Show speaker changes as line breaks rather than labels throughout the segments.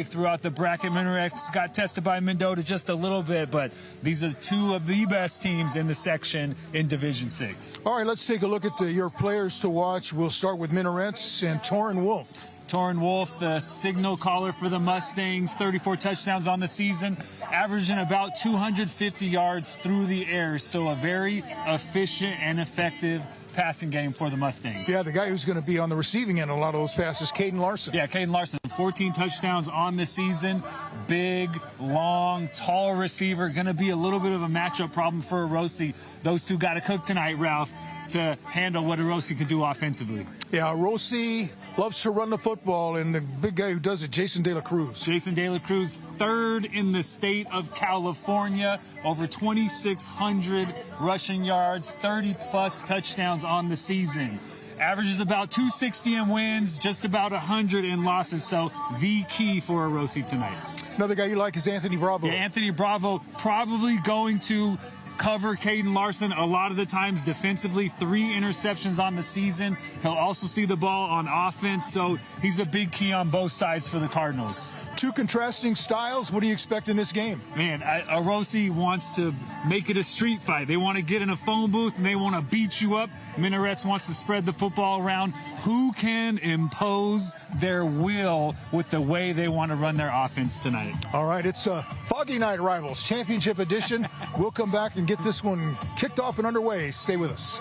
Throughout the bracket, Minarets got tested by Mendota just a little bit, but these are two of the best teams in the section in Division 6.
All right, let's take a look at your players to watch. We'll start with Minarets and Torrin Wolf.
Torrin Wolf, the signal caller for the Mustangs, 34 touchdowns on the season, averaging about 250 yards through the air, so a very efficient and effective passing game for the Mustangs.
Yeah, the guy who's going to be on the receiving end of a lot of those passes, Caden Larson.
Yeah, Caden Larson, 14 touchdowns on the season. Big, long, tall receiver. Going to be a little bit of a matchup problem for Orosi. Those two got to cook tonight, Ralph, to handle what Orosi can do offensively.
Yeah, Orosi loves to run the football, and the big guy who does it, Jason De La Cruz.
Jason De La Cruz, third in the state of California, over 2,600 rushing yards, 30-plus touchdowns on the season. Averages about 260 in wins, just about 100 in losses, so the key for Orosi tonight.
Another guy you like is Anthony Bravo.
Yeah, Anthony Bravo probably going to cover Caden Larson a lot of the times defensively. 3 interceptions on the season. He'll also see the ball on offense, so he's a big key on both sides for the Cardinals.
Two contrasting styles. What do you expect in this game?
Man, Orosi wants to make it a street fight. They want to get in a phone booth and they want to beat you up. Minarets wants to spread the football around. Who can impose their will with the way they want to run their offense tonight?
All right, it's a Foggy Night Rivals Championship Edition. We'll come back and get this one kicked off and underway. Stay with us.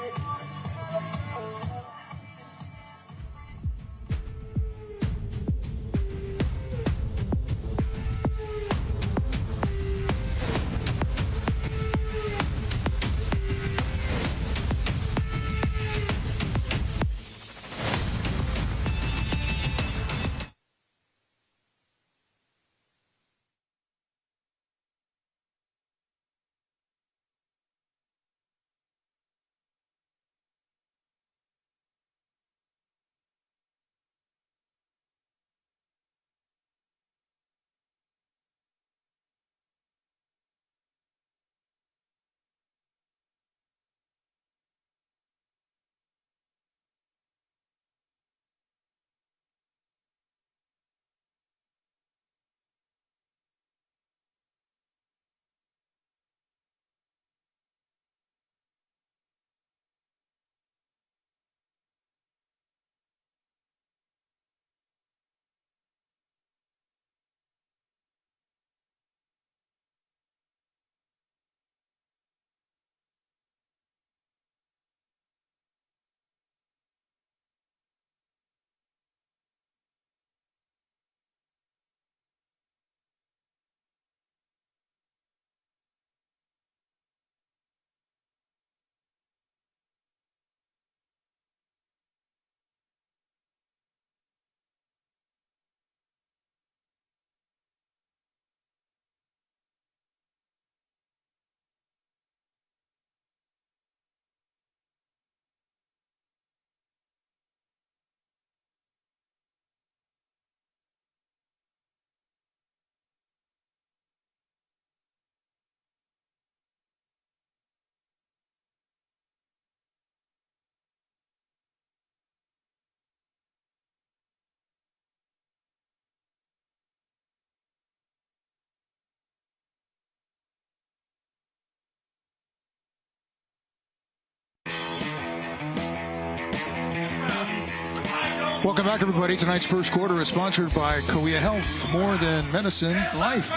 Welcome back, everybody. Tonight's first quarter is sponsored by Kauai Health, more than medicine, life.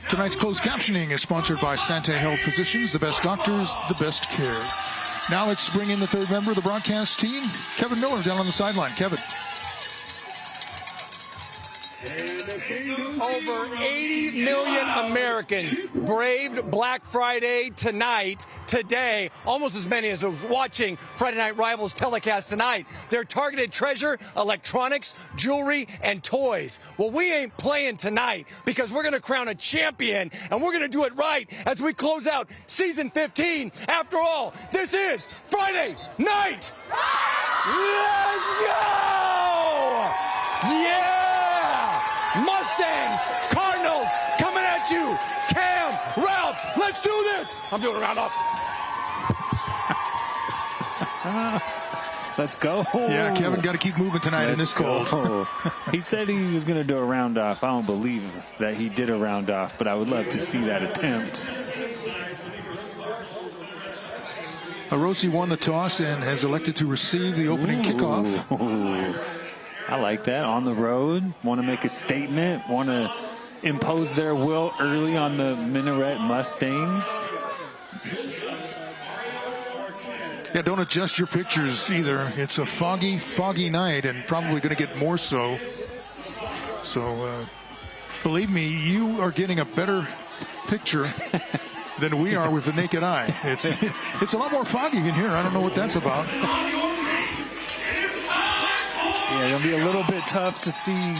Tonight's closed captioning is sponsored by Sante Health Physicians, the best doctors, the best care. Now let's bring in the third member of the broadcast team, Kevin Miller, down on the sideline. Kevin.
Over 80 million Americans braved Black Friday today, almost as many as was watching Friday Night Rivals telecast tonight. Their targeted treasure, electronics, jewelry, and toys. Well, we ain't playing tonight because we're going to crown a champion, and we're going to do it right as we close out season 15. After all, this is Friday Night. Let's go! Yeah! Mustangs, Cardinals, coming at you. Cam, Ralph, let's do this. I'm doing a round up.
Let's go.
Yeah, Kevin got to keep moving tonight in this cold.
He said he was going to do a round off. I don't believe that he did a round off, but I would love to see that attempt.
Orosi won the toss and has elected to receive the opening kickoff.
I like that. On the road, want to make a statement, want to impose their will early on the Minaret Mustangs.
Yeah, don't adjust your pictures either. It's a foggy, foggy night and probably going to get more so. So, believe me, you are getting a better picture than we are with the naked eye. It's a lot more foggy in here. I don't know what that's about.
Yeah, it'll be a little bit tough to see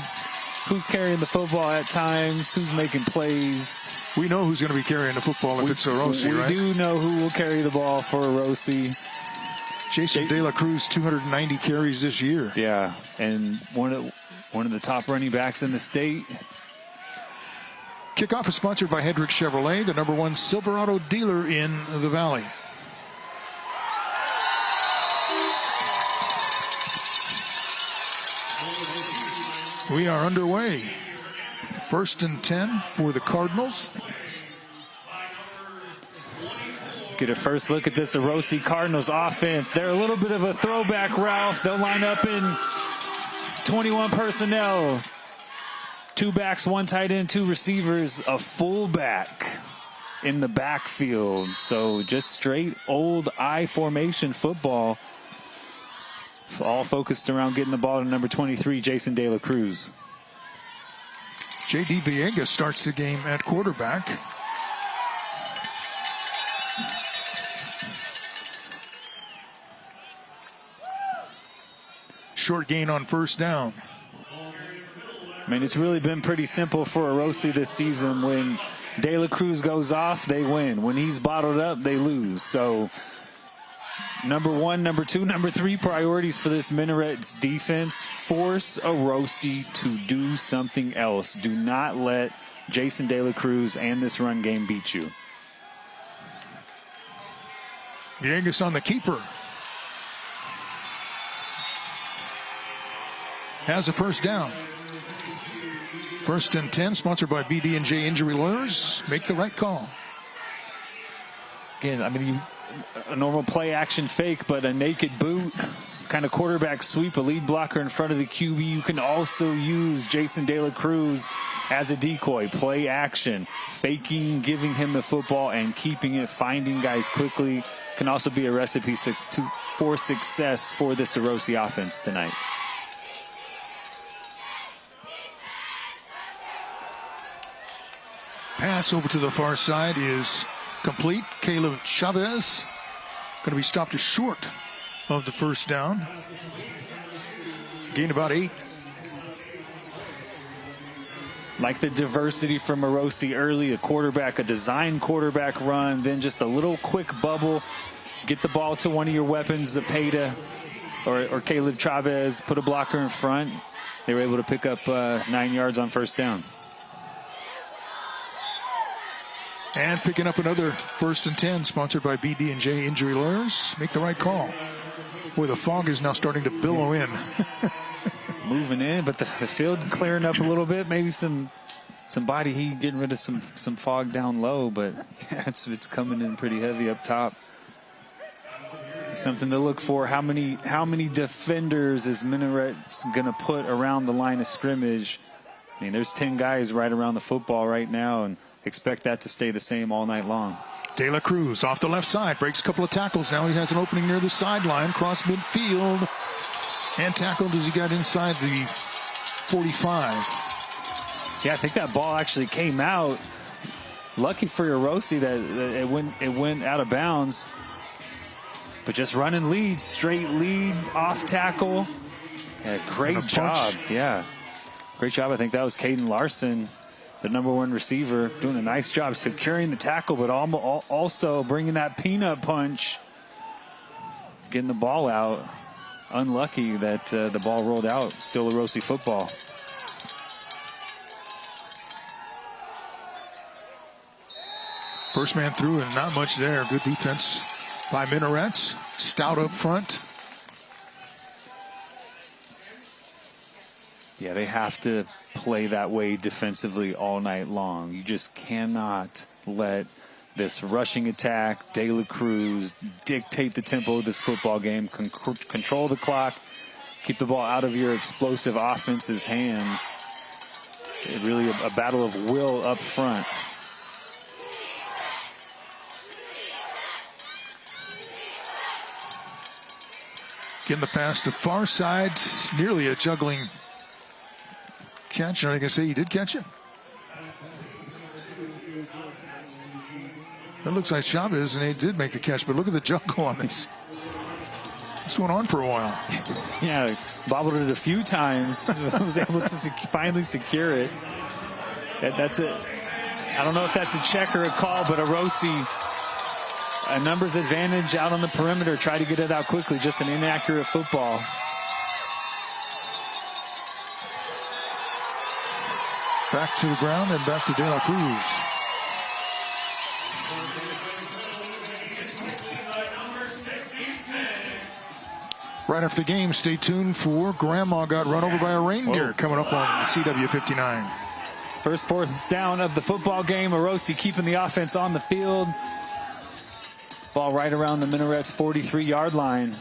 who's carrying the football at times, who's making plays.
We know who's going to be carrying the football if it's Orosi, right?
We do know who will carry the ball for Orosi.
Jason De La Cruz, 290 carries this year.
Yeah, and one of the top running backs in the state.
Kickoff is sponsored by Hedrick Chevrolet, the #1 Silverado dealer in the Valley. We are underway. 1st and 10 for the Cardinals.
Get a first look at this Orosi Cardinals offense. They're a little bit of a throwback, Ralph. They'll line up in 21 personnel. 2 backs, 1 tight end, 2 receivers, a fullback in the backfield. So just straight old I formation football. All focused around getting the ball to number 23, Jason De La Cruz.
J.D. Villegas starts the game at quarterback. Short gain on 1st down.
I mean, it's really been pretty simple for Orosi this season. When De La Cruz goes off, they win. When he's bottled up, they lose. So number 1, number 2, number 3 priorities for this Minarets defense: force Orosi to do something else. Do not let Jason De La Cruz and this run game beat you.
Villegas on the keeper. Has a 1st down. 1st and 10, sponsored by BD&J Injury Lawyers. Make the right call.
Again, I mean, a normal play action fake, but a naked boot, kind of quarterback sweep, a lead blocker in front of the QB. You can also use Jason De La Cruz as a decoy. Play action, faking, giving him the football and keeping it, finding guys quickly. Can also be a recipe for success for this Orosi offense tonight.
Pass over to the far side is complete. Caleb Chavez going to be stopped as short of the 1st down. Gained about 8.
Like the diversity from Orosi early, a design quarterback run, then just a little quick bubble. Get the ball to one of your weapons, Zepeda or Caleb Chavez, put a blocker in front. They were able to pick up 9 yards on 1st down.
And picking up another 1st and 10, sponsored by BD&J Injury Lawyers. Make the right call. Boy, the fog is now starting to billow in.
Moving in, but the field clearing up a little bit. Maybe some body heat, getting rid of some fog down low, but yeah, it's coming in pretty heavy up top. Something to look for. How many defenders is Minarets going to put around the line of scrimmage? I mean, there's 10 guys right around the football right now, and expect that to stay the same all night long.
De La Cruz off the left side, breaks a couple of tackles. Now he has an opening near the sideline, cross midfield, and tackled as he got inside the 45.
Yeah, I think that ball actually came out. Lucky for Orosi that it went out of bounds. But just running lead, straight lead, off tackle. Yeah, great job. Yeah, great job. I think that was Caden Larson, the #1 receiver, doing a nice job securing the tackle, but also bringing that peanut punch, getting the ball out. Unlucky that the ball rolled out. Still Orosi football.
First man through and not much there. Good defense by Minarets. Stout up front.
they have to play that way defensively all night long. You just cannot let this rushing attack, De La Cruz, dictate the tempo of this football game, control the clock, keep the ball out of your explosive offense's hands. Really a battle of will up front.
Getting the pass to far side, nearly a juggling catch. Are you going to say he did catch it? That looks like Chavez, and he did make the catch, but look at the juggle on this. This went on for a while.
Yeah, bobbled it a few times. Was able to finally secure it. That's it. I don't know if that's a check or a call, but Orosi, a numbers advantage out on the perimeter. Try to get it out quickly. Just an inaccurate football.
Back to the ground and back to De La Cruz. Right after the game, stay tuned for Grandma Got Run Over by a Reindeer coming up on CW 59.
First fourth down of the football game. Orosi keeping the offense on the field. Ball right around the Minarets' 43-yard line.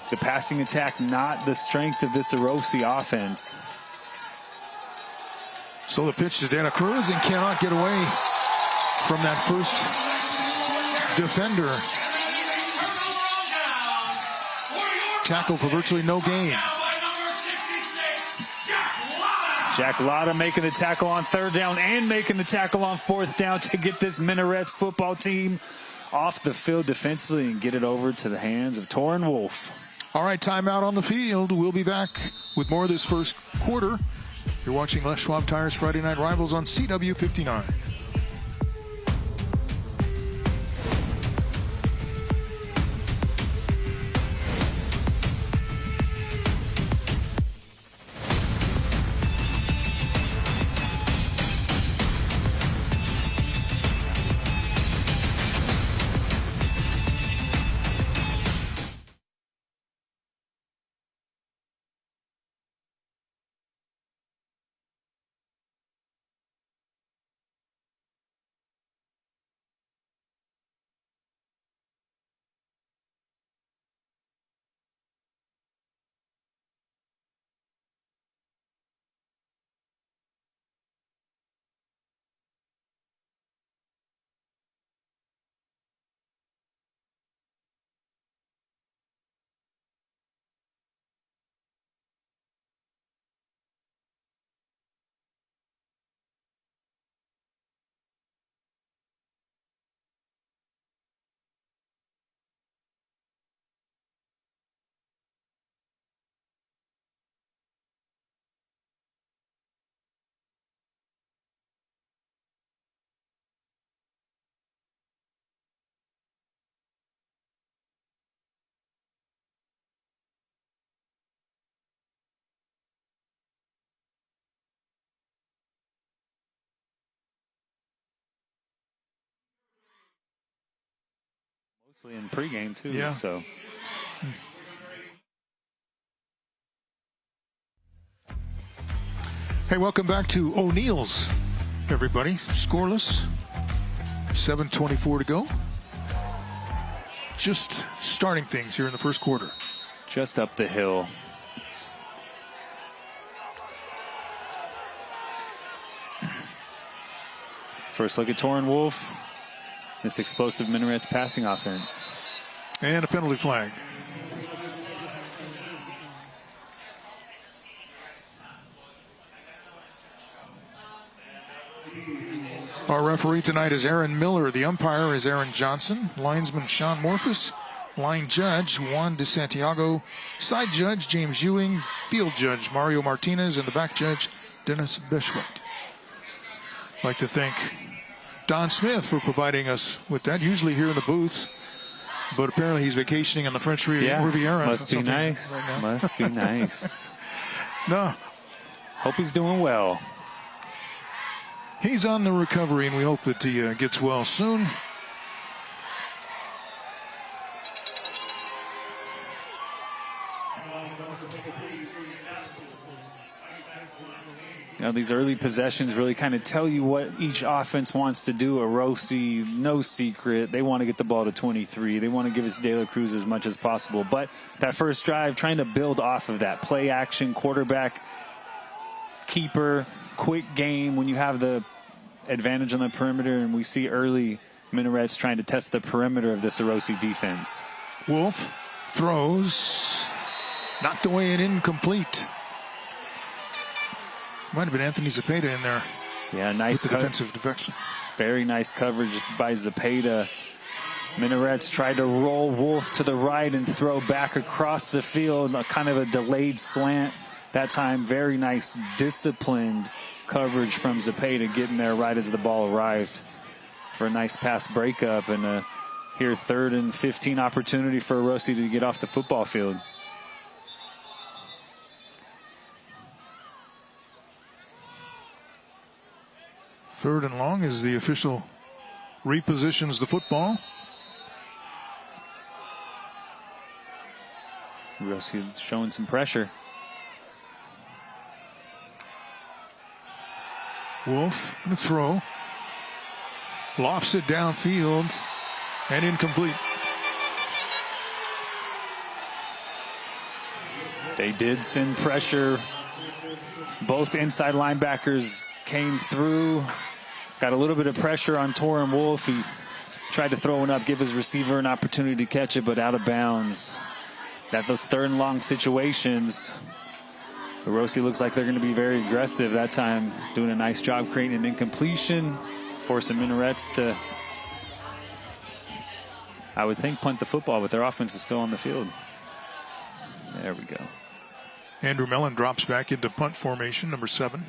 The passing attack, not the strength of this Orosi offense.
So the pitch to De La Cruz, and cannot get away from that first defender. Tackle for virtually no gain.
Jack Latta making the tackle on third down and making the tackle on fourth down to get this Minarets football team off the field defensively and get it over to the hands of Torrin Wolf.
All right, timeout on the field. We'll be back with more of this first quarter. You're watching Les Schwab Tires Friday Night Rivals on CW 59.
Mostly in pregame, too.
Yeah.
So.
Hey, welcome back to O'Neill's, everybody. Scoreless. 7:24 to go. Just starting things here in the first quarter.
Just up the hill. First look at Torrin Wolf. This explosive Minarets passing offense.
And a penalty flag. Our referee tonight is Aaron Miller. The umpire is Aaron Johnson. Linesman Sean Morphus. Line judge Juan De Santiago. Side judge James Ewing. Field judge Mario Martinez. And the back judge Dennis Beshwet. I'd like to thank Don Smith for providing us with that, usually here in the booth, but apparently he's vacationing on the French Riviera.
Must be nice. Right, must be nice.
No.
Hope he's doing well.
He's on the recovery, and we hope that he gets well soon.
You know, these early possessions really kind of tell you what each offense wants to do. Orosi, no secret. They want to get the ball to 23. They want to give it to De La Cruz as much as possible. But that first drive, trying to build off of that play action, quarterback, keeper, quick game when you have the advantage on the perimeter. And we see early Minarets trying to test the perimeter of this Orosi defense.
Wolf throws, knocked away and incomplete. Might have been Anthony Zepeda in there.
Yeah, nice
with the defensive defection.
Very nice coverage by Zepeda. Minarets tried to roll Wolf to the right and throw back across the field, kind of a delayed slant. That time, very nice, disciplined coverage from Zepeda, getting there right as the ball arrived for a nice pass breakup. And here, 3rd and 15 opportunity for Orosi to get off the football field.
Third and long as the official repositions the football.
Orosi showing some pressure.
Wolf going to throw. Lofts it downfield and incomplete.
They did send pressure. Both inside linebackers came through. Got a little bit of pressure on Torin Wolf. He tried to throw one up, give his receiver an opportunity to catch it, but out of bounds. That those 3rd and long situations, Orosi looks like they're going to be very aggressive that time, doing a nice job creating an incompletion, forcing Minarets to, I would think, punt the football, but their offense is still on the field. There we go.
Andrew Mellon drops back into punt formation, number 7.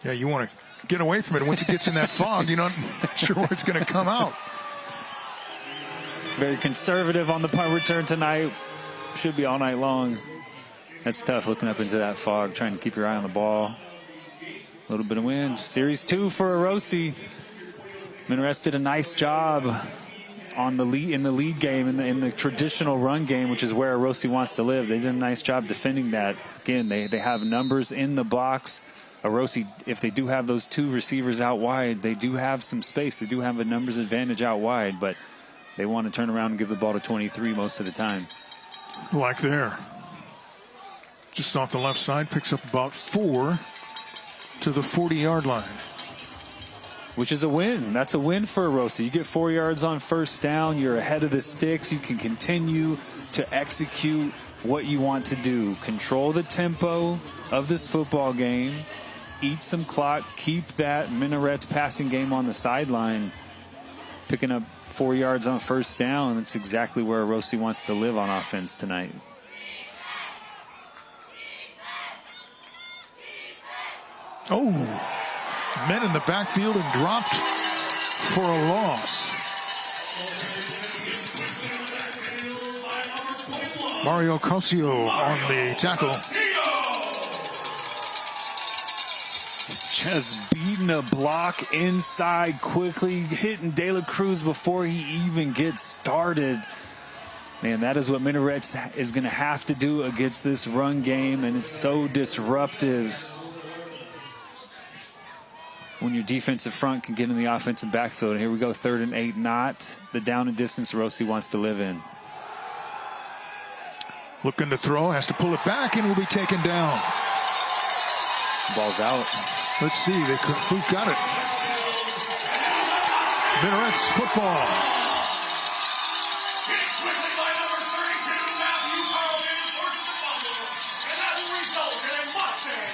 Yeah, you want to get away from it. Once it gets in that fog, you're not sure where it's going to come out.
Very conservative on the punt return tonight. Should be all night long. That's tough, looking up into that fog, trying to keep your eye on the ball. A little bit of wind. Series 2 for Orosi. Minarets did a nice job on the lead in the lead game, in the traditional run game, which is where Orosi wants to live. They did a nice job defending that. Again, they have numbers in the box. Orosi, if they do have those 2 receivers out wide, they do have some space. They do have a numbers advantage out wide, but they want to turn around and give the ball to 23 most of the time.
Like there. Just off the left side, picks up about 4 to the 40-yard line.
Which is a win. That's a win for Orosi. You get 4 yards on first down. You're ahead of the sticks. You can continue to execute what you want to do. Control the tempo of this football game. Eat some clock. Keep that Minarets passing game on the sideline. Picking up 4 yards on first down. That's exactly where Orosi wants to live on offense tonight.
Oh, men in the backfield and dropped for a loss. Mario Cosio on the tackle.
Just beating a block inside quickly, hitting De La Cruz before he even gets started. Man, that is what Minarets is going to have to do against this run game, and it's so disruptive when your defensive front can get in the offensive backfield. And here we go, 3rd and 8, not the down and distance Orosi wants to live in.
Looking to throw, has to pull it back, and will be taken down.
Ball's out.
Let's see, who got it? Minarets football.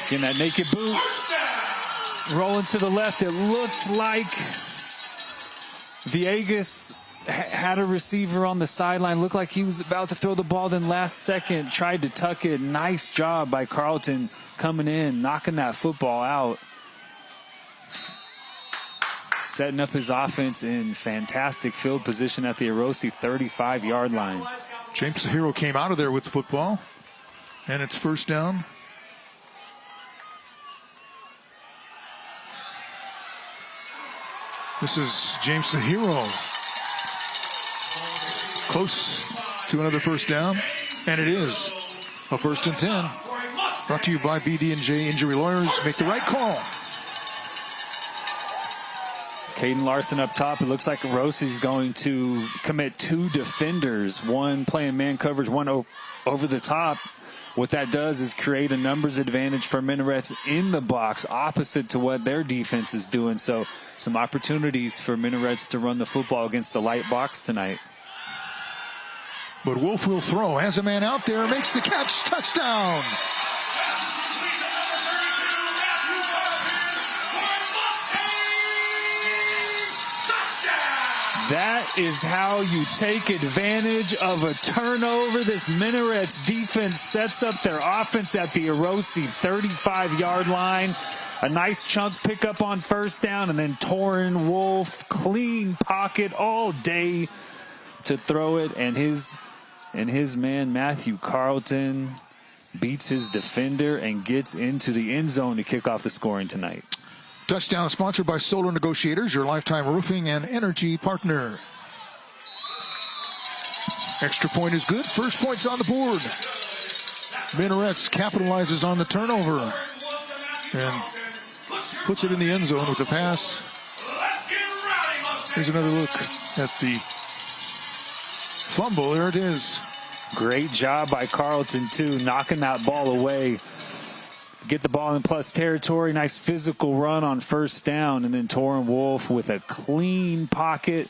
Getting that naked boot. Rolling to the left. It looked like Villegas had a receiver on the sideline. Looked like he was about to throw the ball. Then last second tried to tuck it. Nice job by Carlton coming in, knocking that football out. Setting up his offense in fantastic field position at the Orosi 35-yard line.
James Hero came out of there with the football. And it's first down. This is James Hero. close to another first down, and it is a 1st and 10. Brought to you by BD&J Injury Lawyers. Make the right call.
Caden Larson up top. It looks like Orosi's going to commit 2 defenders, one playing man coverage, one over the top. What that does is create a numbers advantage for Minarets in the box, opposite to what their defense is doing. So some opportunities for Minarets to run the football against the light box tonight.
But Wolf will throw. Has a man out there, makes the catch, touchdown.
That is how you take advantage of a turnover. This Minarets defense sets up their offense at the Orosi 35-yard line. A nice chunk pickup on first down, and then Torrin Wolf, clean pocket all day to throw it. And his man, Matthew Carlton, beats his defender and gets into the end zone to kick off the scoring tonight.
Touchdown is sponsored by Solar Negotiators, your lifetime roofing and energy partner. Extra point is good. First point's on the board. Minarets capitalizes on the turnover and puts it in the end zone with the pass. Here's another look at the fumble. There it is.
Great job by Carlton, too, knocking that ball away. Get the ball in plus territory. Nice physical run on first down. And then Torrin Wolf with a clean pocket.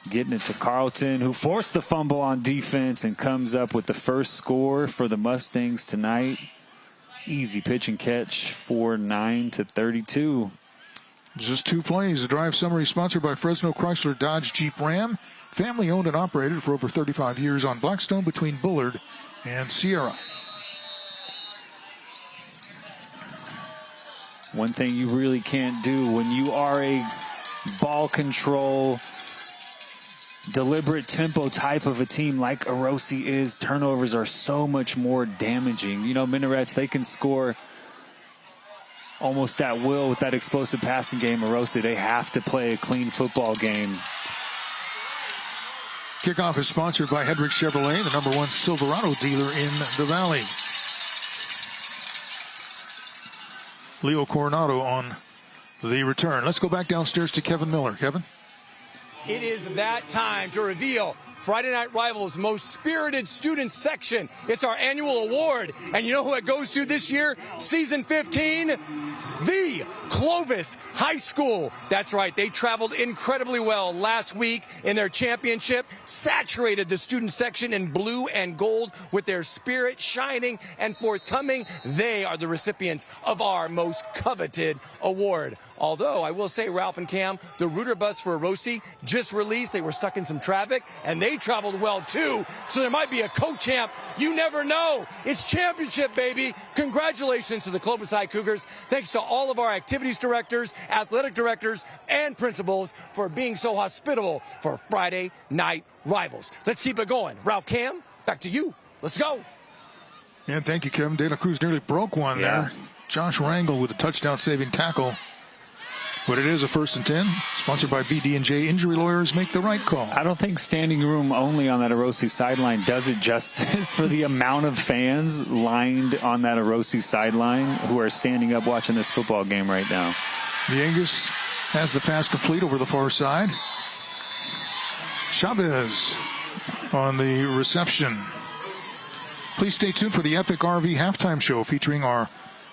Getting it to Carlton, who forced the fumble on defense and comes up with the first score for the Mustangs tonight. Easy pitch and catch for 9-32.
Just 2 plays. A drive summary sponsored by Fresno Chrysler Dodge Jeep Ram. Family owned and operated for over 35 years on Blackstone between Bullard and Sierra.
One thing you really can't do when you are a ball control, deliberate tempo type of a team like Orosi is, turnovers are so much more damaging. You know, Minarets, they can score almost at will with that explosive passing game. Orosi, they have to play a clean football game.
Kickoff is sponsored by Hedrick Chevrolet, the #1 Silverado dealer in the Valley. Leo Coronado on the return. Let's go back downstairs to Kevin Miller. Kevin?
It is that time to reveal Friday Night Rivals' most spirited student section. It's our annual award. And you know who it goes to this year? Season 15, the Clovis High School. That's right. They traveled incredibly well last week in their championship, saturated the student section in blue and gold with their spirit shining and forthcoming. They are the recipients of our most coveted award. Although, I will say, Ralph and Cam, the Rooter bus for Orosi just released. They were stuck in some traffic, and they traveled well, too. So there might be a co-champ. You never know. It's championship, baby. Congratulations to the Clovis High Cougars. Thanks to all of our activities directors, athletic directors, and principals for being so hospitable for Friday Night Rivals. Let's keep it going. Ralph, Cam, back to you. Let's go.
And thank you, Kevin. De La Cruz nearly broke one there. Josh Rangel with a touchdown-saving tackle. But it is a 1st and 10, sponsored by BD&J Injury Lawyers. Make the right call.
I don't think standing room only on that Orosi sideline does it justice for the amount of fans lined on that Orosi sideline who are standing up watching this football game right now.
Villegas has the pass complete over the far side. Chavez on the reception. Please stay tuned for the Epic RV halftime show featuring our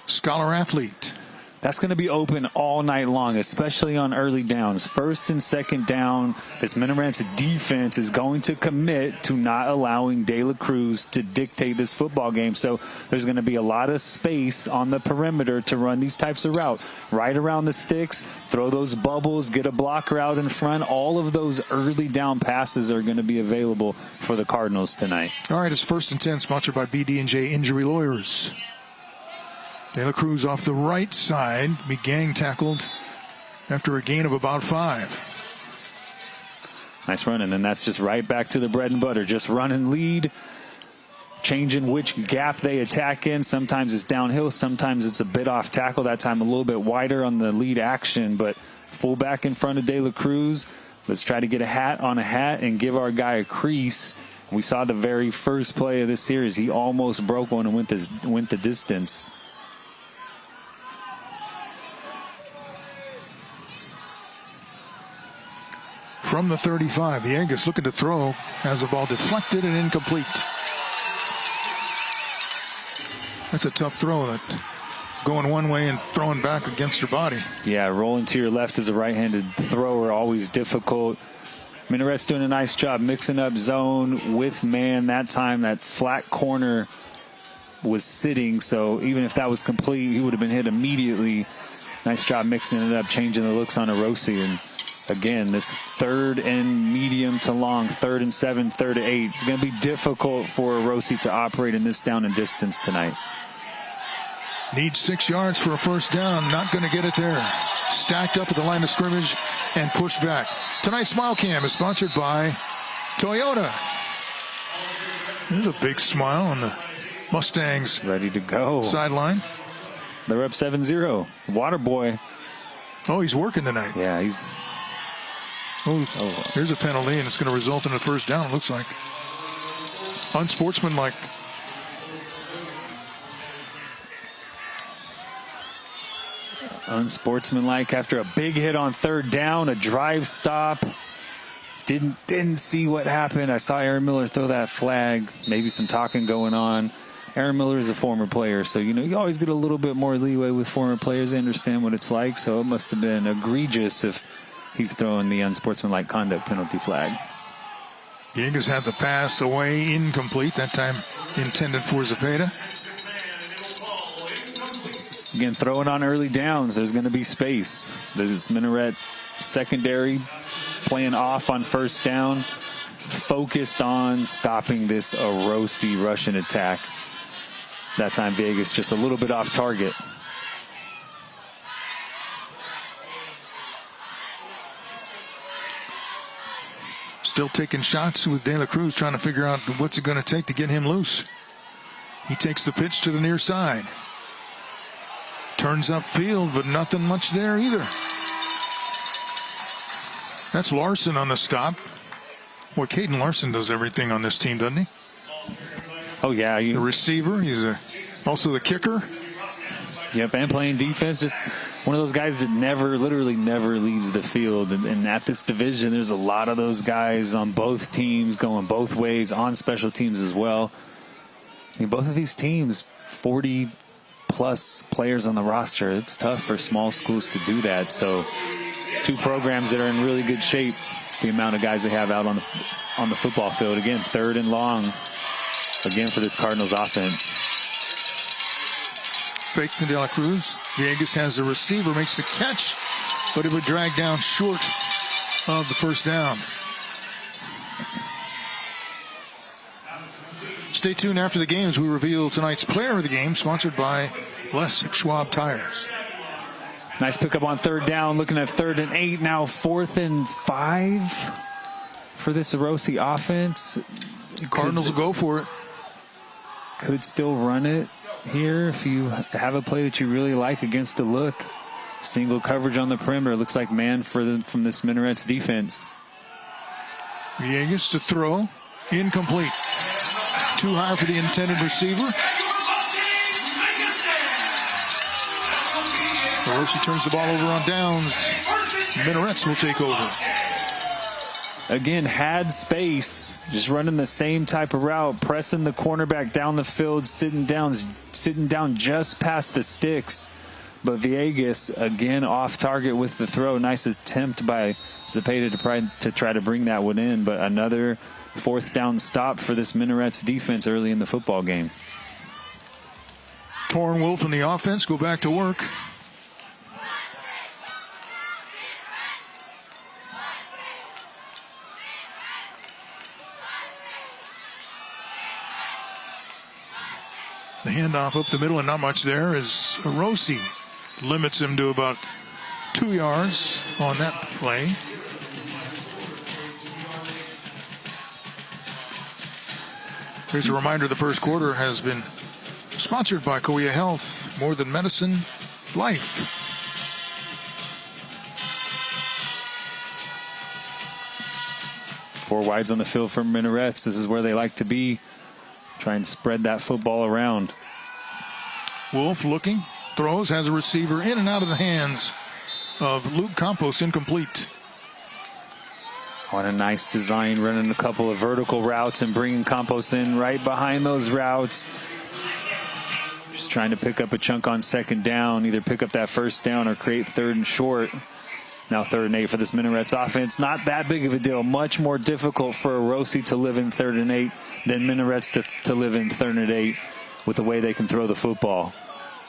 scholar athlete.
That's going to be open all night long, especially on early downs. First and second down, this Minarets defense is going to commit to not allowing De La Cruz to dictate this football game. So there's going to be a lot of space on the perimeter to run these types of routes. Right around the sticks, throw those bubbles, get a blocker out in front. All of those early down passes are going to be available for the Cardinals tonight.
All right, it's 1st and 10, sponsored by BD&J Injury Lawyers. De La Cruz off the right side. Be gang tackled after a gain of about 5.
Nice run, and then that's just right back to the bread and butter. Just run and lead, changing which gap they attack in. Sometimes it's downhill, sometimes it's a bit off tackle. That time a little bit wider on the lead action, but fullback in front of De La Cruz. Let's try to get a hat on a hat and give our guy a crease. We saw the very first play of this series. He almost broke one and went the distance.
From the 35, Villegas looking to throw, has the ball deflected and incomplete. That's a tough throw, that going one way and throwing back against your body.
Yeah, rolling to your left as a right-handed thrower, always difficult. Minarets doing a nice job mixing up zone with man. That time, that flat corner was sitting, so even if that was complete, he would have been hit immediately. Nice job mixing it up, changing the looks on Orosi. And again, this 3rd and medium to long, 3rd and 7, 3rd and 8. It's going to be difficult for Orosi to operate in this down and distance tonight.
Needs 6 yards for a first down. Not going to get it there. Stacked up at the line of scrimmage and pushed back. Tonight's Smile Cam is sponsored by Toyota. There's a big smile on the Mustangs.
Ready to go.
Sideline.
They're up 7-0. Waterboy.
Oh, he's working tonight.
Yeah, he's...
Oh, here's a penalty, and it's going to result in a first down, it looks like. Unsportsmanlike.
Unsportsmanlike after a big hit on 3rd down, a drive stop. Didn't see what happened. I saw Aaron Miller throw that flag. Maybe some talking going on. Aaron Miller is a former player, so you always get a little bit more leeway with former players. They understand what it's like, so it must have been egregious if he's throwing the unsportsmanlike conduct penalty flag.
Villegas had the pass away, incomplete. That time intended for Zepeda.
Again, throw it on early downs. There's going to be space. This Minaret secondary playing off on first down, focused on stopping this Orosi Russian attack. That time Villegas just a little bit off target.
Still taking shots with De La Cruz, trying to figure out what's it going to take to get him loose. He takes the pitch to the near side. Turns upfield, but nothing much there either. That's Larson on the stop. Boy, Caden Larson does everything on this team, doesn't he?
Oh, yeah.
The receiver. He's also the kicker.
Yep, and playing defense. Just one of those guys that literally never leaves the field. And at this division, there's a lot of those guys on both teams going both ways, on special teams as well. I mean, both of these teams, 40-plus players on the roster. It's tough for small schools to do that. So two programs that are in really good shape, the amount of guys they have out on the football field. Again, 3rd and long, again, for this Cardinals offense.
Fake to De La Cruz. Villegas has the receiver, makes the catch, but it would drag down short of the first down. Stay tuned after the game as we reveal tonight's player of the game, sponsored by Les Schwab Tires.
Nice pickup on 3rd down, looking at 3rd and 8, now 4th and 5 for this Orosi offense.
Cardinals will go for it.
Could still run it here if you have a play that you really like against the look. Single coverage on the perimeter. Looks like man from this Minarets defense.
Villegas to throw. Incomplete. Too high for the intended receiver. Orosi turns the ball over on downs. Minarets will take over.
Again, had space, just running the same type of route, pressing the cornerback down the field, sitting down just past the sticks. But Villegas, again, off target with the throw. Nice attempt by Zepeda to try to bring that one in. But another 4th down stop for this Minarets defense early in the football game.
Torn Wolf and the offense go back to work. The handoff up the middle and not much there as Orosi limits him to about 2 yards on that play. Here's a reminder the first quarter has been sponsored by Kauai Health, more than medicine, life.
4 wides on the field for Minarets. This is where they like to be. Try and spread that football around.
Wolf looking, throws, has a receiver in and out of the hands of Luke Campos, incomplete.
What a nice design, running a couple of vertical routes and bringing Campos in right behind those routes. Just trying to pick up a chunk on second down, either pick up that first down or create 3rd and short. Now 3rd and 8 for this Minarets offense. Not that big of a deal. Much more difficult for Orosi to live in 3rd and 8 than Minarets to live in 3rd and 8 with the way they can throw the football.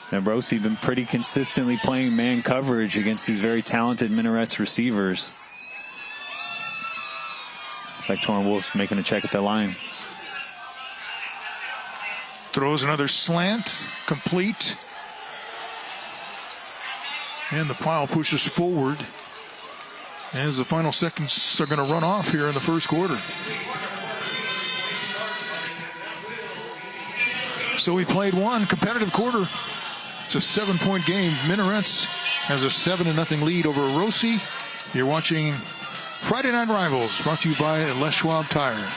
And Orosi been pretty consistently playing man coverage against these very talented Minarets receivers. It's like Torrin Wolf's making a check at the line.
Throws another slant, complete. And the pile pushes forward as the final seconds are going to run off here in the first quarter. So we played one competitive quarter. It's a 7-point game. Minarets has a 7-0 lead over Orosi. You're watching Friday Night Rivals, brought to you by Les Schwab Tire.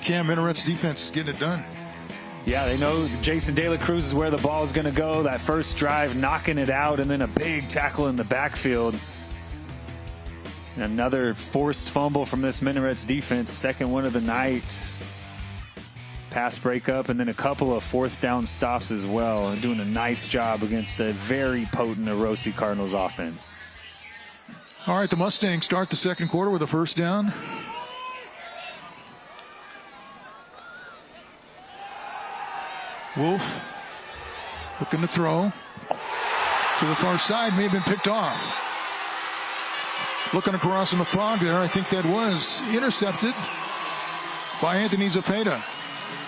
Minarets defense is getting it done.
Yeah, they know Jason De La Cruz is where the ball is going to go. That first drive, knocking it out, and then a big tackle in the backfield. Another forced fumble from this Minarets defense, second one of the night. Pass breakup, and then a couple of 4th down stops as well. Doing a nice job against a very potent Orosi Cardinals offense.
All right, the Mustangs start the second quarter with a first down. Wolf looking to throw to the far side, may have been picked off. Looking across in the fog there, I think that was intercepted by Anthony Zepeda.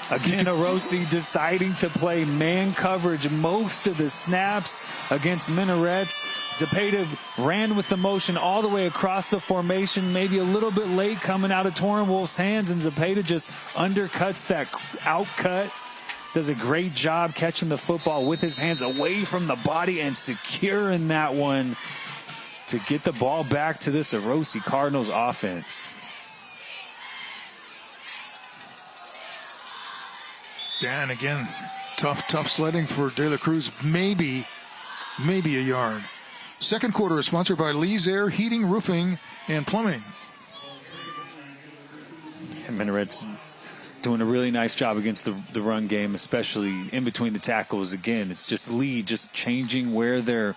Again, Orosi deciding to play man coverage most of the snaps against Minarets. Zepeda ran with the motion all the way across the formation, maybe a little bit late coming out of Torrin Wolf's hands, and Zepeda just undercuts that outcut. Does a great job catching the football with his hands away from the body and securing that one to get the ball back to this Orosi Cardinals offense.
Dan again, tough sledding for De La Cruz. Maybe a yard. Second quarter is sponsored by Lee's Air Heating, Roofing, and Plumbing.
And Minarets doing a really nice job against the run game, especially in between the tackles. Again, it's just Lee just changing where the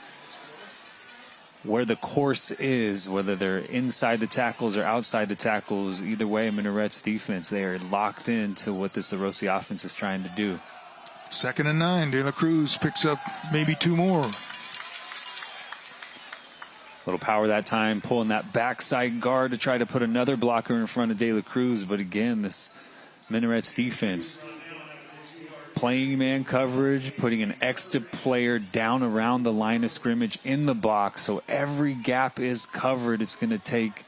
course is, whether they're inside the tackles or outside the tackles. Either way, Minarets defense, they are locked into what this Orosi offense is trying to do.
2nd and 9. De La Cruz picks up maybe 2 more.
Little power that time, pulling that backside guard to try to put another blocker in front of De La Cruz. But again, this Minarets defense playing man coverage, putting an extra player down around the line of scrimmage in the box, so every gap is covered. It's going to take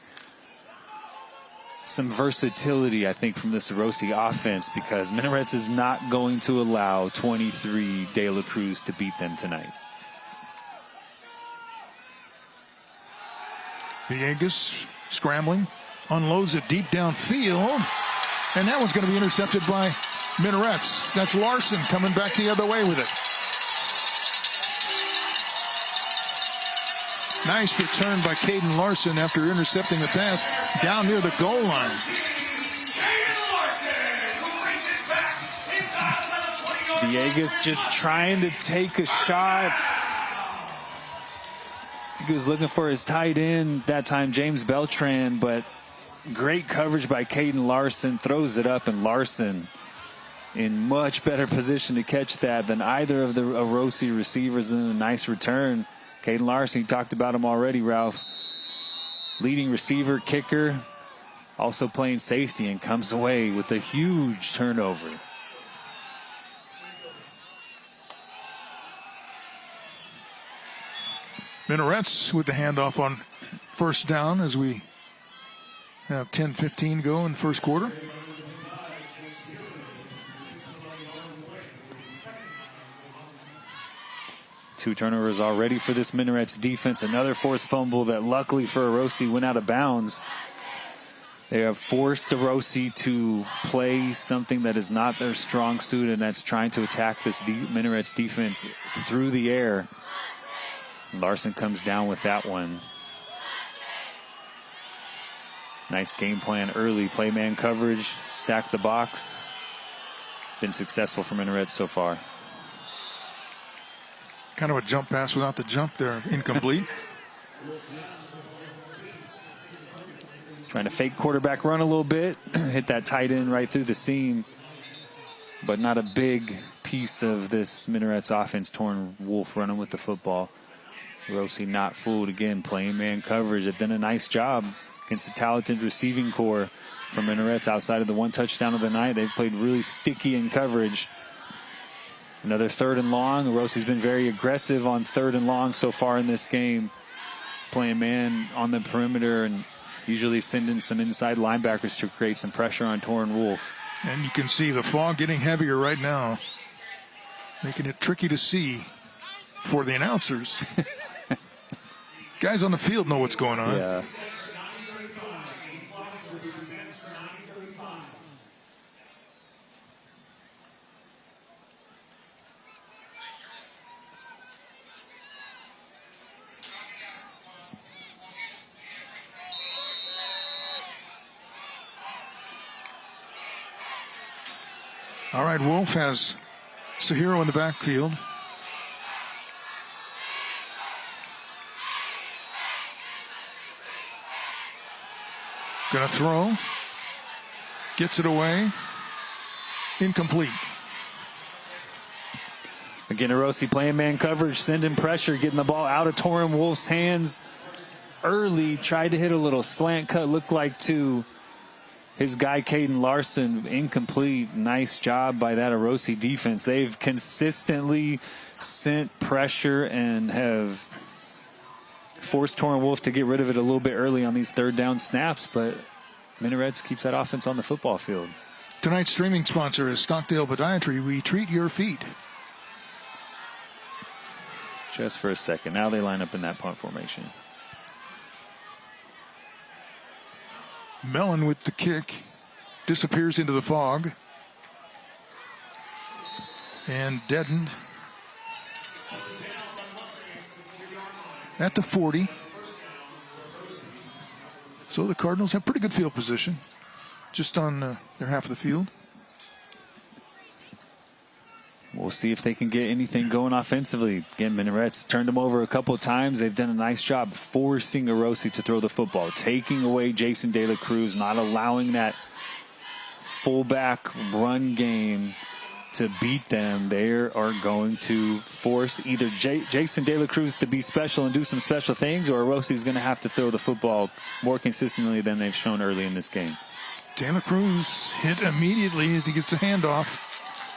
some versatility, I think, from this Orosi offense, because Minarets is not going to allow 23 De La Cruz to beat them tonight.
Villegas scrambling, unloads it deep downfield, and that one's going to be intercepted by Minarets. That's Larson coming back the other way with it. Nice return by Caden Larson after intercepting the pass down near the goal line.
Villegas just trying to take a shot. He was looking for his tight end that time, James Beltran, but great coverage by Caden Larson. Throws it up, and Larson in much better position to catch that than either of the Orosi receivers, and a nice return. Caden Larson, you talked about him already, Ralph. Leading receiver, kicker, also playing safety, and comes away with a huge turnover.
Minarets with the handoff on first down as we have 10-15 go in the first quarter.
Two turnovers already for this Minarets defense. Another forced fumble that luckily for Orosi went out of bounds. They have forced Orosi to play something that is not their strong suit, and that's trying to attack this Minarets defense through the air. Larson comes down with that one. Nice game plan early. Play man coverage, stack the box. Been successful for Minarets so far.
Kind of a jump pass without the jump there. Incomplete.
Trying to fake quarterback run a little bit. Hit that tight end right through the seam. But not a big piece of this Minarets offense. Torn Wolf running with the football. Orosi not fooled again, playing man coverage. They've done a nice job against the talented receiving core from Minarets. Outside of the one touchdown of the night, they've played really sticky in coverage. Another 3rd and long. Orosi's been very aggressive on 3rd and long so far in this game, playing man on the perimeter and usually sending some inside linebackers to create some pressure on Torn Wolf.
And you can see the fog getting heavier right now, making it tricky to see for the announcers. Guys on the field know what's going on.
Yeah.
All right, Wolf has Sahiro in the backfield. Gonna throw. Gets it away. Incomplete.
Again, Orosi playing man coverage, sending pressure, getting the ball out of Torren Wolf's hands early. Tried to hit a little slant cut, looked like to his guy Caden Larson. Incomplete. Nice job by that Orosi defense. They've consistently sent pressure and have forced Torren Wolf to get rid of it a little bit early on these 3rd down snaps, but Minarets keeps that offense on the football field.
Tonight's streaming sponsor is Stockdale Podiatry. We treat your feet.
Just for a second. Now they line up in that punt formation.
Mellon with the kick. Disappears into the fog. And deadened at the 40. So the Cardinals have pretty good field position, just on their half of the field.
We'll see if they can get anything going offensively. Again, Minarets turned them over a couple of times. They've done a nice job forcing Orosi to throw the football, taking away Jason De La Cruz, not allowing that fullback run game to beat them. They are going to force either Jason De La Cruz to be special and do some special things, or Orosi's going to have to throw the football more consistently than they've shown early in this game.
De La Cruz hit immediately as he gets the handoff.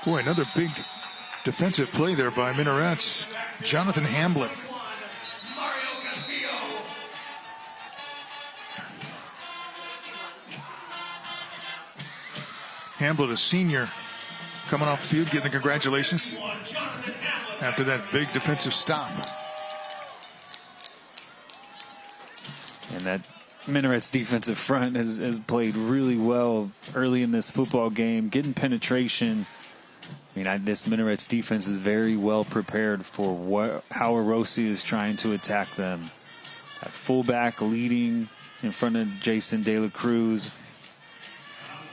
Boy, another big defensive play there by Minarets. Jonathan Hamblett. Hamblett, a senior, coming off the field, getting the congratulations after that big defensive stop.
And that Minarets defensive front has played really well early in this football game, getting penetration. I mean, this Minarets defense is very well prepared for how Orosi is trying to attack them. That fullback leading in front of Jason De La Cruz,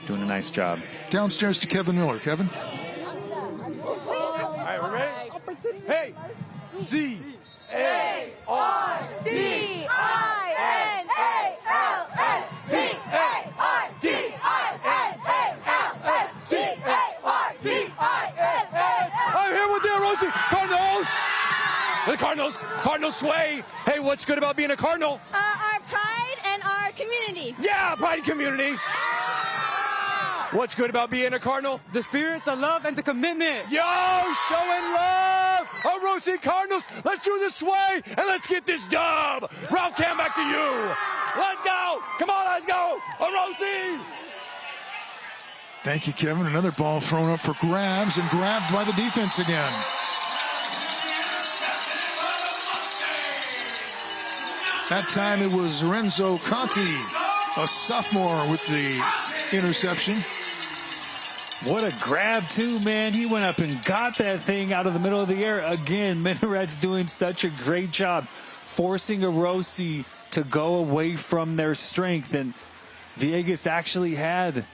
doing a nice job.
Downstairs to Kevin Miller. Kevin?
All right, we're ready? Hey, C-A-R-D-I-N-A-L-S. I'm here with the Orosi Cardinals. The Cardinals sway. Hey, what's good about being a Cardinal?
Our pride and our community.
Yeah, pride and community. What's good about being a Cardinal?
The spirit, the love, and the commitment.
Yo, showing love. Orosi Cardinals, let's do the sway and let's get this dub. Ralph Cam, back to you. Let's go. Come on, let's go. Orosi.
Thank you, Kevin. Another ball thrown up for grabs and grabbed by the defense again. That time it was Renzo Conti, a sophomore, with the interception.
What a grab, too, man. He went up and got that thing out of the middle of the air. Again, Minarets doing such a great job forcing Orosi to go away from their strength. And Villegas actually had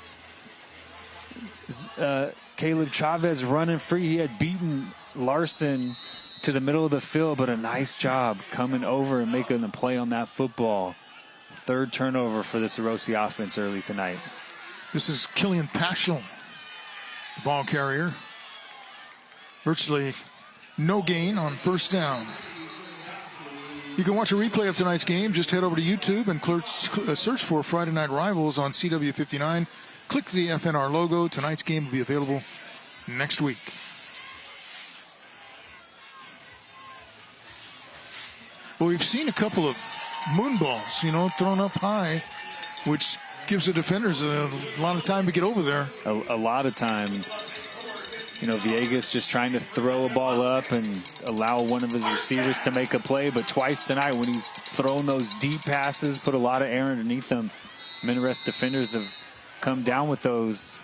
Caleb Chavez running free. He had beaten Larson to the middle of the field, but a nice job coming over and making a play on that football. Third turnover for this Orosi offense early tonight.
This is Killian Paschal, the ball carrier. Virtually no gain on first down. You can watch a replay of tonight's game. Just head over to YouTube and search for Friday Night Rivals on CW59. Click the FNR logo. Tonight's game will be available next week. Well, we've seen a couple of moon balls, thrown up high, which gives the defenders a lot of time to get over there.
A lot of time. Villegas just trying to throw a ball up and allow one of his receivers to make a play. But twice tonight, when he's thrown those deep passes, put a lot of air underneath them, Minarets defenders have come down with those.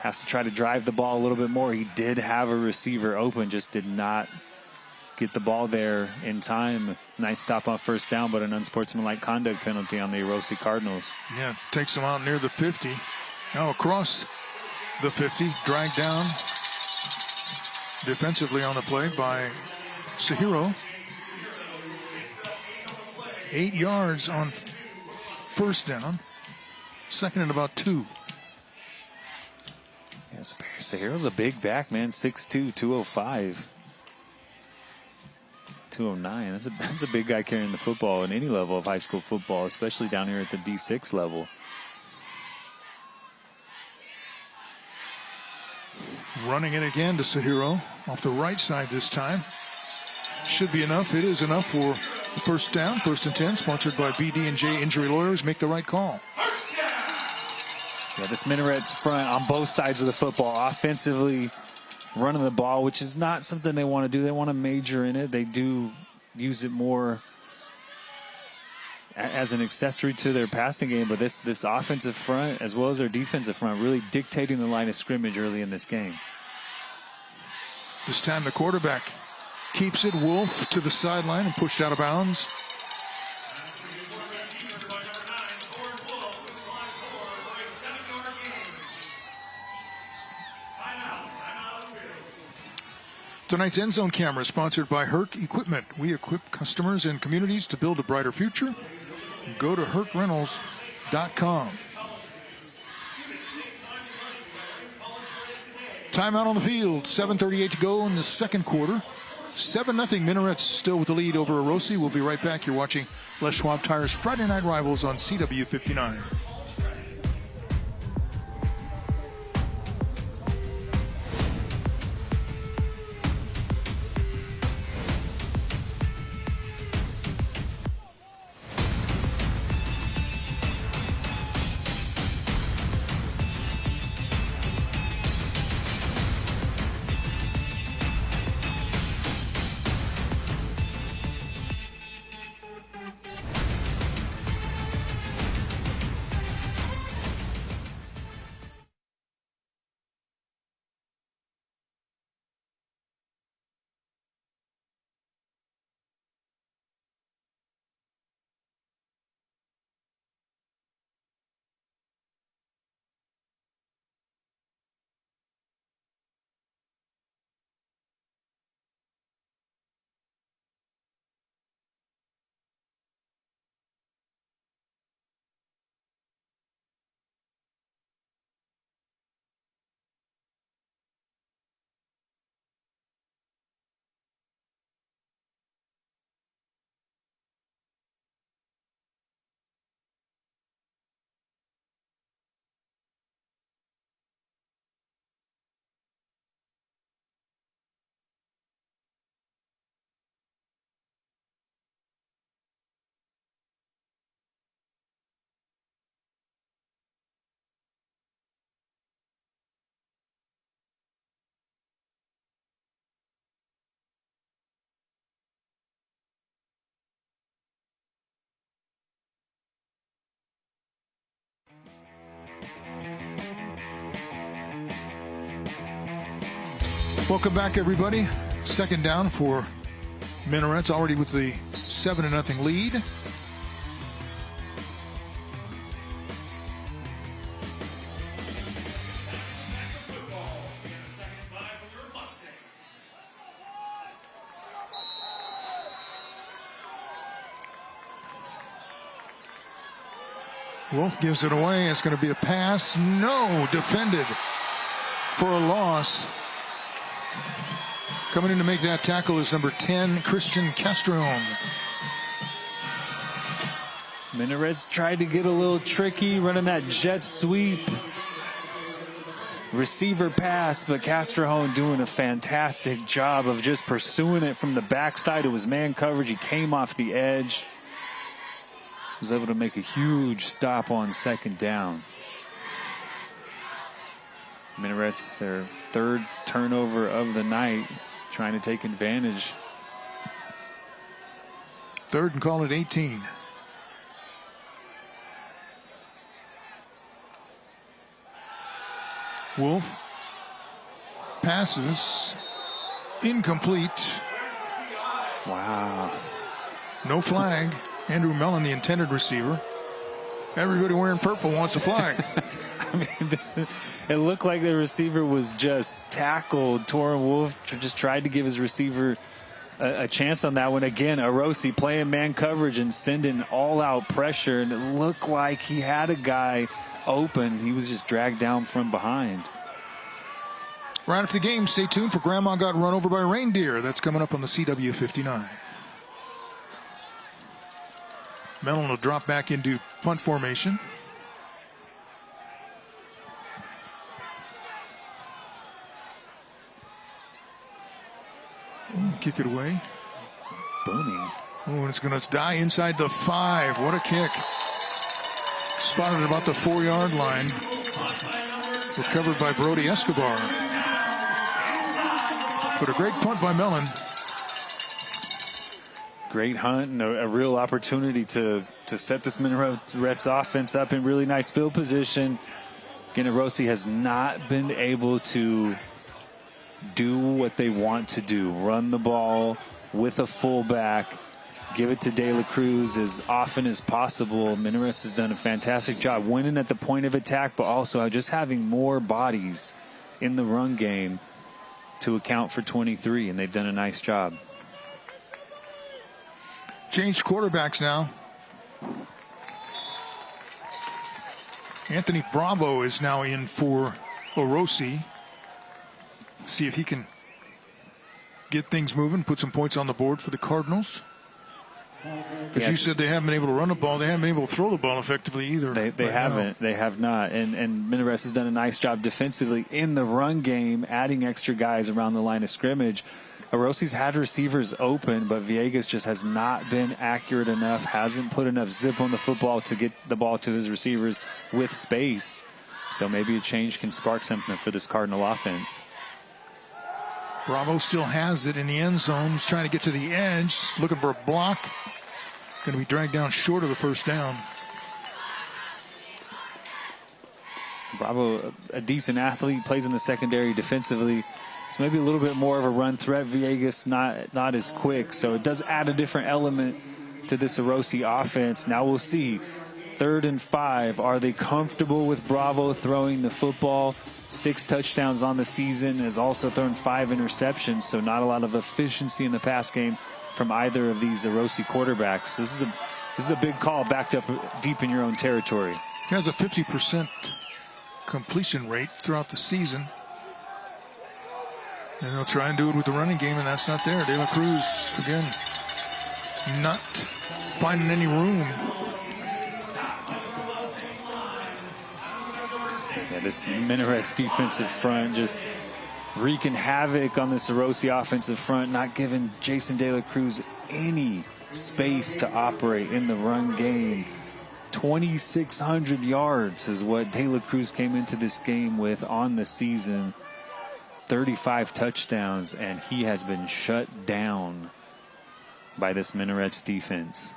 Has to try to drive the ball a little bit more. He did have a receiver open, just did not get the ball there in time. Nice stop on first down, but an unsportsmanlike conduct penalty on the Orosi Cardinals.
Yeah, takes them out near the 50. Now across the 50, dragged down defensively on the play by Sahiro. 8 yards on first down. Second and about 2.
Yes, Sahiro's a big back, man. 6'2", 205. 209. That's a big guy carrying the football in any level of high school football, especially down here at the D6 level.
Running it again to Sahiro off the right side this time. Should be enough. It is enough for the first down. First and 10, sponsored by BD&J Injury Lawyers. Make the right call.
Yeah, this Minarets front on both sides of the football, offensively running the ball, which is not something they want to do. They want to major in it. They do use it more as an accessory to their passing game, but this offensive front, as well as their defensive front, really dictating the line of scrimmage early in this game.
This time the quarterback keeps it. Wolf to the sideline and pushed out of bounds. Tonight's End Zone Camera is sponsored by Herc Equipment. We equip customers and communities to build a brighter future. Go to hercrentals.com. Timeout on the field. 7:38 to go in the second quarter. 7-0 Minarets still with the lead over Orosi. We'll be right back. You're watching Les Schwab Tires Friday Night Rivals on CW59. Welcome back, everybody. Second down for Minarets, already with the 7-0 lead. Wolf gives it away. It's going to be a pass. No, defended for a loss. Coming in to make that tackle is number 10, Christian Castrone.
Minarets tried to get a little tricky, running that jet sweep. Receiver pass, but Castrone doing a fantastic job of just pursuing it from the backside. It was man coverage. He came off the edge. Was able to make a huge stop on second down. Minarets, their third turnover of the night, trying to take advantage.
Third and call it 18. Wolf passes incomplete.
Wow.
No flag. Andrew Mellon, the intended receiver. Everybody wearing purple wants a flag.
I mean, it looked like the receiver was just tackled. Torrin Wolf just tried to give his receiver a chance on that one. Again, Orosi playing man coverage and sending all-out pressure, and it looked like he had a guy open. He was just dragged down from behind.
Right after the game, stay tuned for Grandma Got Run Over by Reindeer. That's coming up on the CW 59. Mellon will drop back into punt formation. Kick it away.
Booming.
Oh, and it's going to die inside the 5. What a kick. Spotted at about the 4-yard line. Recovered by Brody Escobar. But a great punt by Mellon.
Great hunt and a real opportunity to set this Minarets offense up in really nice field position. Again, Orosi has not been able to do what they want to do. Run the ball with a fullback. Give it to De La Cruz as often as possible. Minarets has done a fantastic job winning at the point of attack, but also just having more bodies in the run game to account for 23, and they've done a nice job.
Changed quarterbacks now. Anthony Bravo is now in for Orosi. See if he can get things moving, put some points on the board for the Cardinals. As you said, they haven't been able to run the ball. They haven't been able to throw the ball effectively either.
They haven't. They have not. And Minarets has done a nice job defensively in the run game, adding extra guys around the line of scrimmage. Orosi's had receivers open, but Villegas just has not been accurate enough, hasn't put enough zip on the football to get the ball to his receivers with space. So maybe a change can spark something for this Cardinal offense.
Bravo still has it in the end zone. He's trying to get to the edge, looking for a block. Going to be dragged down short of the first down.
Bravo, a decent athlete, plays in the secondary defensively. So maybe a little bit more of a run threat. Villegas not as quick. So it does add a different element to this Orosi offense. Now we'll see. 3rd and 5. Are they comfortable with Bravo throwing the football? 6 touchdowns on the season, has also thrown 5 interceptions. So not a lot of efficiency in the pass game from either of these Orosi quarterbacks. This is a big call backed up deep in your own territory.
He has a 50% completion rate throughout the season. And they'll try and do it with the running game, and that's not there. De La Cruz, again, not finding any room.
Yeah, this Minarets defensive front just wreaking havoc on this Orosi offensive front, not giving Jason De La Cruz any space to operate in the run game. 2,600 yards is what De La Cruz came into this game with on the season. 35 touchdowns, and he has been shut down by this Minarets defense.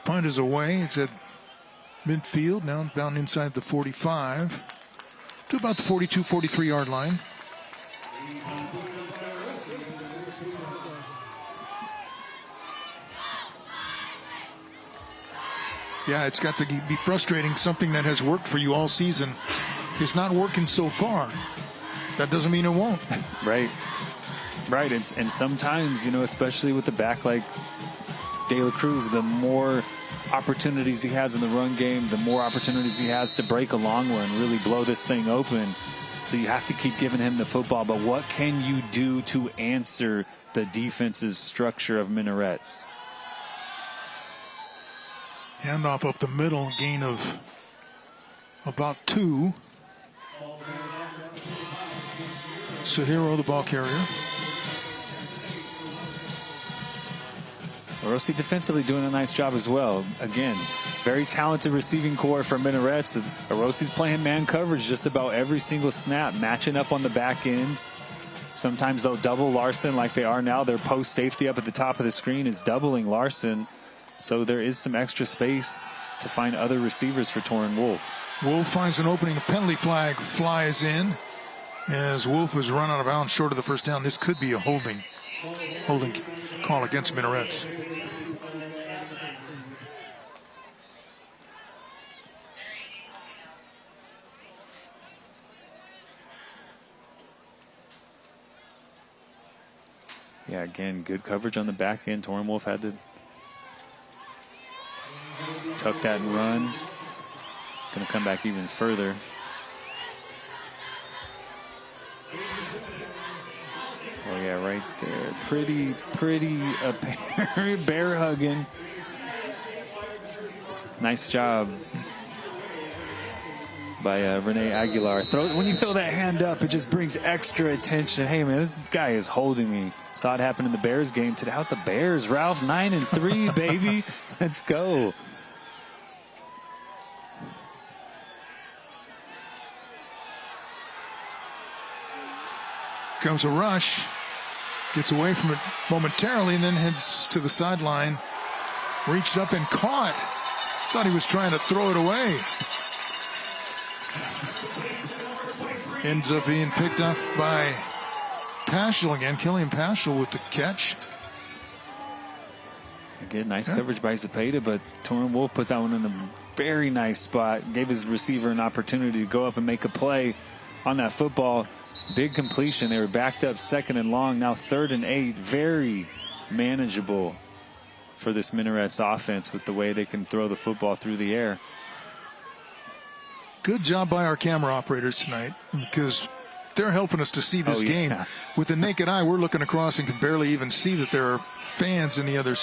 Punt is away. It's at midfield, now down inside the 45. to about the 42, 43-yard line. Yeah, it's got to be frustrating. Something that has worked for you all season is not working so far. That doesn't mean it won't.
Right. And sometimes, especially with the back like De La Cruz, the more opportunities he has in the run game, the more opportunities he has to break a long one, really blow this thing open. So you have to keep giving him the football. But what can you do to answer the defensive structure of Minarets?
Handoff up the middle, gain of about 2. Sahiro, the ball carrier.
Orosi defensively doing a nice job as well. Again, very talented receiving core for Minarets. Orosi's playing man coverage just about every single snap, matching up on the back end. Sometimes they'll double Larson like they are now. Their post safety up at the top of the screen is doubling Larson. So there is some extra space to find other receivers for Torrin Wolf.
Wolf finds an opening. A penalty flag flies in as Wolf is run out of bounds short of the first down. This could be a holding call against Minarets.
Yeah, again, good coverage on the back end. Torrin Wolf had to tuck that and run. Going to come back even further. Oh, yeah, right there. Pretty bear hugging. Nice job by Renee Aguilar. When you throw that hand up, it just brings extra attention. Hey, man, this guy is holding me. Saw it happen in the Bears game today. Out the Bears, Ralph, 9-3, baby. Let's go.
Comes a rush, gets away from it momentarily, and then heads to the sideline. Reached up and caught. Thought he was trying to throw it away. Ends up being picked up by Paschal again. Killian Paschal with the catch.
Again, nice coverage by Zepeda, but Torrin Wolf put that one in a very nice spot. Gave his receiver an opportunity to go up and make a play on that football. Big completion. They were backed up 2nd and long. Now 3rd and 8. Very manageable for this Minarets offense with the way they can throw the football through the air.
Good job by our camera operators tonight, because they're helping us to see this game. With the naked eye, we're looking across and can barely even see that there are fans on the other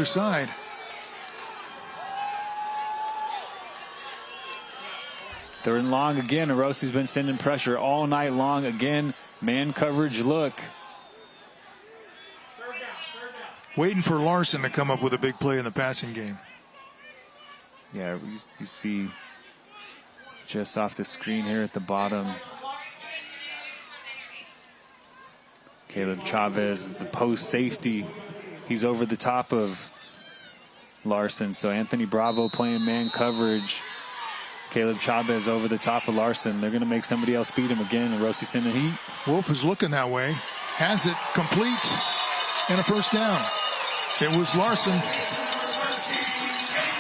side.
They're in long again. Orosi's been sending pressure all night long. Again, man coverage look.
Waiting for Larson to come up with a big play in the passing game.
Yeah, you see just off the screen here at the bottom. Caleb Chavez, the post safety. He's over the top of Larson. So Anthony Bravo playing man coverage. Caleb Chavez over the top of Larson. They're going to make somebody else beat him again. Orosi sending heat.
Wolf is looking that way. Has it complete and a first down. It was Larson.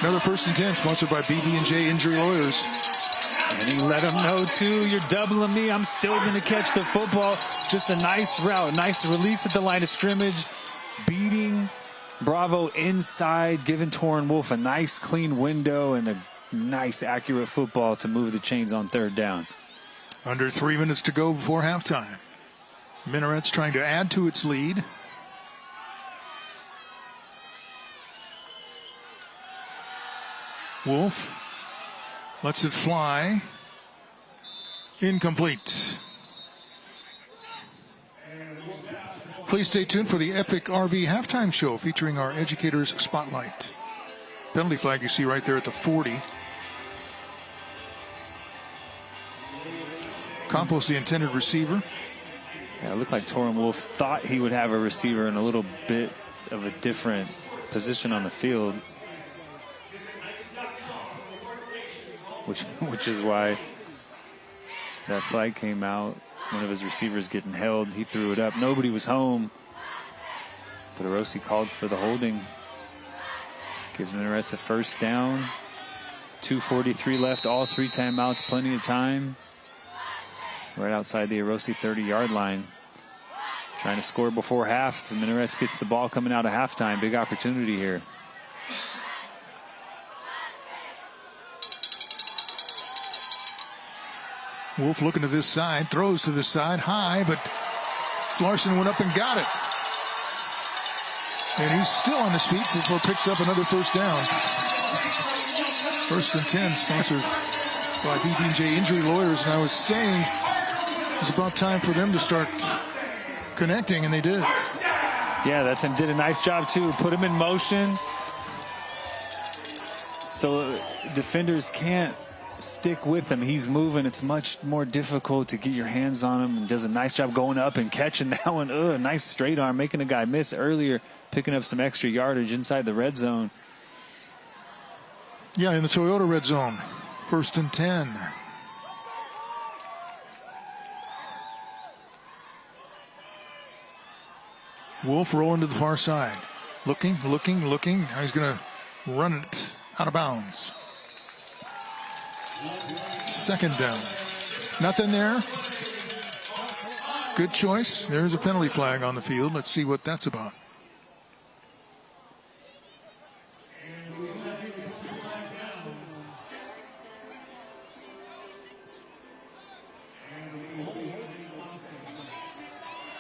Another 1st and 10 sponsored by BB&J Injury Lawyers.
And he let him know, too, you're doubling me. I'm still going to catch the football. Just a nice route. Nice release at the line of scrimmage. Beating Bravo inside. Giving Torrin Wolf a nice clean window and a nice accurate football to move the chains on 3rd down.
Under 3 minutes to go before halftime. Minarets trying to add to its lead. Wolf lets it fly. Incomplete. Please stay tuned for the Epic RV halftime show featuring our Educators Spotlight. Penalty flag you see right there at the 40. Campos, the intended receiver.
Yeah, it looked like Torrin Wolf thought he would have a receiver in a little bit of a different position on the field. Which is why That flag came out. One of his receivers getting held. He threw it up. Nobody was home. But Orosi called for the holding. Gives Minarets a first down. 2:43 left. All 3 timeouts. Plenty of time. Right outside the Orosi 30-yard line. Trying to score before half. The Minarets gets the ball coming out of halftime. Big opportunity here.
Wolf looking to this side, throws to this side, high, but Larson went up and got it. And he's still on his feet before picks up another first down. 1st and 10, sponsored by BBJ Injury Lawyers. And I was saying it's about time for them to start connecting, and they did.
Yeah, that team did a nice job, too. Put him in motion. So defenders can't stick with him. He's moving. It's much more difficult to get your hands on him, and does a nice job going up and catching that one. A nice straight arm, making a guy miss earlier, picking up some extra yardage inside the red zone.
Yeah, in the Toyota red zone. 1st and 10. Wolf rolling to the far side. Looking. Now he's going to run it out of bounds. 2nd down. Nothing there. Good choice. There's a penalty flag on the field. Let's see what that's about.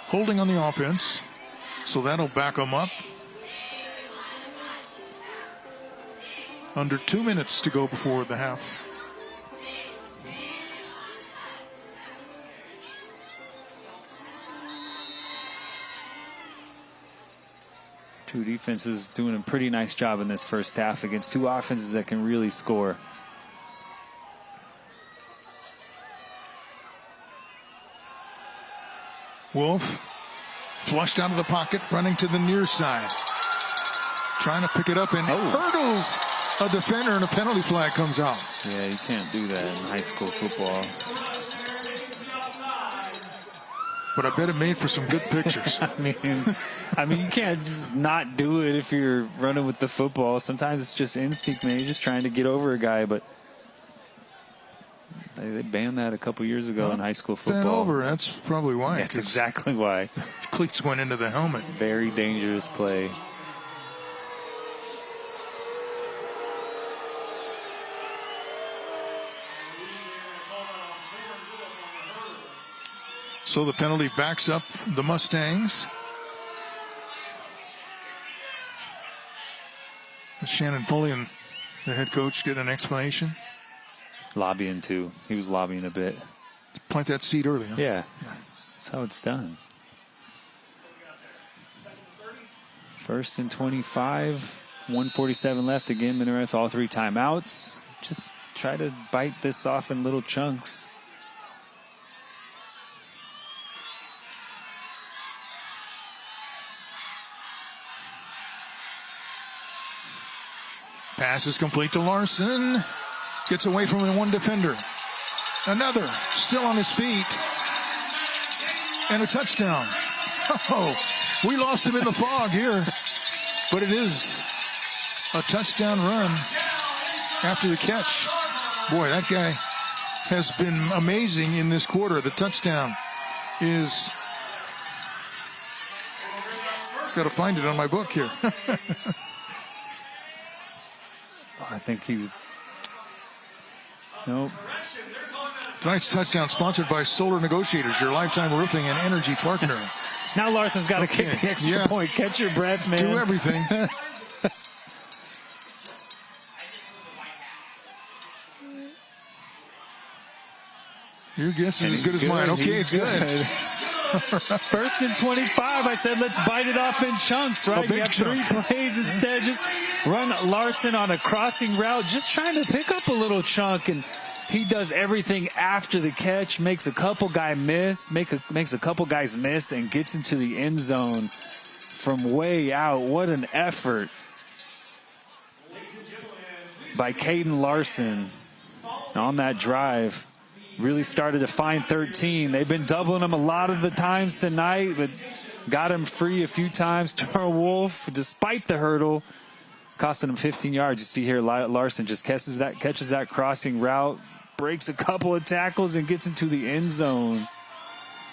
Holding on the offense. So that'll back them up. Under 2 minutes to go before the half.
Two defenses doing a pretty nice job in this first half against two offenses that can really score.
Wolf flushed out of the pocket, running to the near side. Trying to pick it up and hurdles a defender, and a penalty flag comes out.
Yeah, you can't do that in high school football.
But I bet it made for some good pictures.
I mean, you can't just not do it if you're running with the football. Sometimes it's just instinct, man. You're just trying to get over a guy, but they banned that a couple years ago in high school football.
Bent over, that's probably why.
That's exactly why.
Cleats went into the helmet.
Very dangerous play.
So the penalty backs up the Mustangs. Shannon Pulliam, the head coach, get an explanation.
Lobbying too. He was lobbying a bit.
Plant that seed early, huh?
Yeah. That's how it's done. 1st and 25. 1:47 left. Again, Minarets all 3 timeouts. Just try to bite this off in little chunks.
Pass is complete to Larson. Gets away from one defender. Another still on his feet. And a touchdown. Oh, we lost him in the fog here. But it is a touchdown run after the catch. Boy, that guy has been amazing in this quarter. The touchdown is... Got to find it on my book here.
I think he's... Nope.
Tonight's touchdown sponsored by Solar Negotiators, your lifetime roofing and energy partner.
Now Larson's got to kick the extra point. Catch your breath, man.
Do everything. Your guess is as good as mine. Okay, it's good.
1st and 25. I said let's bite it off in chunks, right? You have 3 plays instead. Just run Larson on a crossing route, just trying to pick up a little chunk, and he does everything after the catch, makes a couple guys miss, and gets into the end zone from way out. What an effort by Caden Larson on that drive. really started to find 13. They've been doubling him a lot of the times tonight, but got him free a few times. Turner Wolf, despite the hurdle, costing him 15 yards. You see here, Larson just catches that crossing route, breaks a couple of tackles, and gets into the end zone.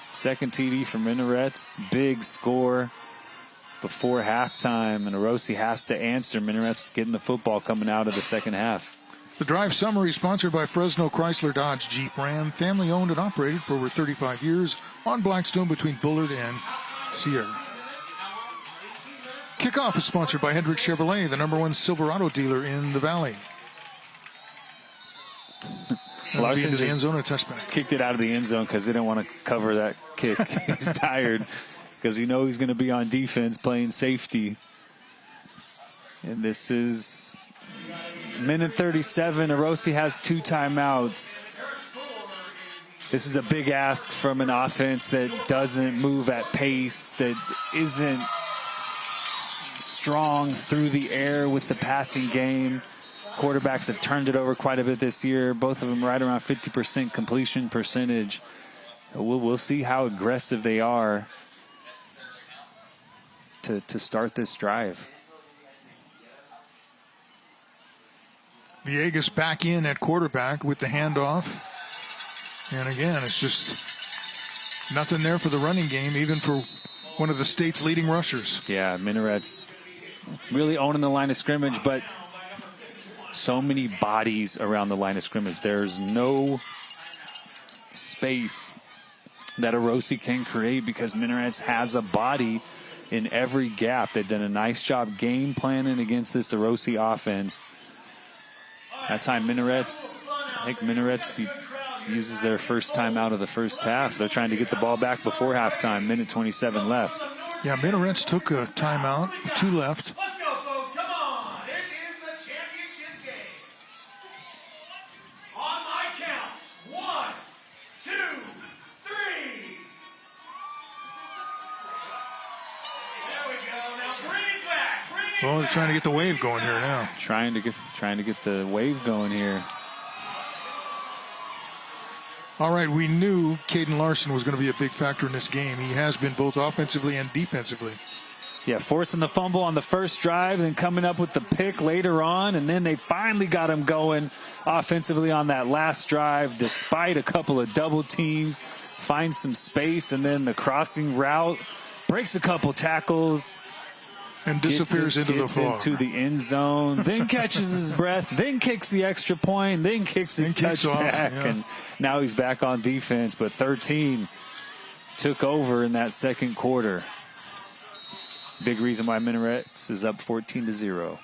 Second TD for Minarets. Big score before halftime, and Orosi has to answer. Minarets getting the football coming out of the second half.
The drive summary sponsored by Fresno Chrysler Dodge Jeep Ram, family owned and operated for over 35 years on Blackstone between Bullard and Sierra. Kickoff is sponsored by Hendrick Chevrolet, the #1 Silverado dealer in the Valley.
Larson
into the end zone and a touchback.
Kicked it out of the end zone because he didn't want to cover that kick. He's tired because he knows he's going to be on defense playing safety. And this is minute 37. Orosi has 2 timeouts. This is a big ask from an offense that doesn't move at pace, that isn't strong through the air with the passing game. Quarterbacks have turned it over quite a bit this year. Both of them right around 50% completion percentage. We'll see how aggressive they are to start this drive.
Villegas back in at quarterback with the handoff. And again, it's just nothing there for the running game, even for one of the state's leading rushers.
Yeah, Minarets really owning the line of scrimmage, but so many bodies around the line of scrimmage. There's no space that Orosi can create because Minarets has a body in every gap. They've done a nice job game planning against this Orosi offense. That time, Minarets uses their first time out of the first half. They're trying to get the ball back before halftime. Minute 27 left.
Yeah, Minarets took a timeout, 2 left.
Let's go, folks. Come on. It is the championship game. On my count. 1, 2, 3. There we go. Now bring it back. Bring it
Well, they're
back.
trying to get the wave going here now.
Trying to get the wave going here.
All right, we knew Caden Larson was going to be a big factor in this game. He has been both offensively and defensively.
Yeah, forcing the fumble on the first drive, then coming up with the pick later on, and then they finally got him going offensively on that last drive, despite a couple of double teams, finds some space, and then the crossing route, breaks a couple tackles,
And disappears into the fog.
into the end zone, then catches his breath, then kicks the extra point, then kicks a
kicks off,
touchback,
yeah.
and now he's back on defense. But 13 took over in that second quarter. Big reason why Minarets is up 14-0.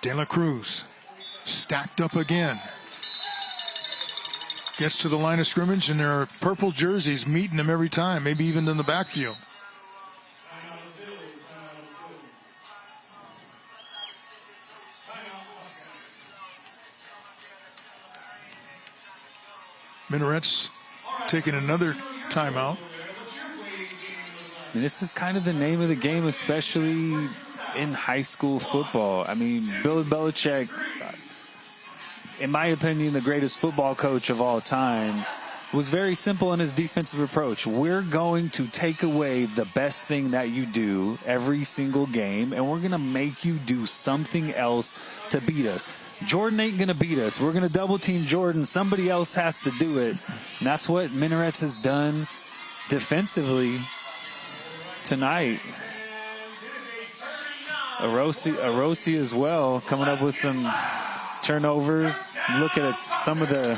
De La Cruz stacked up again. Gets to the line of scrimmage, and there are purple jerseys meeting him every time, maybe even in the backfield. Minarets taking another timeout.
And this is kind of the name of the game, especially in high school football. I mean, Bill Belichick, in my opinion, the greatest football coach of all time, was very simple in his defensive approach. We're going to take away the best thing that you do every single game, and we're going to make you do something else to beat us. Jordan ain't going to beat us. We're going to double team Jordan. Somebody else has to do it. And that's what Minarets has done defensively tonight. Orosi as well, coming up with some turnovers. Look at some of the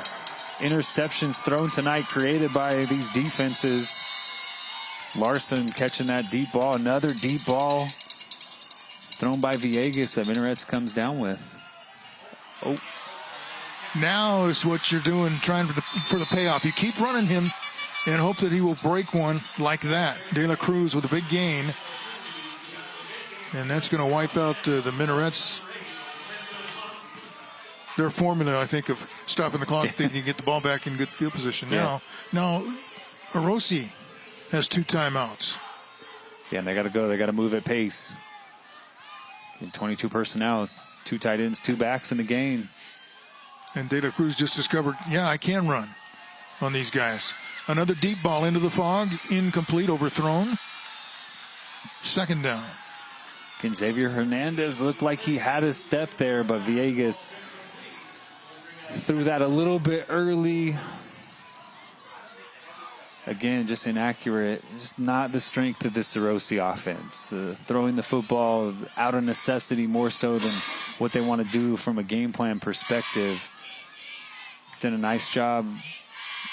interceptions thrown tonight created by these defenses. Larson catching that deep ball. Another deep ball thrown by Villegas that Minarets comes down with. Oh.
Now is what you're doing, trying for the payoff. You keep running him and hope that he will break one like that. De La Cruz with a big gain. And that's going to wipe out the Minarets. Their formula, I think, of stopping the clock if they can get the ball back in good field position.
Yeah.
Now, Orosi has 2 timeouts.
Yeah, and they got to go. They got to move at pace. In 22 personnel, 2 tight ends, 2 backs in the game.
And De La Cruz just discovered, yeah, I can run on these guys. Another deep ball into the fog, incomplete, overthrown. Second down.
And Xavier Hernandez looked like he had a step there, but Villegas threw that a little bit early. Again, just inaccurate. Just not the strength of this Orosi offense. Throwing the football out of necessity more so than what they want to do from a game plan perspective. Done a nice job.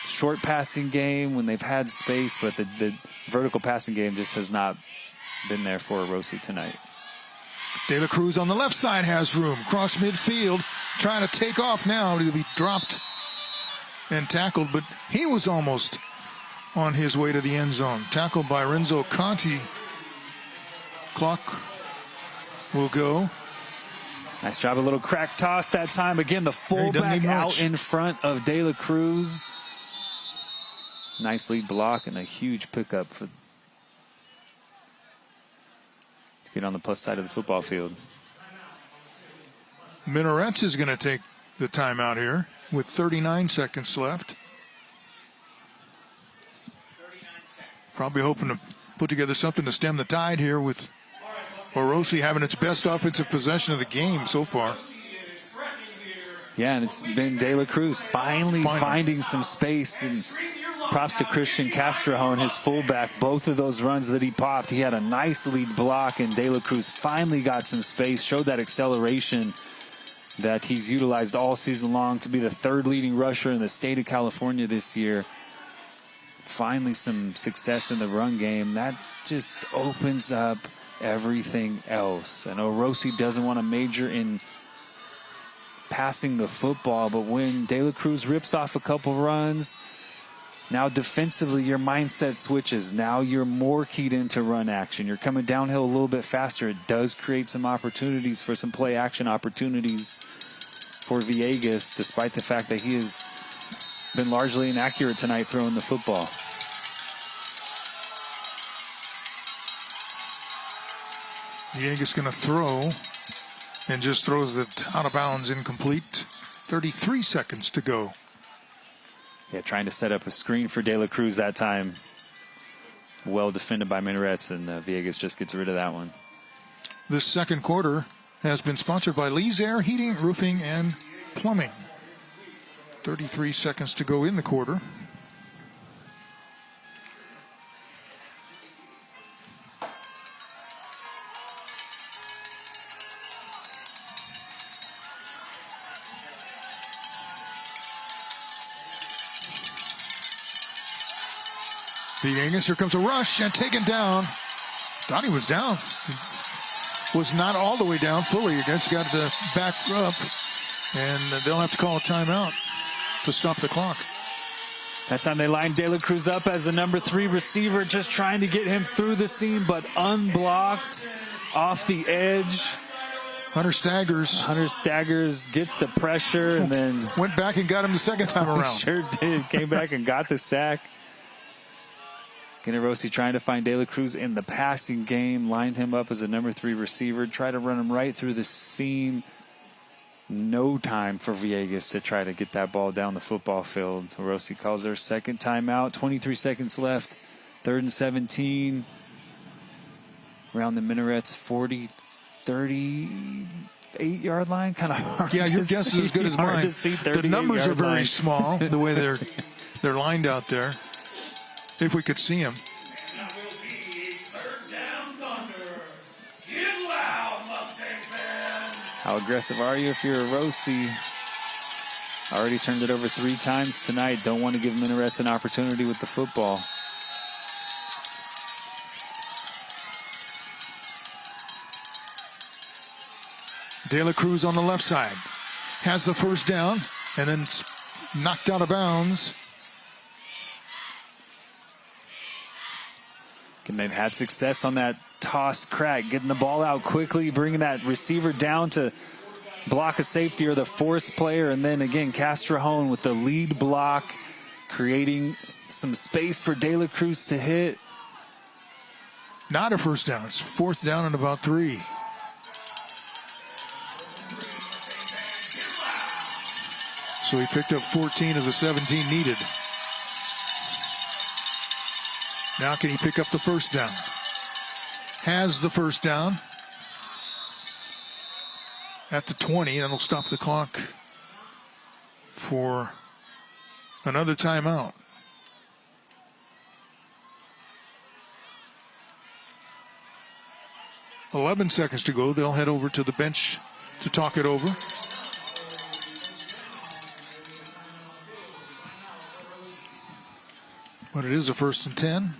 Short passing game when they've had space, but the vertical passing game just has not been there for Orosi tonight.
De La Cruz on the left side has room. Cross midfield, trying to take off now. He'll be dropped and tackled, but he was almost on his way to the end zone. Tackled by Renzo Conti. Clock will go.
Nice job, a little crack toss that time. Again, the fullback out in front of De La Cruz. Nice lead block and a huge pickup to get on the plus side of the football field.
Minarets is going to take the timeout here with 39 seconds left. Probably hoping to put together something to stem the tide here with Orosi having its best offensive possession of the game so far.
Yeah, and it's been De La Cruz finally finding some space. And props to Christian Castrojon, his fullback. Both of those runs that he popped, he had a nice lead block, and De La Cruz finally got some space, showed that acceleration that he's utilized all season long to be the third leading rusher in the state of California this year. Finally some success in the run game. That just opens up everything else. And Orosi doesn't want to major in passing the football, but when De La Cruz rips off a couple runs, now defensively your mindset switches. Now you're more keyed into run action. You're coming downhill a little bit faster. It does create some opportunities for some play action opportunities for Villegas, despite the fact that he has been largely inaccurate tonight throwing the football.
Villegas going to throw and just throws it out of bounds, incomplete. 33 seconds to go.
Yeah, trying to set up a screen for De La Cruz that time. Well defended by Minarets, and Villegas just gets rid of that one.
This second quarter has been sponsored by Lee's Air Heating, Roofing, and Plumbing. 33 seconds to go in the quarter. Villegas, here comes a rush and taken down. Thought he was down. Was not all the way down fully. You guys got to back up, and they'll have to call a timeout to stop the clock.
That time they lined De La Cruz up as the number 3 receiver, just trying to get him through the seam, but unblocked off the edge.
Hunter staggers,
gets the pressure, and then
went back and got him the second time around.
Sure did. Came back and got the sack. Orosi trying to find De La Cruz in the passing game, lined him up as a number 3 receiver, tried to run him right through the seam. No time for Villegas to try to get that ball down the football field. Orosi calls their second timeout. 23 seconds left. 3rd and 17. Around the Minarets 40, 38-yard line. Kind of hard.
Yeah, your guess is as good as mine. The numbers are very small, the way they're lined out there. If we could see him.
That will be 3rd down thunder. Get loud, Mustang fans.
How aggressive are you if you're Orosi? Already turned it over 3 times tonight. Don't want to give Minarets an opportunity with the football.
De La Cruz on the left side. Has the first down and then knocked out of bounds.
And they've had success on that toss crack, getting the ball out quickly, bringing that receiver down to block a safety or the force player. And then again, Castrojon with the lead block, creating some space for De La Cruz to hit.
Not a first down. It's 4th down and about 3. So he picked up 14 of the 17 needed. Now can he pick up the first down? Has the first down at the 20. That'll stop the clock for another timeout. "11 seconds to go." They'll head over to the bench to talk it over. But it is a 1st and 10.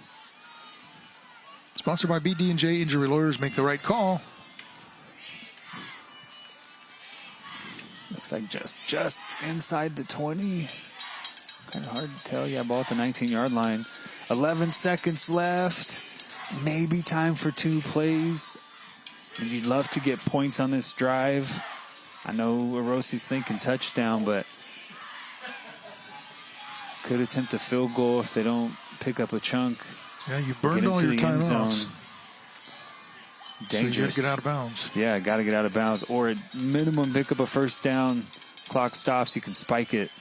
Sponsored by BD&J Injury Lawyers. Make the right call.
Looks like just inside the 20. Kind of hard to tell. Yeah, ball at the 19-yard line. 11 seconds left. Maybe time for 2 plays. And you'd love to get points on this drive. I know Orosi's thinking touchdown, but could attempt a field goal if they don't pick up a chunk.
Yeah, you burned all your timeouts.
Dangerous.
So you got to get out of bounds.
Yeah, got to get out of bounds. Or at minimum, pick up a first down. Clock stops, you can spike it.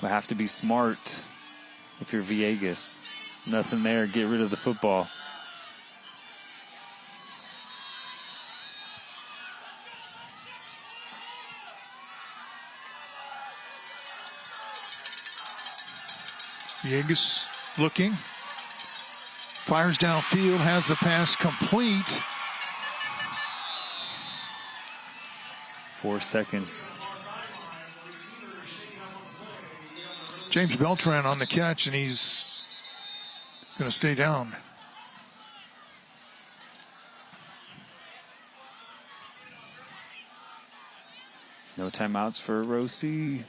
But have to be smart if you're Villegas. Nothing there. Get rid of the football.
Villegas looking. Fires downfield, has the pass complete.
4 seconds.
James Beltran on the catch, and he's going to stay down.
No timeouts for Orosi.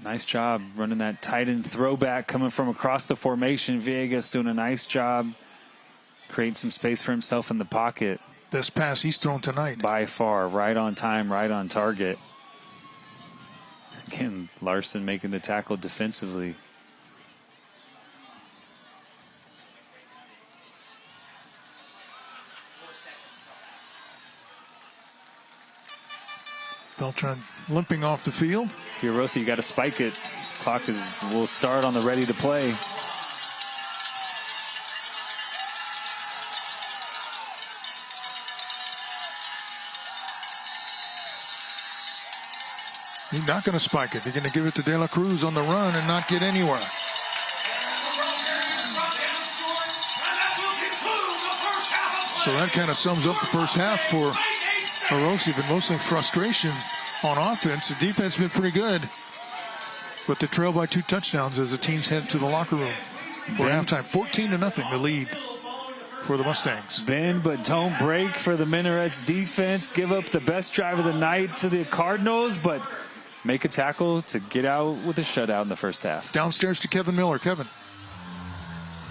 Nice job running that tight end throwback coming from across the formation. Villegas doing a nice job creating some space for himself in the pocket.
Best pass he's thrown tonight.
By far, right on time, right on target. Again, Larson making the tackle defensively.
Beltran limping off the field.
If you're Orosi, you got to spike it. This clock will start on the ready to play.
He's not going to spike it. They're going to give it to De La Cruz on the run and not get anywhere. So that kind of sums up the first half for Orosi, but mostly frustration on offense. The defense has been pretty good, but they trail by 2 touchdowns as the teams head to the locker room for halftime. 14-0, the lead for the Mustangs.
Bend but don't break for the Minarets defense. Give up the best drive of the night to the Cardinals, but make a tackle to get out with a shutout in the first half.
Downstairs to Kevin Miller. Kevin.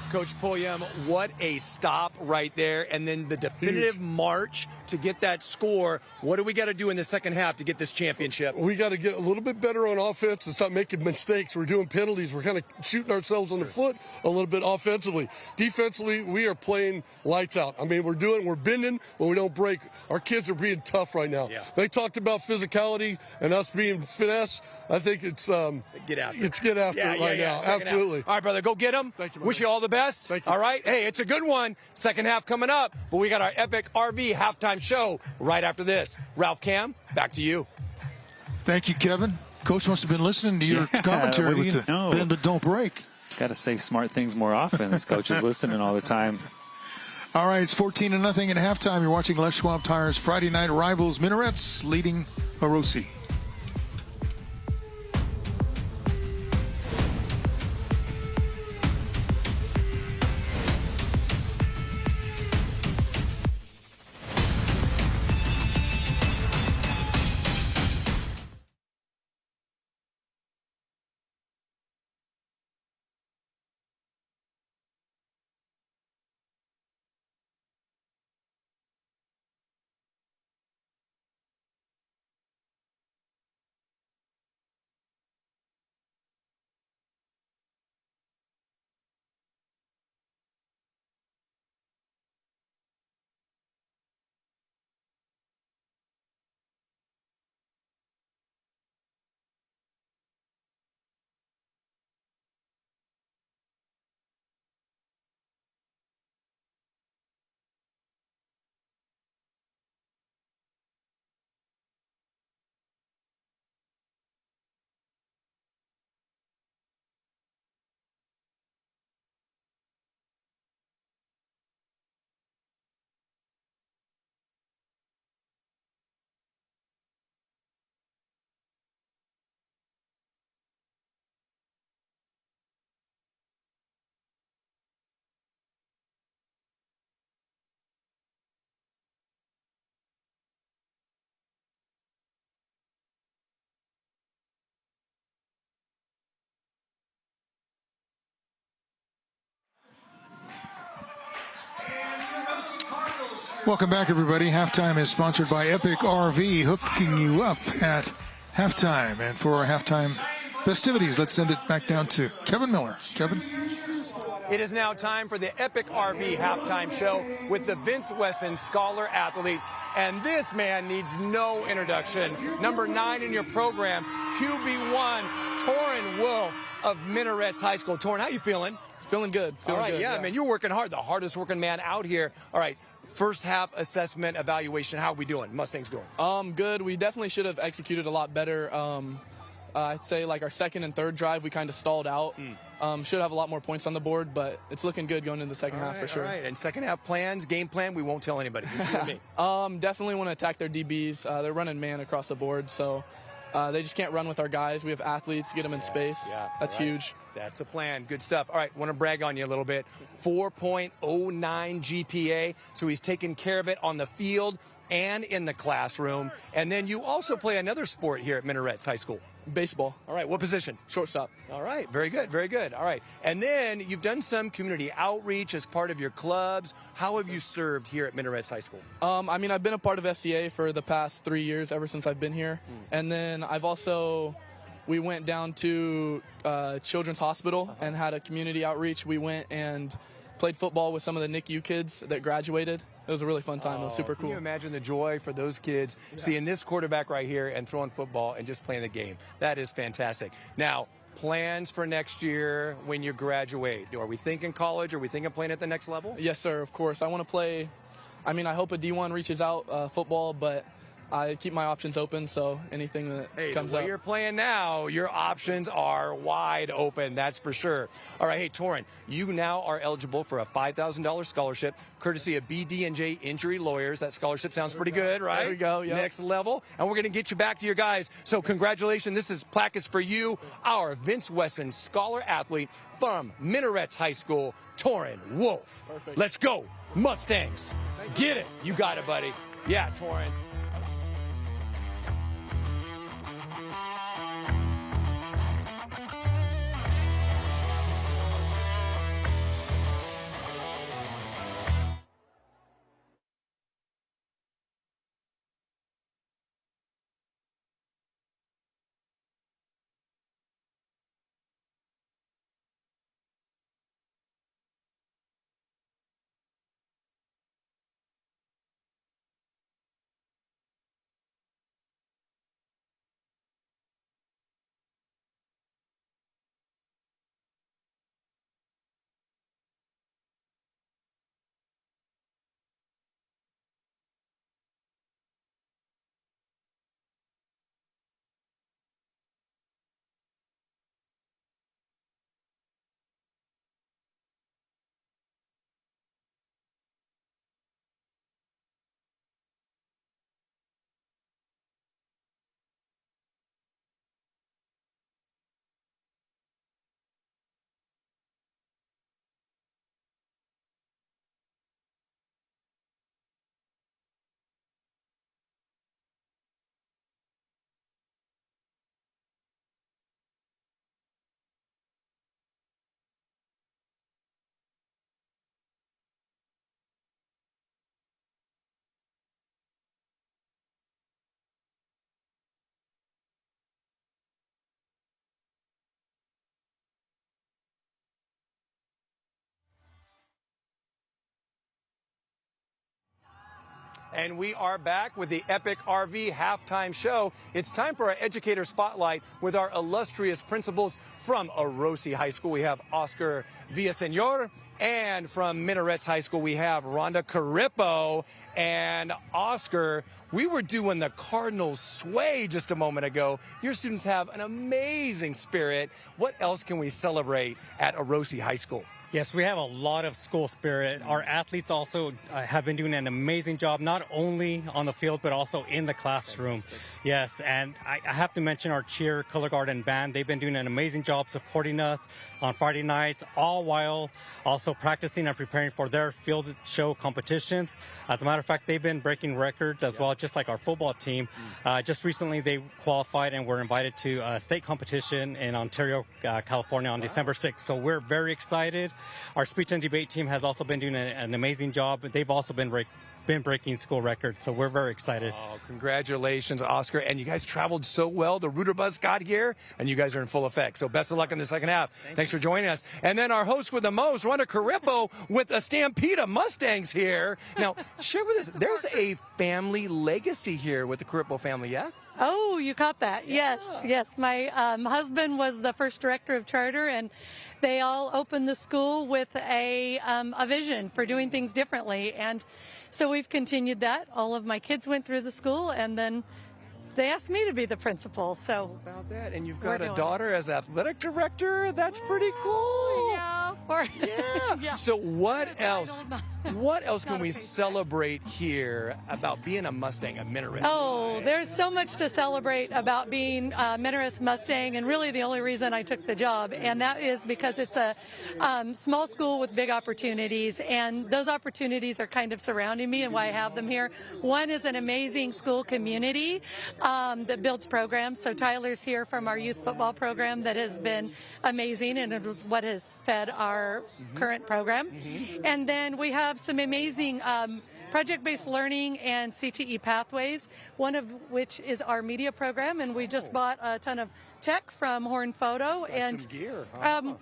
Coach Pulliam, what a stop right there. And then the definitive march to get that score. What do we got to do in the second half to get this championship?
We got to get a little bit better on offense and stop making mistakes. We're doing penalties. We're kind of shooting ourselves on the foot a little bit offensively. Defensively, we are playing lights out. I mean, we're bending, but we don't break. Our kids are being tough right now.
Yeah.
They talked about physicality and us being finesse. I think it's
get after
it's get after it right now. Absolutely.
All right, brother, go get them.
Thank you,
Wish you all the best.
Thank you.
All right. Hey, it's a good one. Second half coming up, but we got our epic RV halftime show right after this. Ralph Cam, back to you.
Thank you, Kevin. Coach must have been listening to your commentary with the bend but don't break.
Got to say smart things more often. This coach is listening all the time.
All right, it's 14-0 at halftime. You're watching Les Schwab Tires Friday Night Rivals. Minarets leading Orosi. Welcome back, everybody. Halftime is sponsored by Epic RV, hooking you up at halftime. And for our halftime festivities, let's send it back down to Kevin Miller. Kevin?
It is now time for the Epic RV halftime show with the Vince Wesson Scholar Athlete. And this man needs no introduction. Number 9 in your program, QB1, Torin Wolf of Minarets High School. Torin, how you feeling?
Feeling good.
All right, yeah, man, you're working hard, the hardest working man out here. All right, first half assessment evaluation, how are we doing? Mustangs doing?
Good. We definitely should have executed a lot better. I'd say like our second and third drive, we kind of stalled out. Should have a lot more points on the board, but it's looking good going into the second half for sure.
All right, and second half plans, game plan, we won't tell anybody. Me.
Definitely want to attack their DBs. They're running man across the board, so they just can't run with our guys. We have athletes, get them in space.
Yeah,
that's huge.
That's the plan. Good stuff. All right, want to brag on you a little bit. 4.09 GPA, so he's taking care of it on the field and in the classroom. And then you also play another sport here at Minarets High School.
Baseball.
All right, what position?
Shortstop.
All right, very good, very good. All right, and then you've done some community outreach as part of your clubs. How have you served here at Minarets High School?
I mean, I've been a part of FCA for the past 3 years, ever since I've been here. And then we went down to Children's Hospital and had a community outreach. We went and played football with some of the NICU kids that graduated. It was a really fun time. It was super cool.
Can you imagine the joy for those kids seeing this quarterback right here and throwing football and just playing the game? That is fantastic. Now, plans for next year when you graduate? Are we thinking college? Are we thinking playing at the next level?
Yes, sir, of course. I want to play. I mean, I hope a D1 reaches out football, but I keep my options open, so anything that comes
the way
up.
You're playing now, your options are wide open, that's for sure. All right, hey, Torin, you now are eligible for a $5,000 scholarship, courtesy of BD&J Injury Lawyers. That scholarship sounds pretty good, right?
There we go, yep.
Next level, and we're going to get you back to your guys. So congratulations, this is plaque is for you, our Vince Wesson Scholar Athlete from Minarets High School, Torin Wolf.
Perfect.
Let's go, Mustangs. Get it. You got it, buddy. Yeah, Torin. And we are back with the Epic RV halftime show. It's time for our educator spotlight with our illustrious principals from Orosi High School. We have Oscar Villaseñor, and from Minarets High School, we have Rhonda Carippo. And Oscar, we were doing the Cardinals sway just a moment ago. Your students have an amazing spirit. What else can we celebrate at Orosi High School?
Yes, we have a lot of school spirit. Our athletes also have been doing an amazing job, not only on the field, but also in the classroom. Yes, and I have to mention our cheer, color guard, and band. They've been doing an amazing job supporting us on Friday nights, all while also practicing and preparing for their field show competitions. As a matter of fact, they've been breaking records as well, just like our football team. Just recently, they qualified and were invited to a state competition in Ontario, California on December 6th. So we're very excited. Our speech and debate team has also been doing an amazing job. They've also been been breaking school records, so we're very excited.
Oh, congratulations, Oscar. And you guys traveled so well. The Rooter Bus got here, and you guys are in full effect. So best of luck in the second half. Thanks for joining us. And then our host with the most, Rhonda Carippo, with a stampede of Mustangs here. Now, share with us, there's a family legacy here with the Carippo family, yes?
Oh, you caught that. Yes, yes. My husband was the first director of charter, and they all opened the school with a vision for doing things differently. And so we've continued that. All of my kids went through the school, and then they asked me to be the principal. So
How about that? And you've got a daughter as athletic director. That's pretty cool.
Yeah.
Yeah. So what else? What else can we celebrate here about being a Mustang, a Minaret?
Oh, there's so much to celebrate about being Minarets Mustang, and really the only reason I took the job, and that is because it's a small school with big opportunities, and those opportunities are kind of surrounding me and why I have them here. One is an amazing school community that builds programs. So Tyler's here from our youth football program that has been amazing, and it was what has fed our current program. And then we have some amazing project-based learning and CTE pathways, one of which is our media program, and we just bought a ton of tech from Horn Photo. And
some gear.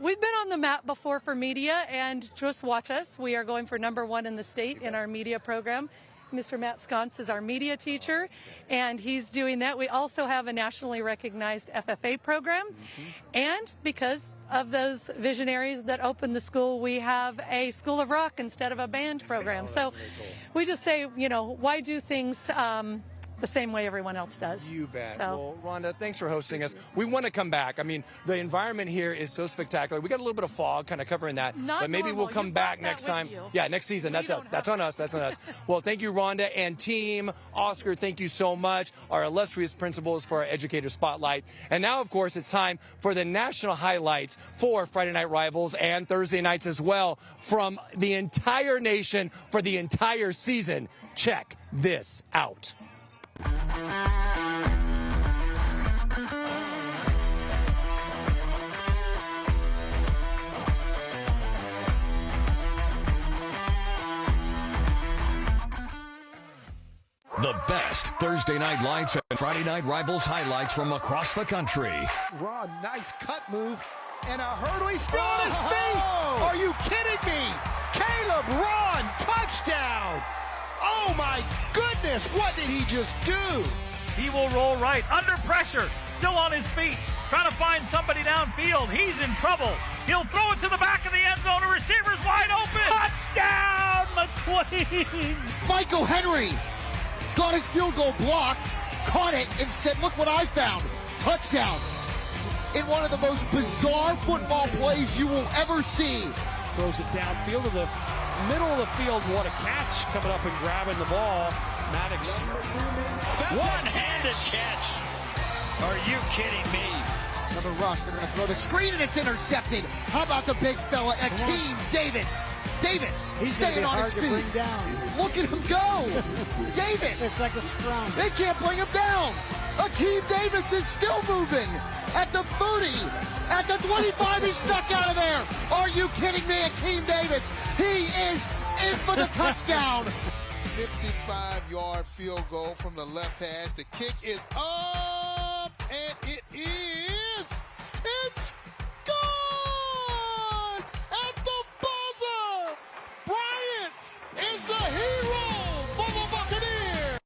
we've been on the map before for media, and just watch us. We are going for #1 in the state in our media program. Mr. Matt Sconce is our media teacher, and he's doing that. We also have a nationally recognized FFA program, and because of those visionaries that opened the school, we have a School of Rock instead of a band program. So we just say, you know, why do things the same way everyone else does?
You bet.
So,
Well, Rhonda, thanks for hosting us. We want to come back. I mean, the environment here is so spectacular. We got a little bit of fog kind of covering that,
Not
but maybe
normal.
we'll come
You
back
brought that
next
with
time.
you.
Yeah, next season. That's us. That's on us. That's on us. Well, thank you, Rhonda and team. Oscar, thank you so much. Our illustrious principals for our Educator Spotlight. And now, of course, it's time for the national highlights for Friday Night Rivals and Thursday nights as well from the entire nation for the entire season. Check this out.
The best Thursday night lights and Friday night Rivals highlights from across the country.
Raw, nice cut move, and a hurdle. He's still on his feet. Are you kidding me? Caleb Ron, touchdown. Oh my goodness, what did he just do?
He will roll right, under pressure, still on his feet, trying to find somebody downfield. He's in trouble. He'll throw it to the back of the end zone. The receiver's wide open. Touchdown, McQueen.
Michael Henry got his field goal blocked, caught it, and said, look what I found. Touchdown. In one of the most bizarre football plays you will ever see.
Throws it downfield to the middle of the field. What a catch, coming up and grabbing the ball. Maddox.
One-handed catch. Are you kidding me?
Another rush. They're going to throw the screen, and it's intercepted. How about the big fella, Akeem Davis? Davis staying on his feet. Look at him go. Davis.
It's like a scrum.
They can't bring him down. Akeem Davis is still moving. At the 30, at the 25, he's stuck out of there. Are you kidding me, Akeem Davis? He is in for the touchdown.
55-yard field goal from the left hash. The kick is up, and it is. It's good at the buzzer. Bryant is the hero for the Buccaneers.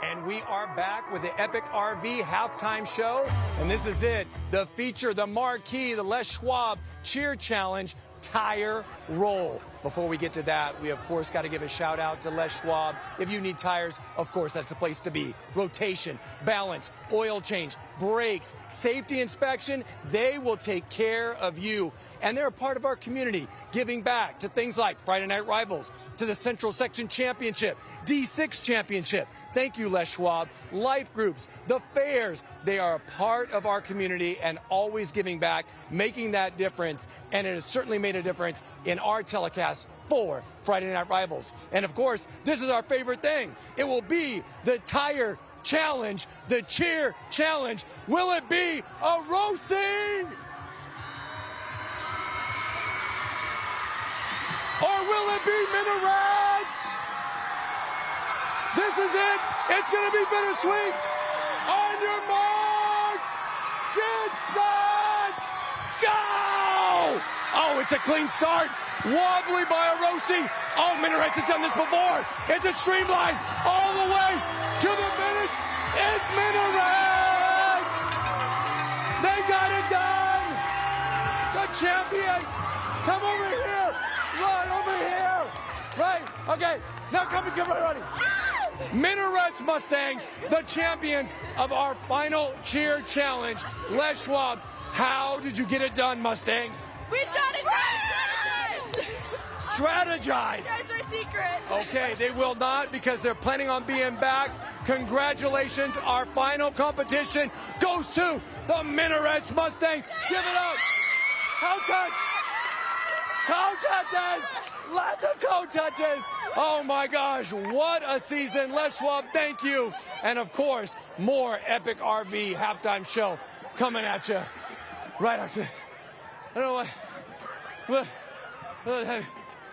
And we are back with the Epic RV halftime show. And this is it. The feature, the marquee, the Les Schwab Cheer Challenge tire roll. Before we get to that, we of course got to give a shout out to Les Schwab. If you need tires, of course, that's the place to be. Rotation, balance, oil change, brakes, safety inspection, they will take care of you. And they're a part of our community, giving back to things like Friday Night Rivals, to the Central Section Championship, D6 Championship. Thank you, Les Schwab. Life groups, the fairs, they are a part of our community and always giving back, making that difference. And it has certainly made a difference in our telecast for Friday Night Rivals. And of course, this is our favorite thing. It will be the tire challenge, the cheer challenge. Will it be Orosi? Or will it be Minarets? This is it. It's going to be bittersweet. On your marks, get set, go! Oh, it's a clean start. Wobbly by Orosi. Oh, Minarets has done this before. It's a streamline all the way to the finish. It's Minarets. They got it done. The champions. Come over here. Right over here. Right. Okay. Now come ready. Minarets Mustangs, the champions of our final cheer challenge. Les Schwab, how did you get it done, Mustangs?
We strategized!
Strategize!
That's our secret.
Okay, they will not because they're planning on being back. Congratulations, our final competition goes to the Minarets Mustangs. Give it up! Toe touch! Toe touches! Lots of toe touches! Oh my gosh, what a season. Les Schwab, thank you. And of course, more Epic RV halftime show coming at you right after. I don't know what. Hey,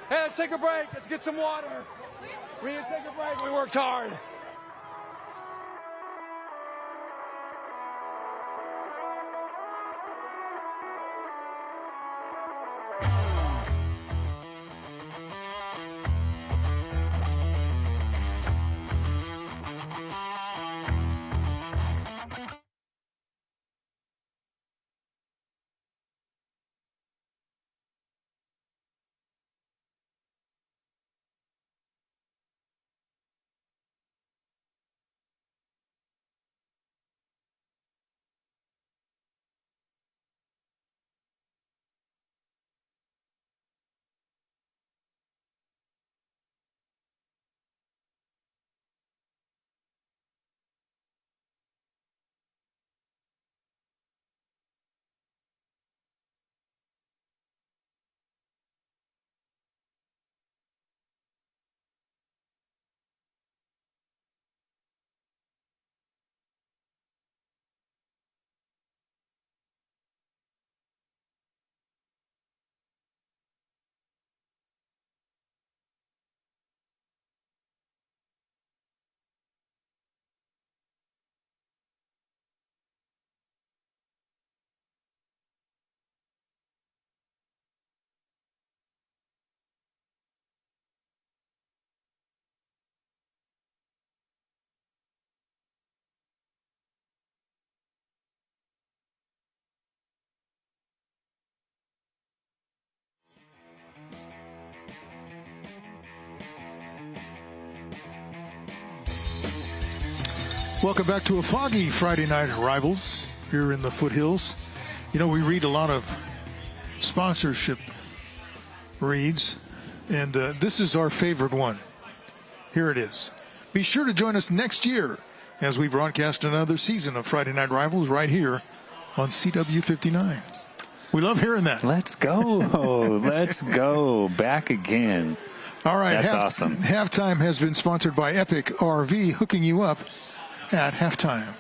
let's take a break. Let's get some water. We need to take a break. We worked hard.
Welcome back to a foggy Friday Night Rivals here in the foothills. You know, we read a lot of sponsorship reads, and this is our favorite one. Here it is. Be sure to join us next year as we broadcast another season of Friday Night Rivals right here on CW59. We love hearing that.
Let's go. Let's go. Back again.
All right.
That's awesome.
Halftime has been sponsored by Epic RV, hooking you up at halftime.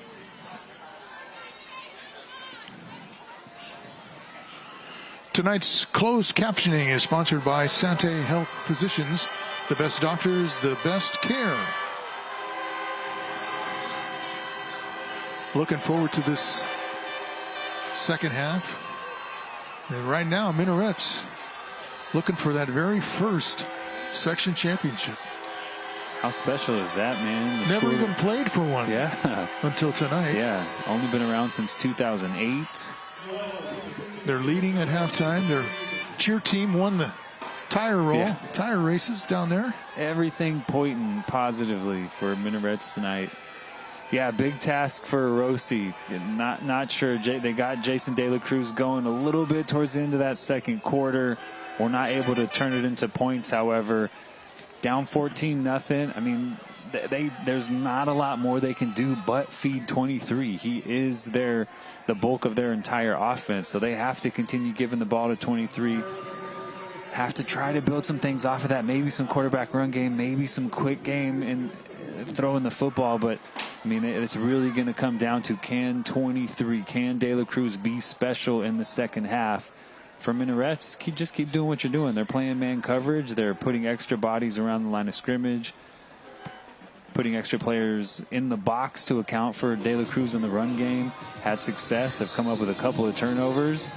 Tonight's closed captioning is sponsored by Sante Health Physicians, the best doctors, the best care. Looking forward to this second half. And right now, Minarets looking for that very first section championship.
How special is that, man?
Never even played for one.
Yeah.
Until tonight.
Yeah. Only been around since 2008.
They're leading at halftime. Their cheer team won the tire races down there.
Everything pointing positively for Minarets tonight. Yeah, big task for Orosi. Not sure. They got Jason De La Cruz going a little bit towards the end of that second quarter. We're not able to turn it into points, however. Down 14-0. I mean, there's not a lot more they can do but feed 23. He is the bulk of their entire offense, so they have to continue giving the ball to 23. Have to try to build some things off of that. Maybe some quarterback run game, maybe some quick game and throwing the football. But, I mean, it's really going to come down to can De La Cruz be special in the second half? For Minarets, just keep doing what you're doing. They're playing man coverage. They're putting extra bodies around the line of scrimmage, putting extra players in the box to account for De La Cruz in the run game. Had success, have come up with a couple of turnovers.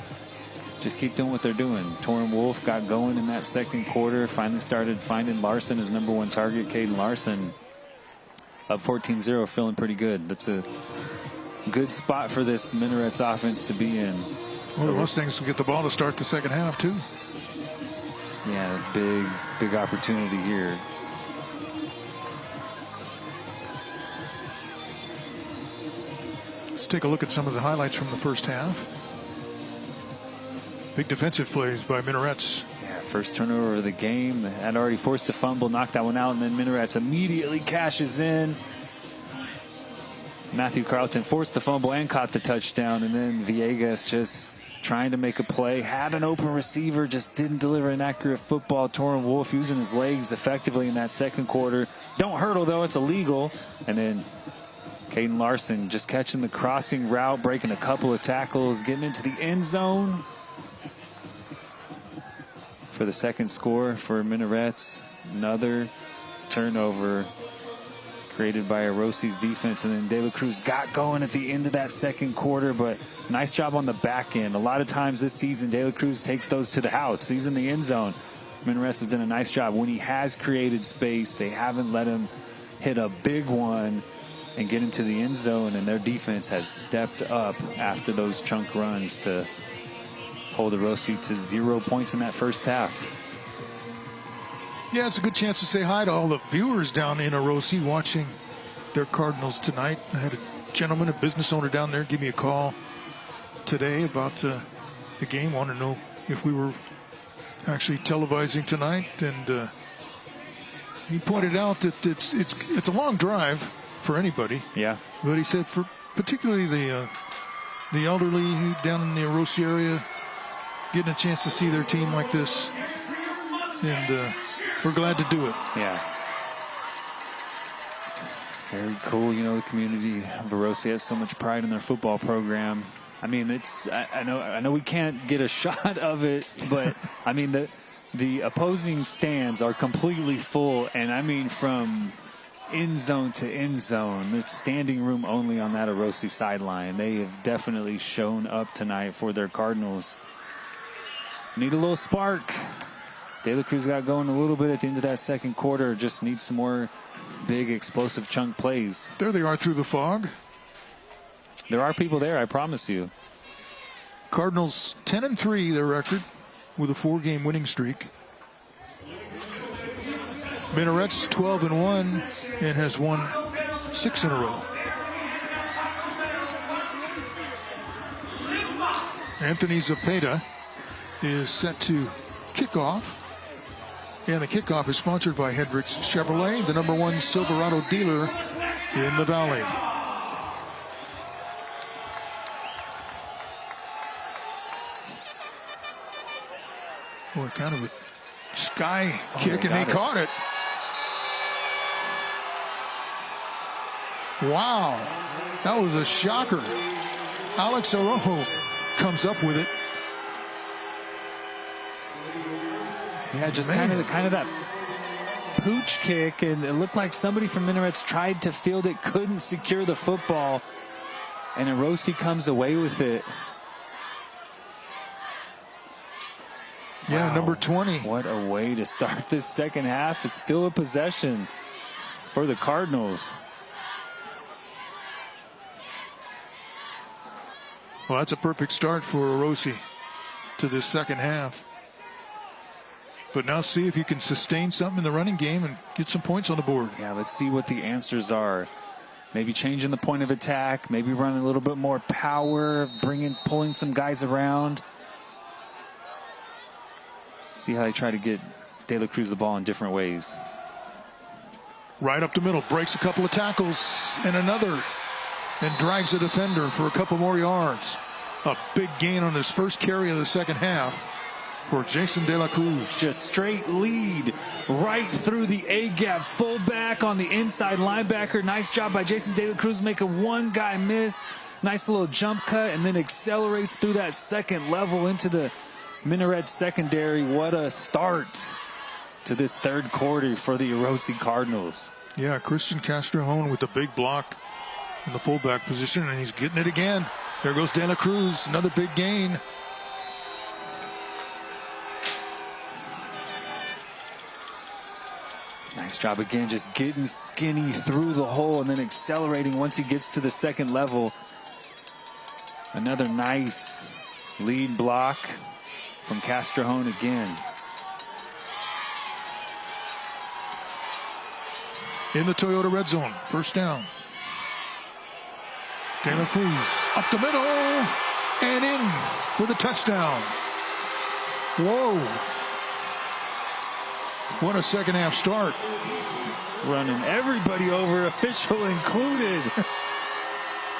Just keep doing what they're doing. Torrin Wolf got going in that second quarter, finally started finding Larson as number one target. Caden Larson up 14-0, feeling pretty good. That's a good spot for this Minarets offense to be in.
Well, the Mustangs will get the ball to start the second half, too.
Yeah, big opportunity here.
Let's take a look at some of the highlights from the first half. Big defensive plays by Minarets.
Yeah, first turnover of the game. Had already forced a fumble, knocked that one out, and then Minarets immediately cashes in. Matthew Carlton forced the fumble and caught the touchdown, and then Villegas just trying to make a play. Had an open receiver, just didn't deliver an accurate football. Torrin Wolf using his legs effectively in that second quarter. Don't hurdle, though. It's illegal. And then Caden Larson just catching the crossing route, breaking a couple of tackles, getting into the end zone for the second score for Minarets. Another turnover created by Orosi's defense, and then De La Cruz got going at the end of that second quarter, but nice job on the back end. A lot of times this season, De La Cruz takes those to the house. He's in the end zone. Minarets has done a nice job. When he has created space, they haven't let him hit a big one and get into the end zone, and their defense has stepped up after those chunk runs to hold Orosi to 0 points in that first half.
Yeah, it's a good chance to say hi to all the viewers down in Orosi watching their Cardinals tonight. I had a gentleman, a business owner down there, give me a call today about the game. Want to know if we were actually televising tonight, and he pointed out that it's a long drive for anybody.
Yeah.
But he said for particularly the elderly down in the Orosi area, getting a chance to see their team like this, and we're glad to do it.
Yeah. Very cool. You know, the community of Orosi has so much pride in their football program. I mean, I know we can't get a shot of it, but I mean the opposing stands are completely full, and I mean from end zone to end zone. It's standing room only on that Orosi sideline. They have definitely shown up tonight for their Cardinals. Need a little spark. De La Cruz got going a little bit at the end of that second quarter. Just need some more big, explosive chunk plays.
There they are through the fog.
There are people there, I promise you.
Cardinals 10-3, their record, with a 4-game winning streak. Minarets 12-1 and has won 6 in a row. Anthony Zepeda is set to kick off. And the kickoff is sponsored by Hendricks Chevrolet, the #1 Silverado dealer in the Valley. Boy, kind of a sky kick, and they caught it. Wow, that was a shocker. Alex Arojo comes up with it.
Yeah, just kind of that pooch kick, and it looked like somebody from Minarets tried to field it, couldn't secure the football, and Orosi comes away with it.
Yeah,
wow.
number 20.
What a way to start this second half. It's still a possession. for the Cardinals.
Well, that's a perfect start for Orosi to this second half. But now see if you can sustain something in the running game and get some points on the board.
Yeah, let's see what the answers are. Maybe changing the point of attack, maybe running a little bit more power, pulling some guys around. See how they try to get De La Cruz the ball in different ways.
Right up the middle, breaks a couple of tackles and another, and drags a defender for a couple more yards. A big gain on his first carry of the second half for Jason De La Cruz.
Just straight lead right through the A-gap. Fullback on the inside linebacker. Nice job by Jason De La Cruz making one guy miss. Nice little jump cut, and then accelerates through that second level into the Minarets secondary. What a start to this third quarter for the Orosi Cardinals.
Yeah, Christian Castrejón with the big block in the fullback position, and he's getting it again. There goes De La Cruz, another big gain.
Nice job again, just getting skinny through the hole and then accelerating once he gets to the second level. Another nice lead block from Castrejón again.
In the Toyota red zone, first down. De La Cruz up the middle and in for the touchdown. Whoa. What a second half start.
Running everybody over, official included.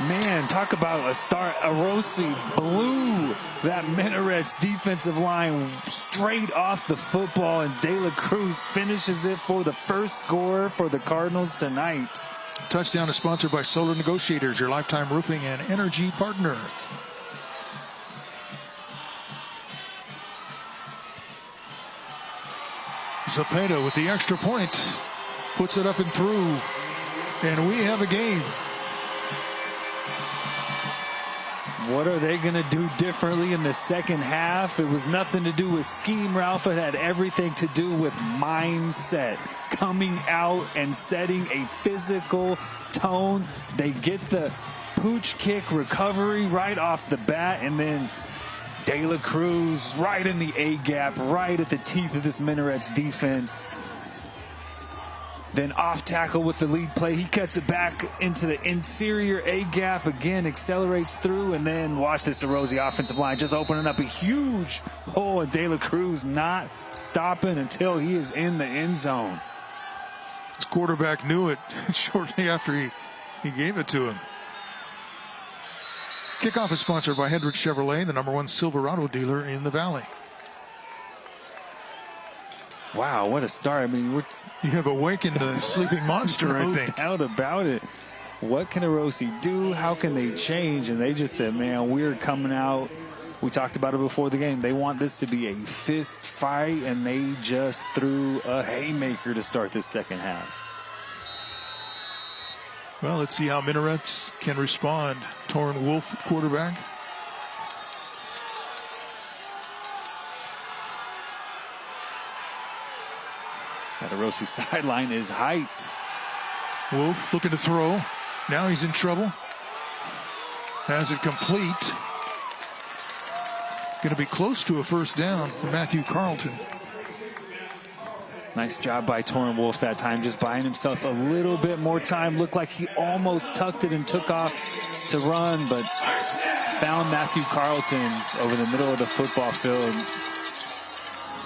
Man, talk about a start. Orosi blew that Minarets defensive line straight off the football, and De La Cruz finishes it for the first score for the Cardinals tonight.
Touchdown is sponsored by Solar Negotiators, your lifetime roofing and energy partner. Zepeda with the extra point, puts it up and through, and we have a game.
What are they going to do differently in the second half? It was nothing to do with scheme, Ralph. It had everything to do with mindset. Coming out and setting a physical tone. They get the pooch kick recovery right off the bat, and then De La Cruz right in the A-gap, right at the teeth of this Minarets defense. Then off tackle with the lead play. He cuts it back into the interior A-gap again, accelerates through, and then watch this Orosi offensive line just opening up a huge hole, and De La Cruz not stopping until he is in the end zone.
His quarterback knew it shortly after he gave it to him. Kickoff is sponsored by Hendrick Chevrolet, the #1 Silverado dealer in the Valley.
Wow, what a start. I mean,
you have awakened the sleeping monster, I think.
No doubt about it. What can Orosi do? How can they change? And they just said, man, we're coming out. We talked about it before the game. They want this to be a fist fight, and they just threw a haymaker to start this second half.
Well, let's see how Minarets can respond. Torrin Wolf, quarterback.
That Orosi sideline is hyped.
Wolf looking to throw. Now he's in trouble. Has it complete. Going to be close to a first down for Matthew Carlton.
Nice job by Torrin Wolf that time, just buying himself a little bit more time. Looked like he almost tucked it and took off to run, but found Matthew Carlton over the middle of the football field.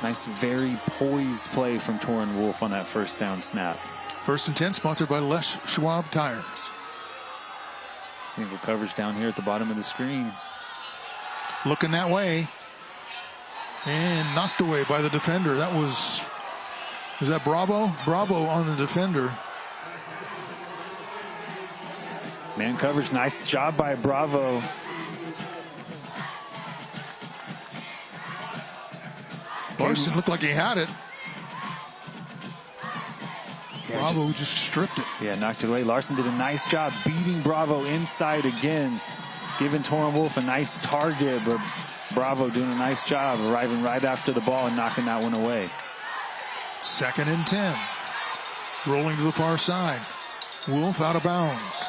Nice, very poised play from Torrin Wolf on that first down snap.
1st and 10, sponsored by Les Schwab Tires.
Single coverage down here at the bottom of the screen.
Looking that way. And knocked away by the defender. That was... Is that Bravo? Bravo on the defender.
Man coverage, nice job by Bravo.
Larson looked like he had it.
Yeah,
Bravo just stripped it.
Yeah, knocked it away. Larson did a nice job beating Bravo inside again, giving Torrin Wolf a nice target, but Bravo doing a nice job arriving right after the ball and knocking that one away.
2nd and 10. Rolling to the far side. Wolf out of bounds.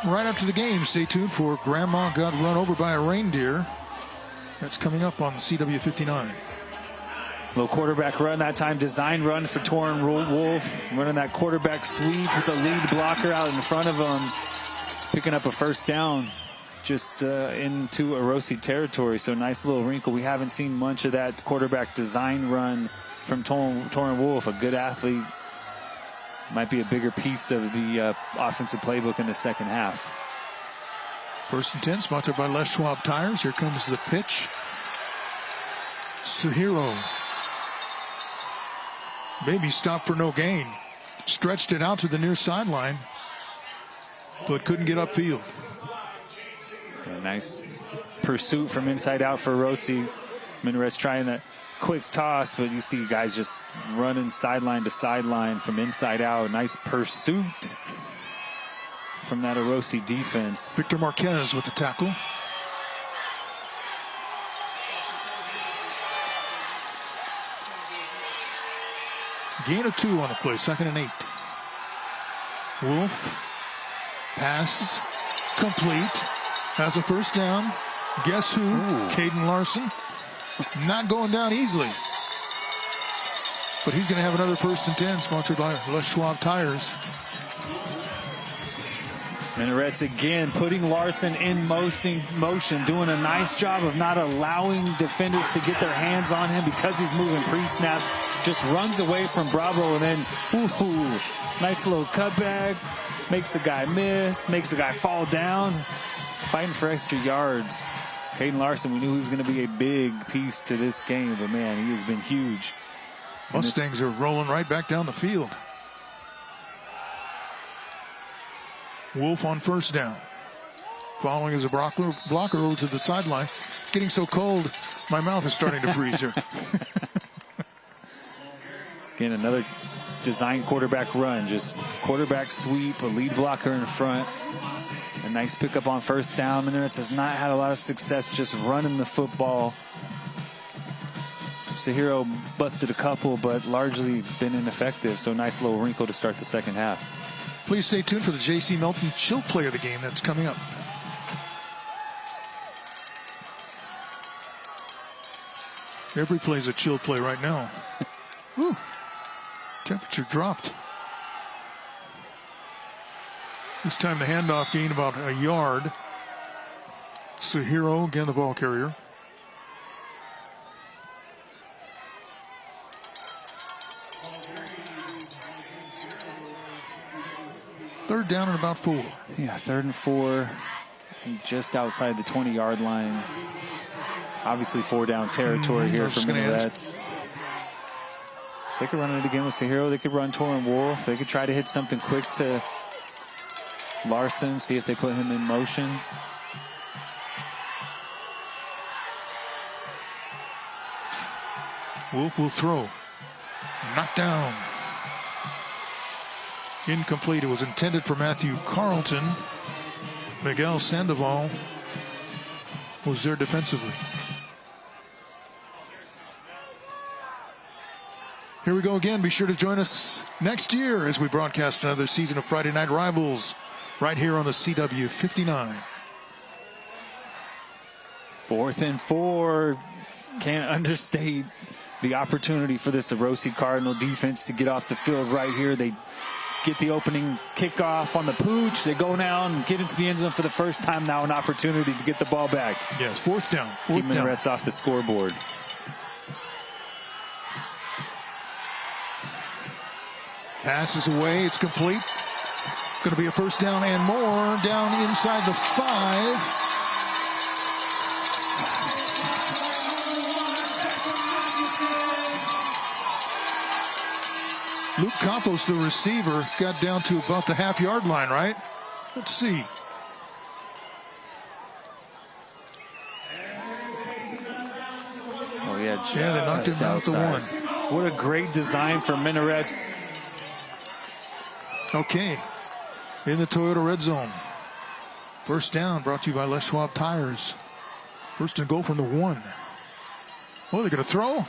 Right after the game, stay tuned for Grandma Got Run Over by a Reindeer. That's coming up on the CW 59.
Little quarterback run that time, design run for Torrin Wolf, running that quarterback sweep with the lead blocker out in front of him, picking up a first down just into Orosi territory. So nice little wrinkle. We haven't seen much of that quarterback design run from Torrin Wolf, a good athlete. Might be a bigger piece of the offensive playbook in the second half.
1st and 10, sponsored by Les Schwab Tires. Here comes the pitch. Suhiro. Maybe stopped for no gain. Stretched it out to the near sideline, but couldn't get upfield.
A nice pursuit from inside out for Orosi. Minarets trying that quick toss, but you see guys just running sideline to sideline from inside out. Nice pursuit from that Orosi defense.
Victor Marquez with the tackle. Gain of 2 on the play, 2nd and 8. Wolf passes, complete, has a first down. Guess who? Caden Larson. Not going down easily. But he's going to have another 1st and 10, sponsored by Les Schwab Tires.
Minarets again putting Larson in motion, doing a nice job of not allowing defenders to get their hands on him because he's moving pre-snap. Just runs away from Bravo and then, nice little cutback. Makes the guy miss, makes the guy fall down. Fighting for extra yards. Caden Larson, we knew he was going to be a big piece to this game, but man, he has been huge.
Mustangs are rolling right back down the field. Wolf on 1st down. Following as a blocker over to the sideline. Getting so cold, my mouth is starting to freeze here.
Again, another design quarterback run. Just quarterback sweep, a lead blocker in front. A nice pickup on 1st down. Minarets has not had a lot of success just running the football. Suhiro busted a couple, but largely been ineffective. So nice little wrinkle to start the second half.
Please stay tuned for the J.C. Melton Chill Play of the game that's coming up. Every play's a chill play right now. Ooh, temperature dropped. This time the handoff gained about a yard. Suhiro, again the ball carrier. Third down and about 4.
Yeah, 3rd and 4. Just outside the 20-yard line. Obviously 4-down territory here for Minarets. So they could run it again with Suhiro. They could run Torrin Wolf. They could try to hit something quick to Larson, see if they put him in motion.
Wolf will throw. Knocked down. Incomplete. It was intended for Matthew Carlton. Miguel Sandoval was there defensively. Here we go again. Be sure to join us next year as we broadcast another season of Friday Night Rivals right here on the CW 59.
4th and 4. Can't understate the opportunity for this Orosi Cardinal defense to get off the field right here. They get the opening kickoff on the pooch. They go down and get into the end zone for the first time now. An opportunity to get the ball back.
Yes, 4th down.
Keep Minarets off the scoreboard.
Passes away. It's complete. Going to be a 1st down and more. Down inside the 5. Luke Campos, the receiver, got down to about the half-yard line, right? Let's see.
Oh, yeah.
Yeah, they knocked him down at the 1.
What a great design for Minarets.
Okay. In the Toyota red zone. 1st down brought to you by Les Schwab Tires. 1st and goal from the 1. Well, they're going to throw.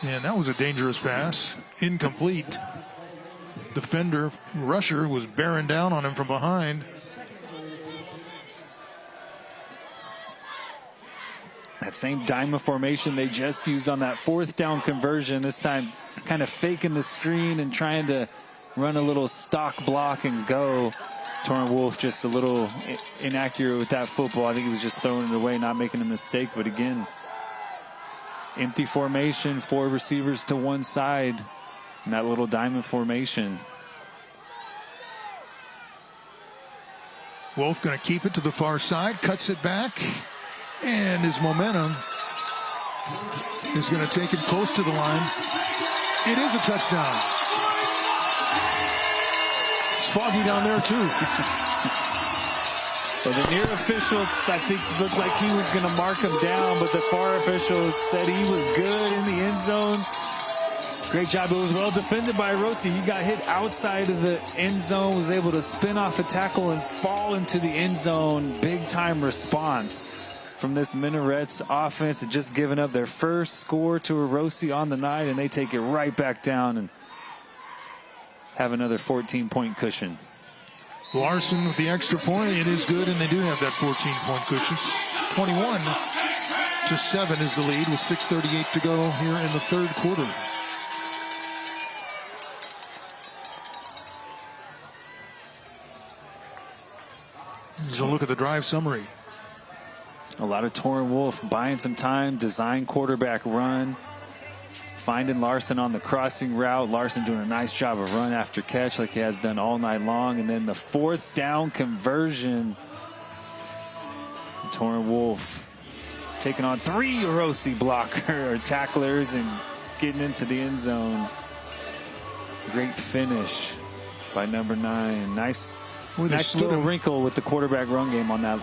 And that was a dangerous pass. Incomplete. Defender, rusher, was bearing down on him from behind.
That same diamond formation they just used on that 4th down conversion. This time kind of faking the screen and trying to run a little stock block and go. Torrin Wolf just a little inaccurate with that football. I think he was just throwing it away, not making a mistake. But again, empty formation, 4 receivers to one side in that little diamond formation.
Wolf going to keep it to the far side, cuts it back, and his momentum is going to take him close to the line. It is a touchdown. It's foggy down there, too.
So the near official, I think, looked like he was going to mark him down, but the far official said he was good in the end zone. Great job. It was well defended by Orosi. He got hit outside of the end zone, was able to spin off a tackle and fall into the end zone. Big-time response from this Minarets offense, and just giving up their first score to Orosi on the night, and they take it right back down and have another 14-point cushion.
Larson with the extra point. It is good, and they do have that 14-point cushion. 21-7 is the lead with 6:38 to go here in the third quarter. Here's a look at the drive summary.
A lot of Torrin Wolf buying some time, design quarterback run, finding Larson on the crossing route. Larson doing a nice job of run after catch like he has done all night long. And then the 4th down conversion. Torrin Wolf taking on 3 Orosi blocker or tacklers and getting into the end zone. Great finish by number 9. Nice little wrinkle with the quarterback run game on that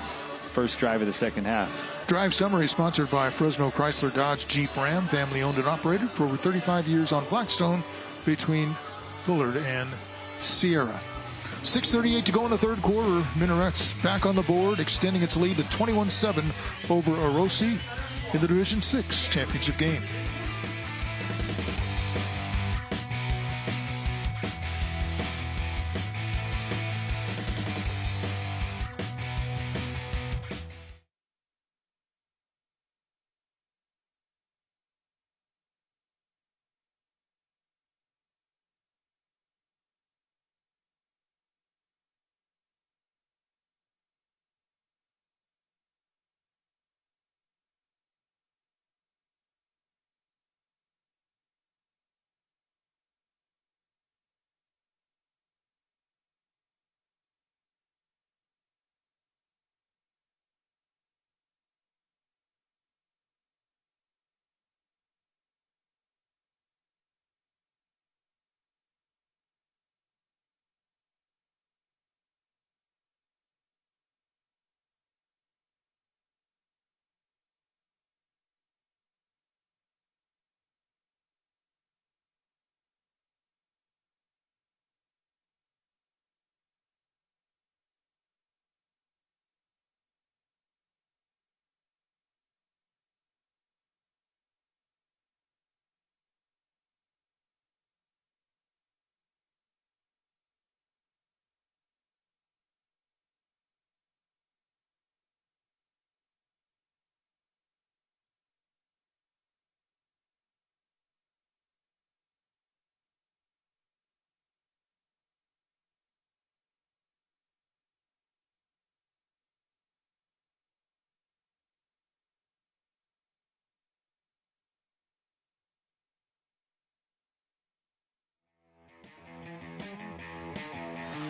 first drive of the second half.
Drive summary sponsored by Fresno Chrysler Dodge Jeep Ram, family owned and operated for over 35 years on Blackstone between Bullard and Sierra. 6:38 to go in the third quarter. Minarets back on the board, extending its lead to 21-7 over Orosi in the Division 6 championship game.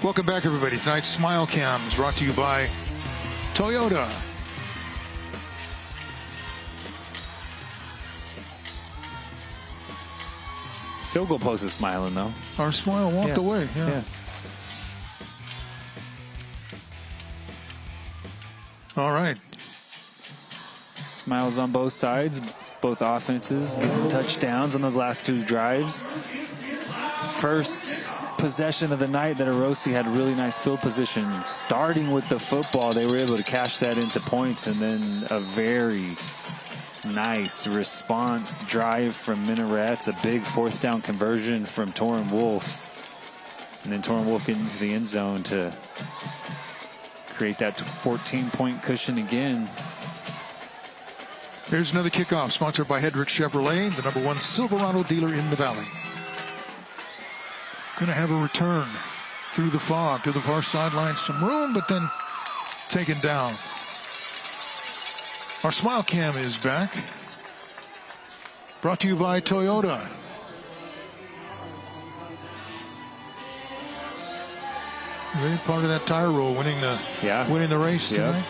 Welcome back, everybody. Tonight's Smile Cam is brought to you by Toyota.
Field goal post is smiling, though.
Our smile walked away. Yeah. All right.
Smiles on both sides. Both offenses getting touchdowns on those last 2 drives. First possession of the night that Orosi had really nice field position. Starting with the football, they were able to cash that into points, and then a very Nice response drive from Minarets. A big 4th down conversion from Torrin Wolf. And then Torrin Wolf getting into the end zone to create that 14-point cushion again.
There's another kickoff sponsored by Hedrick Chevrolet, the #1 Silverado dealer in the Valley. Going to have a return through the fog to the far sideline. Some room, but then taken down. Our Smile Cam is back. Brought to you by Toyota. Really part of that tire roll, winning the race tonight.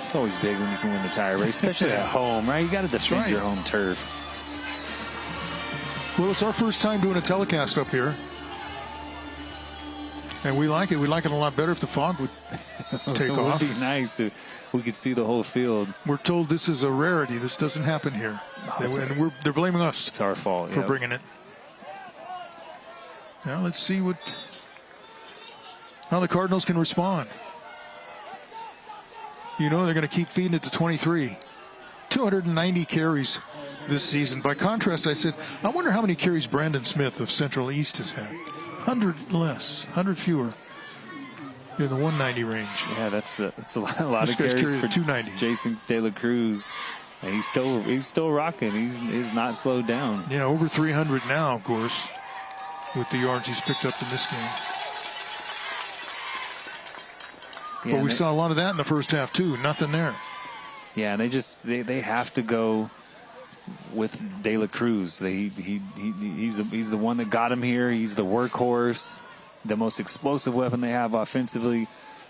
It's always big when you can win the tire race, especially at home, right? You got to defend your home turf.
Well, it's our first time doing a telecast up here. And we like it. We like it a lot better if the fog would take off.
It would be nice if we could see the whole field.
We're told this is a rarity. This doesn't happen here. And they're blaming us.
It's our fault.
For bringing it. Now let's see how the Cardinals can respond. You know they're going to keep feeding it to 23. 290 carries this season. By contrast, I said, I wonder how many carries Brandon Smith of Central East has had. 100 less, 100 fewer in the 190 range.
Yeah, that's a lot of carries for
290.
Jason De La Cruz. And he's still rocking. He's not slowed down.
Yeah, over 300 now, of course, with the yards he's picked up in this game.
Yeah,
but we saw a lot of that in the first half too. Nothing there.
Yeah, and they have to go with De La Cruz. He's the one that got him here. He's the workhorse, the most explosive weapon they have offensively.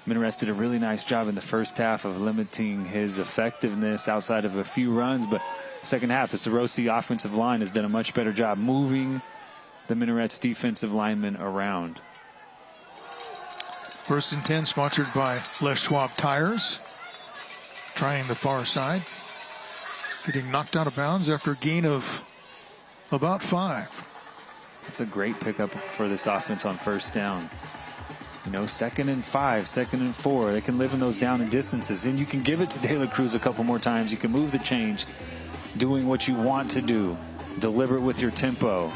Minarets did a really nice job in the first half of limiting his effectiveness outside of a few runs, but second half, the Orosi offensive line has done a much better job moving the Minarets defensive linemen around.
1st and 10, sponsored by Les Schwab Tires. Trying the far side. Getting knocked out of bounds after a gain of about 5.
It's a great pickup for this offense on 1st down. You know, 2nd and 5, 2nd and 4. They can live in those down and distances. And you can give it to De La Cruz a couple more times. You can move the change, doing what you want to do. Deliberate with your tempo.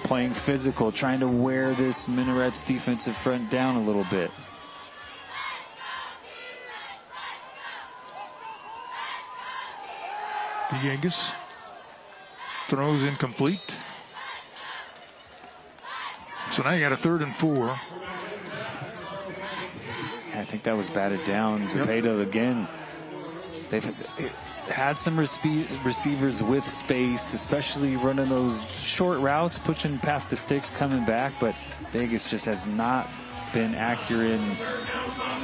Playing physical, trying to wear this Minarets defensive front down a little bit.
Villegas throws incomplete. So now you got a 3rd and 4.
I think that was batted down. Zepeda again. They've had some receivers with space, especially running those short routes, pushing past the sticks, coming back. But Vegas just has not been accurate.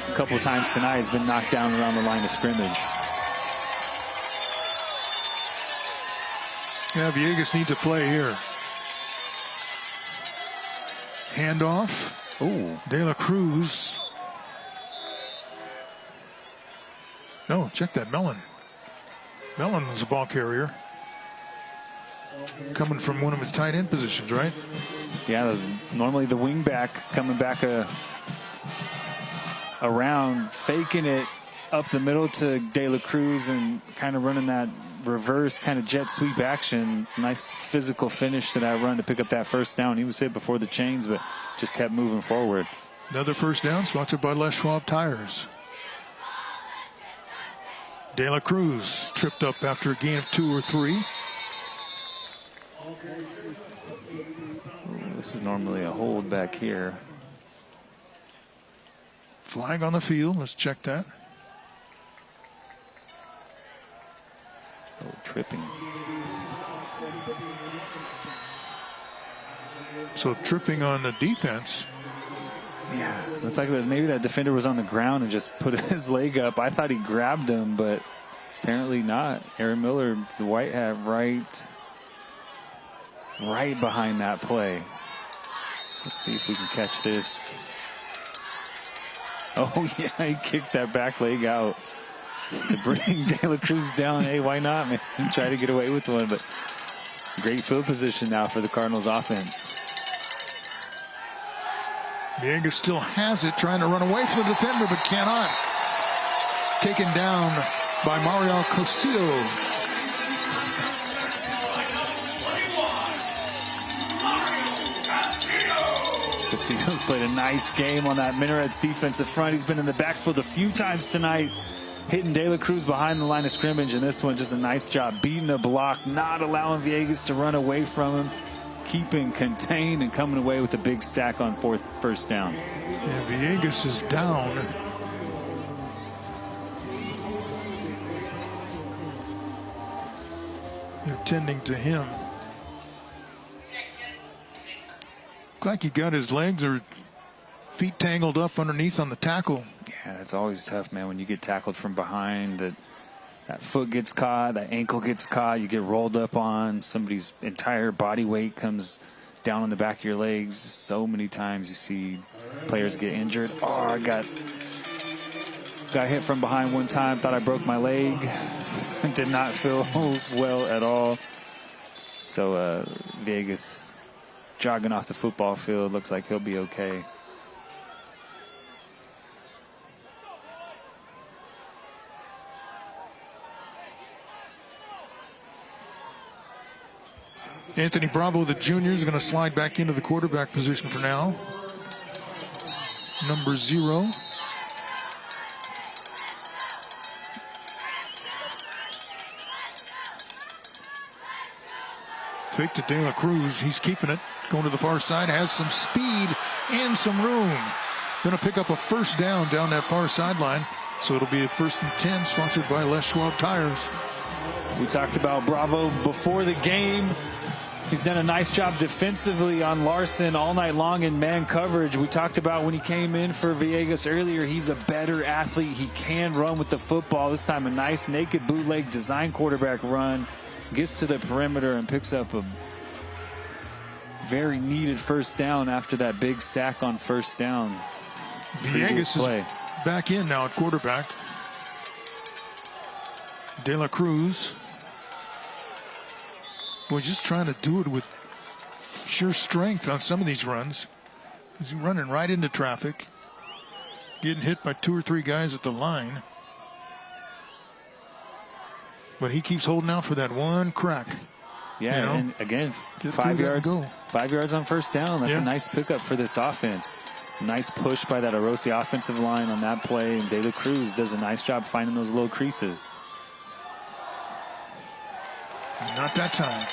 A couple of times tonight has been knocked down around the line of scrimmage.
Yeah, Villegas needs a play here. Handoff.
Oh,
De La Cruz. No, check that. Mellon was a ball carrier. Coming from one of his tight end positions, right?
Yeah, normally the wing back coming back around, faking it up the middle to De La Cruz and kind of running that reverse kind of jet sweep action. Nice physical finish to that run to pick up that 1st down. He was hit before the chains, but just kept moving forward.
Another 1st down, sponsored by Les Schwab Tires. De La Cruz tripped up after a gain of 2 or 3.
This is normally a hold back here.
Flag on the field. Let's check that.
Oh, tripping.
So tripping on the defense.
Yeah, looks like maybe that defender was on the ground and just put his leg up. I thought he grabbed him, but apparently not. Aaron Miller, the white hat, right behind that play. Let's see if we can catch this. Oh, yeah, he kicked that back leg out to bring De La Cruz down. Hey, why not, man? Try to get away with one, but great field position now for the Cardinals offense.
Villegas still has it, trying to run away from the defender, but cannot. Taken down by Mario Cosillo.
Castillo's played a nice game on that Minarets defensive front. He's been in the backfield a few times tonight, hitting De La Cruz behind the line of scrimmage, and this one just a nice job beating a block, not allowing Villegas to run away from him, keeping contained and coming away with a big stack on first down.
Yeah, Villegas is down. They're tending to him. Like he got his legs or feet tangled up underneath on the tackle.
Yeah, that's always tough, man, when you get tackled from behind. That foot gets caught, that ankle gets caught, you get rolled up on, somebody's entire body weight comes down on the back of your legs. So many times you see players get injured. Oh, I got hit from behind one time, thought I broke my leg. Did not feel well at all. So Villegas jogging off the football field, looks like he'll be okay.
Anthony Bravo, the junior, is going to slide back into the quarterback position for now. Number 0. Fake to De La Cruz. He's keeping it. Going to the far side. Has some speed and some room. Going to pick up a first down that far sideline. So it'll be a 1st and 10, sponsored by Les Schwab Tires.
We talked about Bravo before the game. He's done a nice job defensively on Larson all night long in man coverage. We talked about when he came in for Villegas earlier, he's a better athlete. He can run with the football. This time a nice naked bootleg design quarterback run. Gets to the perimeter and picks up a very needed first down after that big sack on first down.
Villegas is back in now at quarterback. De La Cruz was just trying to do it with sheer strength on some of these runs. He's running right into traffic, getting hit by 2 or 3 guys at the line. But he keeps holding out for that one crack.
Yeah, you know, and again, 5 yards. 5 yards on first down. That's a nice pickup for this offense. Nice push by that Orosi offensive line on that play, and De La Cruz does a nice job finding those little creases.
Not that time.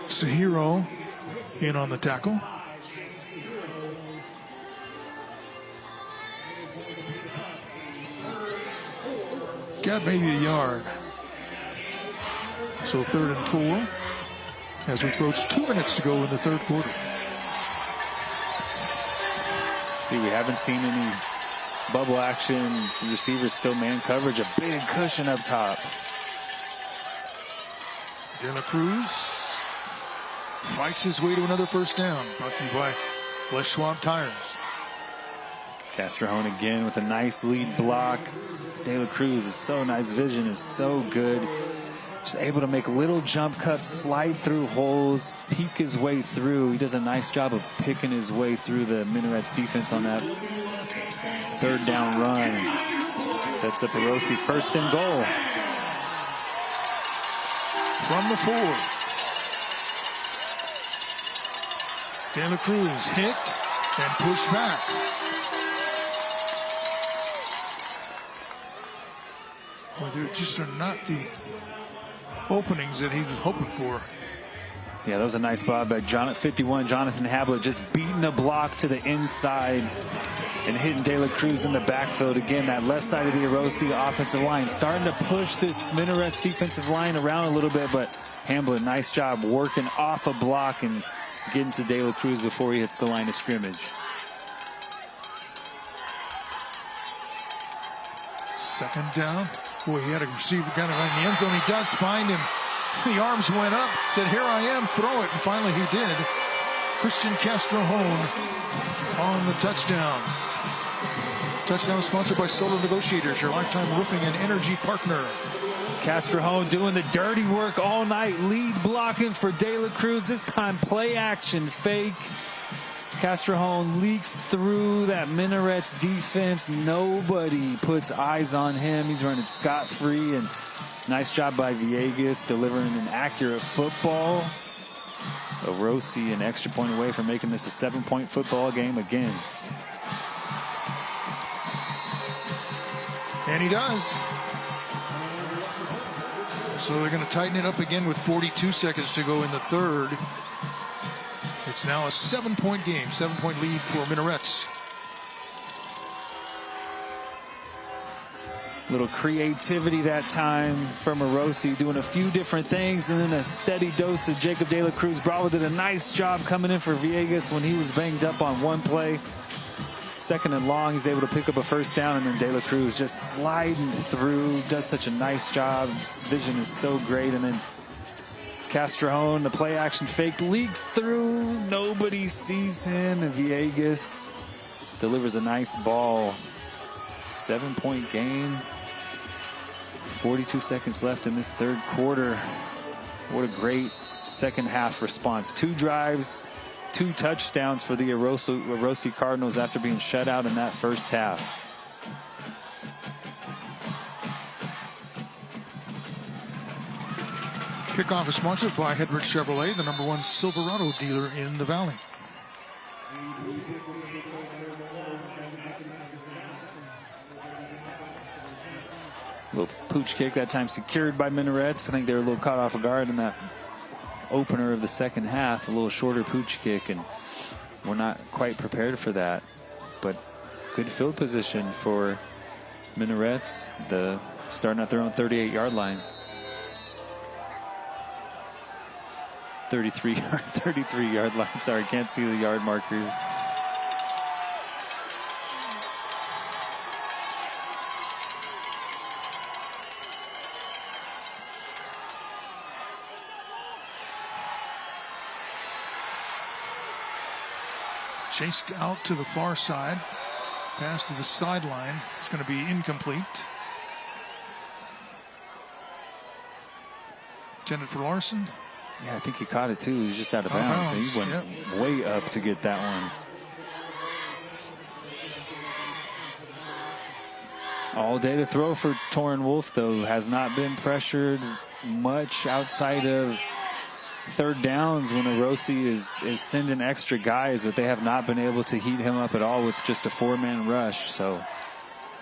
Sahiro in on the tackle. Got maybe a yard. So 3rd and 4 as we approach 2 minutes to go in the 3rd quarter.
See, we haven't seen any bubble action. The receivers still man coverage. A big cushion up top.
De La Cruz fights his way to another first down. Brought to you by Les Schwab Tires.
Castrejón again with a nice lead block. De La Cruz is so nice. Vision is so good. Just able to make little jump cuts, slide through holes, peek his way through. He does a nice job of picking his way through the Minarets defense on that 3rd down run. Sets up Orosi 1st and goal.
From the 4. De La Cruz hit and pushed back. Well, there just are not the openings that he was hoping for.
Yeah, that was a nice block by 51. Jonathan Hablett just beating a block to the inside and hitting De La Cruz in the backfield. Again, that left side of the Orosi offensive line starting to push this Minarets defensive line around a little bit, but Hablett, nice job working off a block and getting to De La Cruz before he hits the line of scrimmage.
2nd down. Boy, he had a receiver got it right in the end zone. He does find him. The arms went up. Said, here I am, throw it. And finally he did. Christian Castrejón on the touchdown. Touchdown sponsored by Solar Negotiators, your lifetime roofing and energy partner.
Castrejón doing the dirty work all night. Lead blocking for De La Cruz. This time play action fake. Castrejón leaks through that Minarets defense. Nobody puts eyes on him. He's running scot-free, and nice job by Villegas delivering an accurate football. Orosi an extra point away from making this a 7-point football game again.
And he does. So they're going to tighten it up again with 42 seconds to go in the third. It's now a 7-point game, 7-point lead for Minarets.
Little creativity that time from Orosi, doing a few different things, and then a steady dose of Jacob De La Cruz. Bravo did a nice job coming in for Villegas when he was banged up on one play. 2nd and long, he's able to pick up a first down, and then De La Cruz just sliding through, does such a nice job. His vision is so great, and then Castrejón, the play action fake, leaks through. Nobody sees him, and Villegas delivers a nice ball. 7-point game. 42 seconds left in this third quarter. What a great second half response. 2 drives, 2 touchdowns for the Orosi Cardinals after being shut out in that first half.
Kickoff is sponsored by Hedrick Chevrolet, the #1 Silverado dealer in the Valley.
Little pooch kick that time secured by Minarets. I think they were a little caught off guard in that opener of the second half. A little shorter pooch kick, and we're not quite prepared for that. But good field position for Minarets, starting at their own 38-yard line. 33-yard line. Sorry, can't see the yard markers.
Chased out to the far side. Pass to the sideline. It's going to be incomplete. Intended for Larson.
Yeah, I think he caught it too. He was just out of bounds. So he went way up to get that one. All day to throw for Torrin Wolf, though. Has not been pressured much outside of third downs when Orosi is sending extra guys, but they have not been able to heat him up at all with just a 4-man rush. So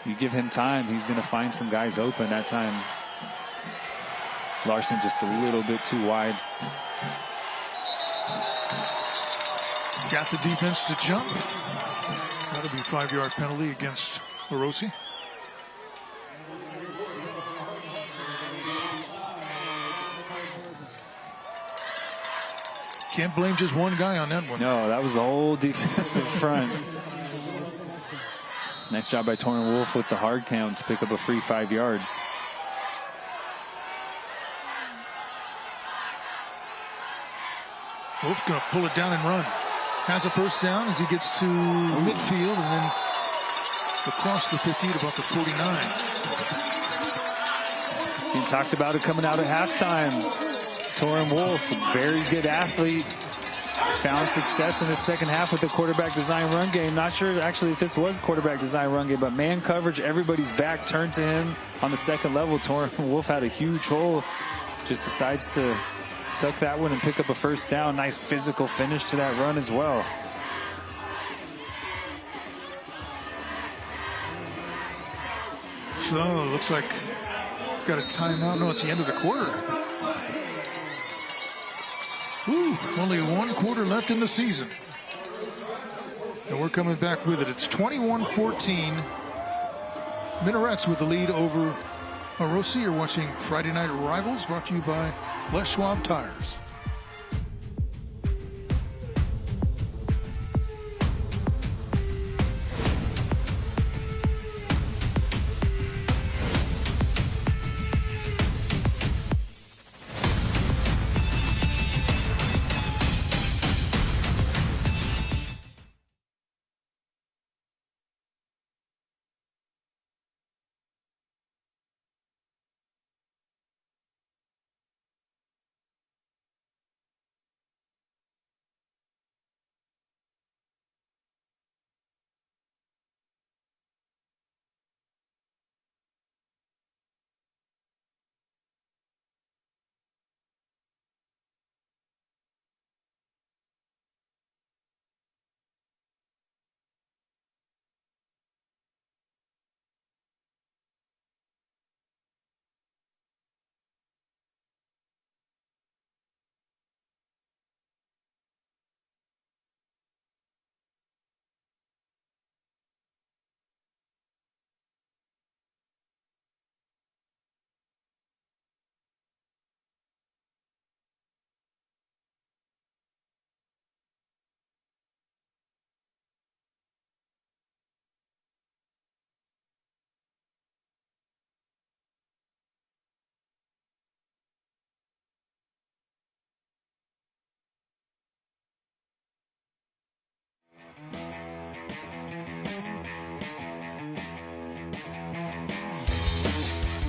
you give him time, he's going to find some guys open. That time Larson just a little bit too wide.
Got the defense to jump. That'll be a 5-yard penalty against Orosi. Can't blame just one guy on that one.
No, that was the whole defensive front. Nice job by Torrin Wolf with the hard count to pick up a free 5 yards.
Wolf's going to pull it down and run. Has a first down as he gets to midfield and then across the 50 to about the 49.
You talked about it coming out at halftime. Torrin Wolf, very good athlete, found success in the second half with the quarterback design run game. Not sure actually if this was quarterback design run game, but man coverage, everybody's back turned to him on the second level. Torrin Wolf had a huge hole, just decides to tuck that one and pick up a first down. Nice physical finish to that run as well.
So looks like got a timeout. No, it's the end of the quarter. Ooh, only 1 quarter left in the season. And we're coming back with it. It's 21-14. Minarets with the lead over Orosi. You're watching Friday Night Rivals, brought to you by Les Schwab Tires.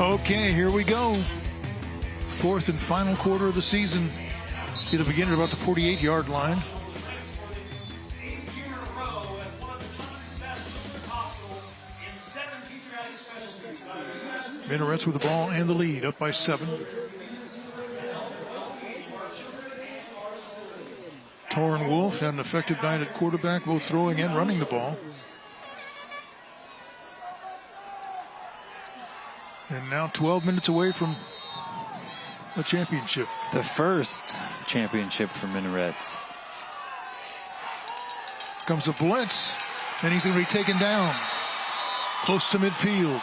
Okay, here we go. Fourth and final quarter of the season. It'll begin at about the 48-yard line. Minarets with the ball and the lead, up by 7. Torrin Wolf had an effective night at quarterback, both throwing and running the ball. And now 12 minutes away from a championship.
The first championship for Minarets.
Comes a blitz, and he's going to be taken down close to midfield.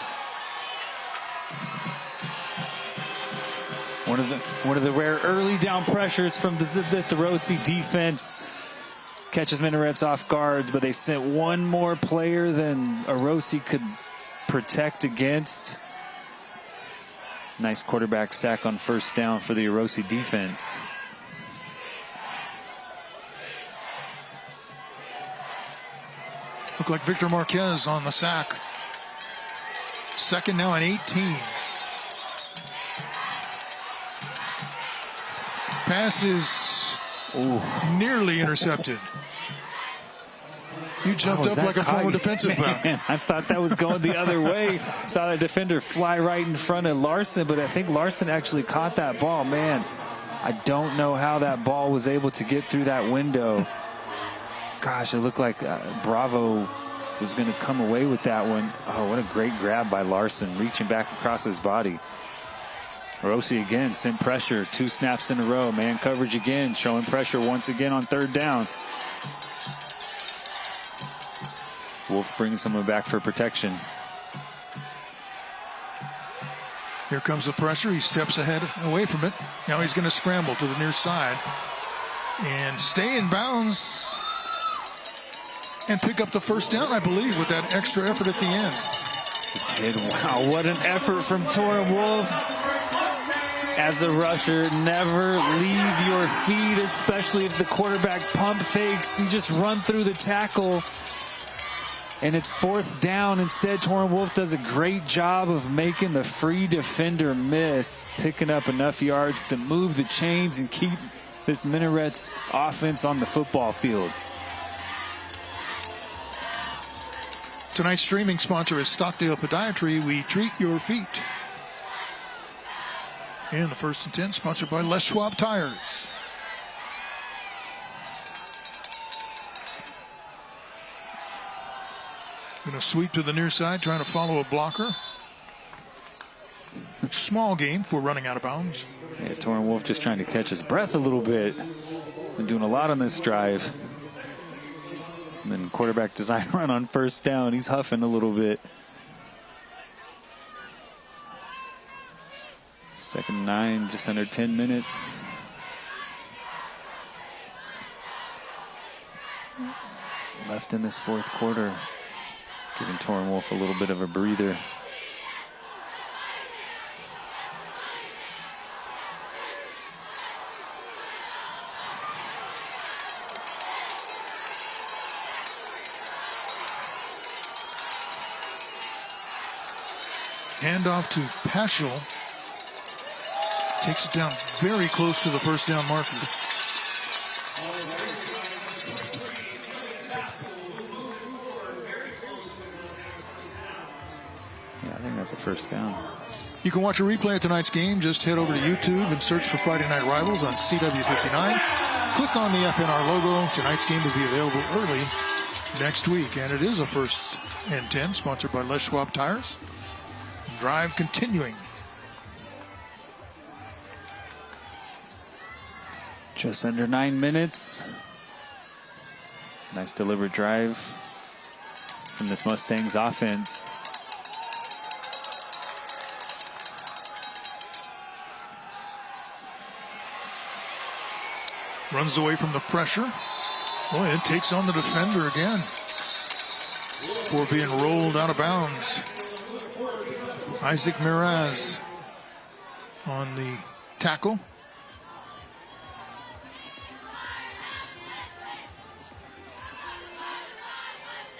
One of the rare early down pressures from this Orosi defense catches Minarets off guard, but they sent one more player than Orosi could protect against. Nice quarterback sack on first down for the Orosi defense.
Looked like Victor Marquez on the sack. Second now and 18. Pass is nearly intercepted. You jumped up like a former defensive back.
I thought that was going the other way. Saw the defender fly right in front of Larson, but I think Larson actually caught that ball. Man, I don't know how that ball was able to get through that window. Gosh, it looked like Bravo was going to come away with that one. Oh, what a great grab by Larson, reaching back across his body. Orosi again sent pressure, 2 snaps in a row. Man coverage again, showing pressure once again on third down. Wolf brings someone back for protection.
Here comes the pressure. He steps ahead, away from it. Now he's going to scramble to the near side and stay in bounds and pick up the first down, I believe, with that extra effort at the end.
Wow, what an effort from Torrin Wolf. As a rusher, never leave your feet, especially if the quarterback pump fakes. You just run through the tackle, and it's fourth down. Instead, Torrin Wolf does a great job of making the free defender miss, picking up enough yards to move the chains and keep this Minarets offense on the football field.
Tonight's streaming sponsor is Stockdale Podiatry. We treat your feet. And the 1st and 10 sponsored by Les Schwab Tires. Going to sweep to the near side, trying to follow a blocker. Small game for running out of bounds.
Yeah, Torrin Wolf just trying to catch his breath a little bit. Been doing a lot on this drive. And then quarterback design run on first down. He's huffing a little bit. 2nd and 9, just under 10 minutes. Left in this fourth quarter. Giving Torrin Wolf a little bit of a breather.
Handoff to Paschal. Takes it down very close to the first down marker.
Yeah, I think that's a first down.
You can watch a replay of tonight's game. Just head over to YouTube and search for Friday Night Rivals on CW59. Click on the FNR logo. Tonight's game will be available early next week. And it is a 1st and 10 sponsored by Les Schwab Tires. Drive continuing.
Just under 9 minutes. Nice deliberate drive from this Mustangs offense.
Runs away from the pressure. Boy, it takes on the defender again before being rolled out of bounds. Isaac Miraz on the tackle.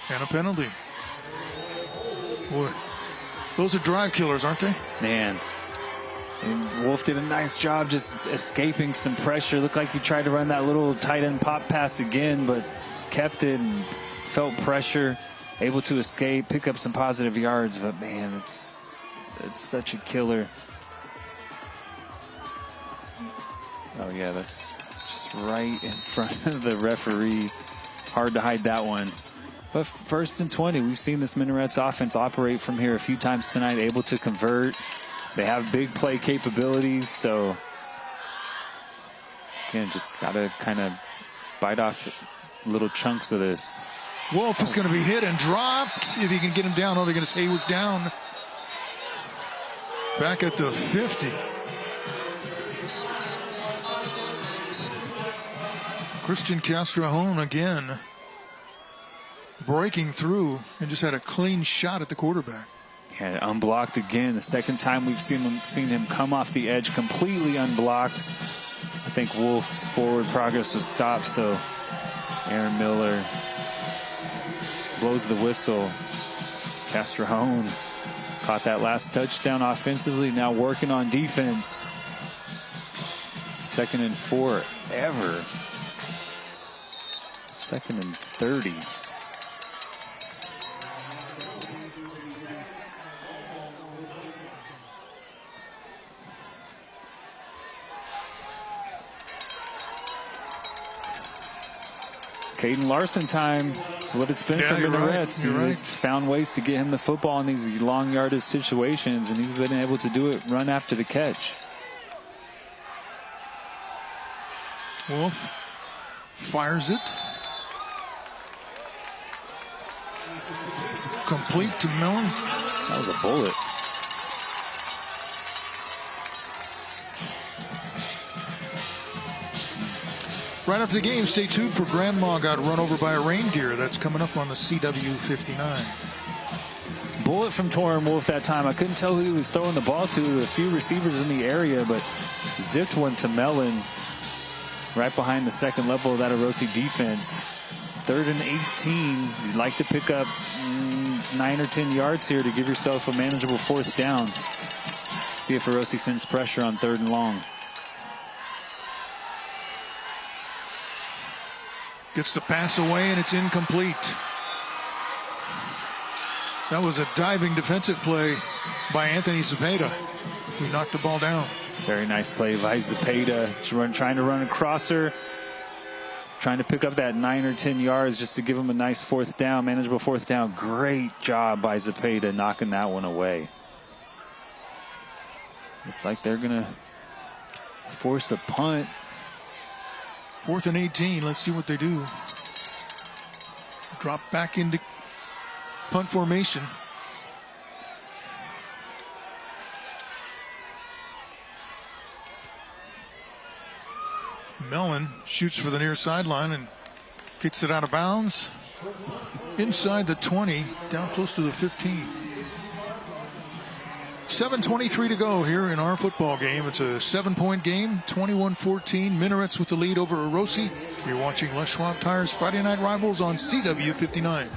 And a penalty. Boy, Those are drive killers, aren't they?
Man. And Wolf did a nice job just escaping some pressure. Looked like he tried to run that little tight end pop pass again, but kept it and felt pressure, able to escape, pick up some positive yards. But, man, it's such a killer. Oh, yeah, that's just right in front of the referee. Hard to hide that one. But 1st and 20, we've seen this Minarets offense operate from here a few times tonight, able to convert. They have big play capabilities, so again, just got to kind of bite off little chunks of this.
Wolf is going to be hit and dropped. If he can get him down, they're going to say he was down. Back at the 50. Christian Castrejón again breaking through and just had a clean shot at the quarterback.
Yeah, unblocked again. The second time we've seen him come off the edge completely unblocked. I think Wolf's forward progress was stopped, so Aaron Miller blows the whistle. Castrejón caught that last touchdown offensively, now working on defense. 2nd and 4 ever. 2nd and 30. Caden Larson time. It's what it's been for Minarets.
You're right.
Found ways to get him the football in these long yardage situations, and he's been able to do it run after the catch.
Wolf fires it. Complete to Millen.
That was a bullet.
Right after the game, stay tuned for Grandma Got Run Over by a Reindeer. That's coming up on the CW 59.
Bullet from Torin Wolf that time. I couldn't tell who he was throwing the ball to. A few receivers in the area, but zipped one to Mellon right behind the second level of that Orosi defense. 3rd and 18. You'd like to pick up 9 or 10 yards here to give yourself a manageable 4th down. See if Orosi sends pressure on 3rd and long.
Gets the pass away, and it's incomplete. That was a diving defensive play by Anthony Zepeda, who knocked the ball down.
Very nice play by Zepeda. Trying to run across her. Trying to pick up that 9 or 10 yards just to give him a nice 4th down, manageable 4th down. Great job by Zepeda knocking that one away. Looks like they're going to force a punt.
4th and 18. Let's see what they do. Drop back into punt formation. Mellon shoots for the near sideline and kicks it out of bounds. Inside the 20, down close to the 15. 7:23 to go here in our football game. It's a 7-point game, 21-14. Minarets with the lead over Orosi. You're watching Les Schwab Tires Friday Night Rivals on CW 59.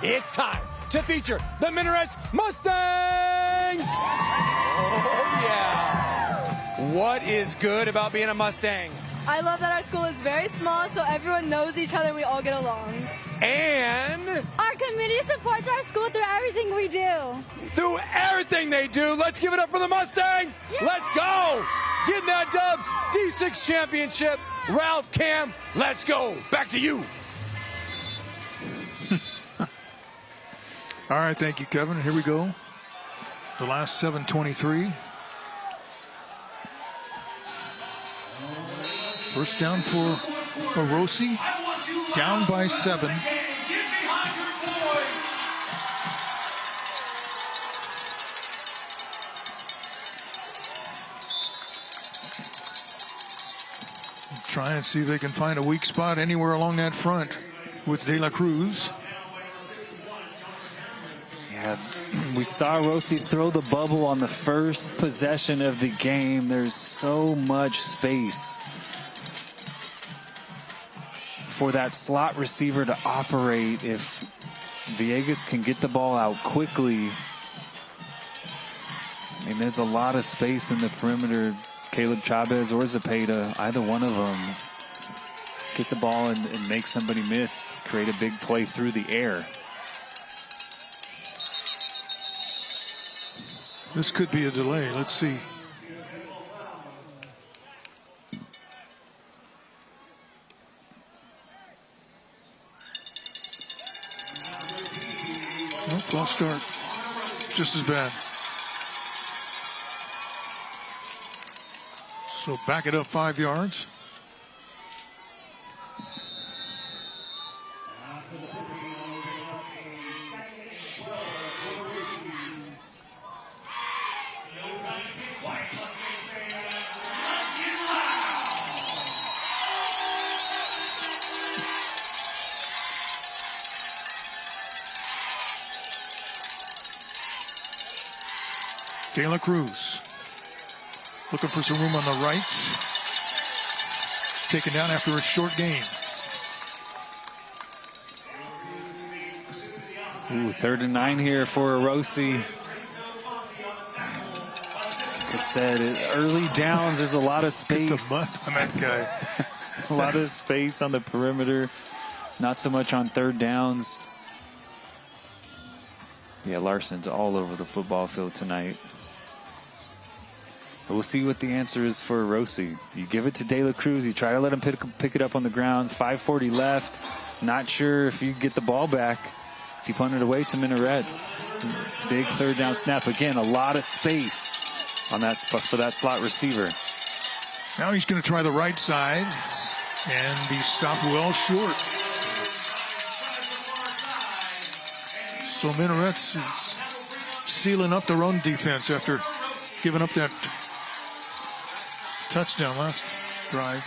it's time to feature the Minarets Mustangs! Oh, yeah. What is good about being a Mustang?
I love that our school is very small, so everyone knows each other and we all get along.
And
our community supports our school through everything we do.
Through everything they do, let's give it up for the Mustangs. Yeah. Let's go. Getting that dub, D6 championship. Ralph, Cam, let's go. Back to you.
All right, thank you, Kevin. Here we go. The last 7:23. First down for Orosi. Down by 7. Try and see if they can find a weak spot anywhere along that front with De La Cruz.
Yeah, we saw Orosi throw the bubble on the first possession of the game. There's so much space for that slot receiver to operate. If Villegas can get the ball out quickly, I mean, there's a lot of space in the perimeter. Caleb Chavez or Zepeda, either one of them, get the ball and make somebody miss, create a big play through the air.
This could be a delay. Let's see. Nope, false start. Just as bad. So back it up 5 yards. De La Cruz looking for some room on the right. Taken down after a short gain.
Ooh, 3rd and 9 here for Orosi. Like I said, early downs, there's a lot of space.
Get the mud on that guy.
A lot of space on the perimeter. Not so much on 3rd downs. Yeah, Larson's all over the football field tonight. We'll see what the answer is for Orosi. You give it to De La Cruz. You try to let him pick it up on the ground. 5:40 left. Not sure if you get the ball back. If you punt it away to Minarets. Big 3rd down snap. Again, a lot of space on that for that slot receiver.
Now he's going to try the right side. And he stopped well short. So Minarets is sealing up their own defense after giving up that touchdown last drive.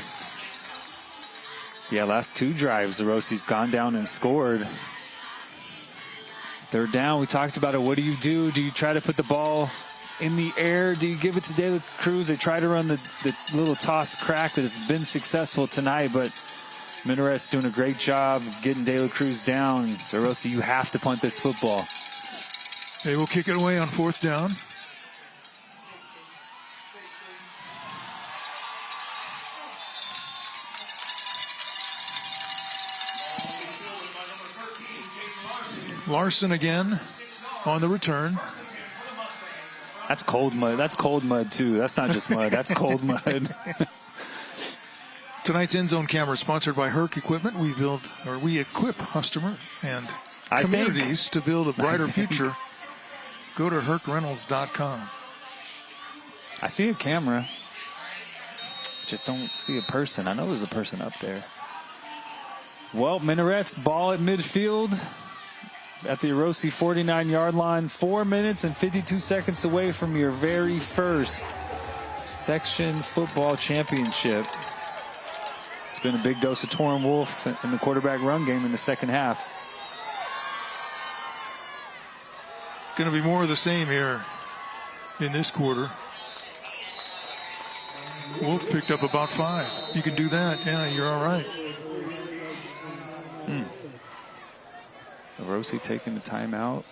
Yeah, last 2 drives, Orosi's gone down and scored. 3rd down, we talked about it. What do? Do you try to put the ball in the air? Do you give it to De La Cruz? They try to run the little toss crack that has been successful tonight, but Minarets doing a great job of getting De La Cruz down. Orosi, you have to punt this football.
They will kick it away on 4th down. Larson again on the return.
That's cold mud. That's cold mud, too. That's not just mud. That's cold mud.
Tonight's end zone camera is sponsored by Herc Equipment. We equip customer and communities to build a brighter future. Go to hercrentals.com.
I see a camera. Just don't see a person. I know there's a person up there. Well, Minarets ball at midfield at the Orosi 49-yard line. 4 minutes and 52 seconds away from your very first section football championship. It's been a big dose of Torrin Wolf in the quarterback run game in the second half.
Going to be more of the same here in this quarter. Wolf picked up about 5. You can do that. Yeah, you're all right.
Orosi taking the timeout.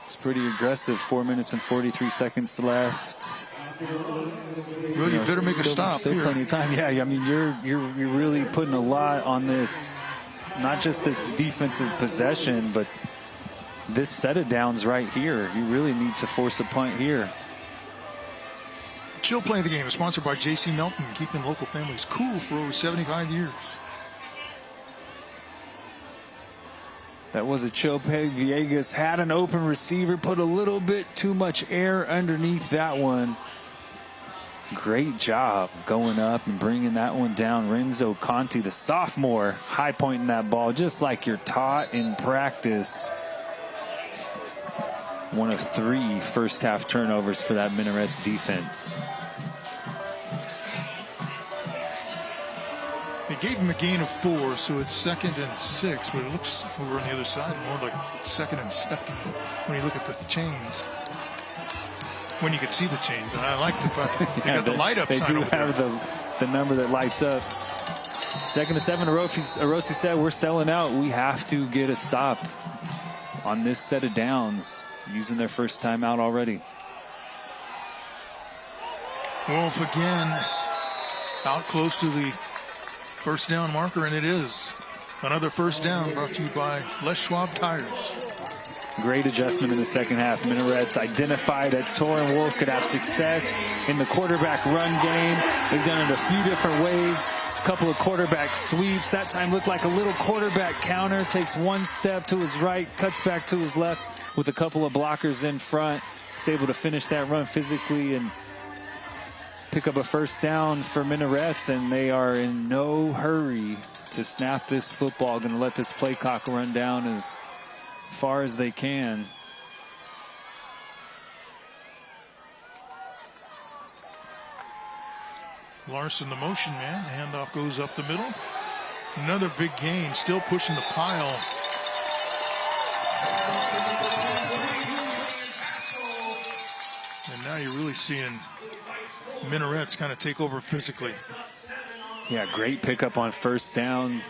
It's pretty aggressive. 4 minutes and 43 seconds left.
Well, you better make a stop
Still
here.
plenty of time. Yeah, I mean, you're really putting a lot on this. Not just this defensive possession, but this set of downs right here. You really need to force a punt here.
Chill Play of the Game is sponsored by J.C. Melton, keeping local families cool for over 75 years.
That was a chill peg. Villegas had an open receiver, put a little bit too much air underneath that one. Great job going up and bringing that one down. Renzo Conti, the sophomore, high pointing that ball just like you're taught in practice. One of 3 first half turnovers for that Minarets defense.
They gave him a gain of 4, so it's 2nd and 6, but it looks over on the other side more like 2nd and 7 when you look at the chains. When you could see the chains, and I like the fact that they got the light up sign over there.
They do have the number that lights up. 2nd and 7, Orosi said, we're selling out. We have to get a stop on this set of downs, using their first timeout already.
Wolf again out close to the first down marker, and it is another first down brought to you by Les Schwab Tires.
Great adjustment in the second half. Minarets identified that Torin Wolf could have success in the quarterback run game. They've done it a few different ways. A couple of quarterback sweeps. That time looked like a little quarterback counter. Takes one step to his right, cuts back to his left with a couple of blockers in front. He's able to finish that run physically and pick up a first down for Minarets, and they are in no hurry to snap this football. Going to let this play clock run down as far as they can.
Larson, the motion man. Handoff goes up the middle. Another big gain, still pushing the pile. And now you're really seeing Minarets kind of take over physically.
Yeah, great pickup on first down.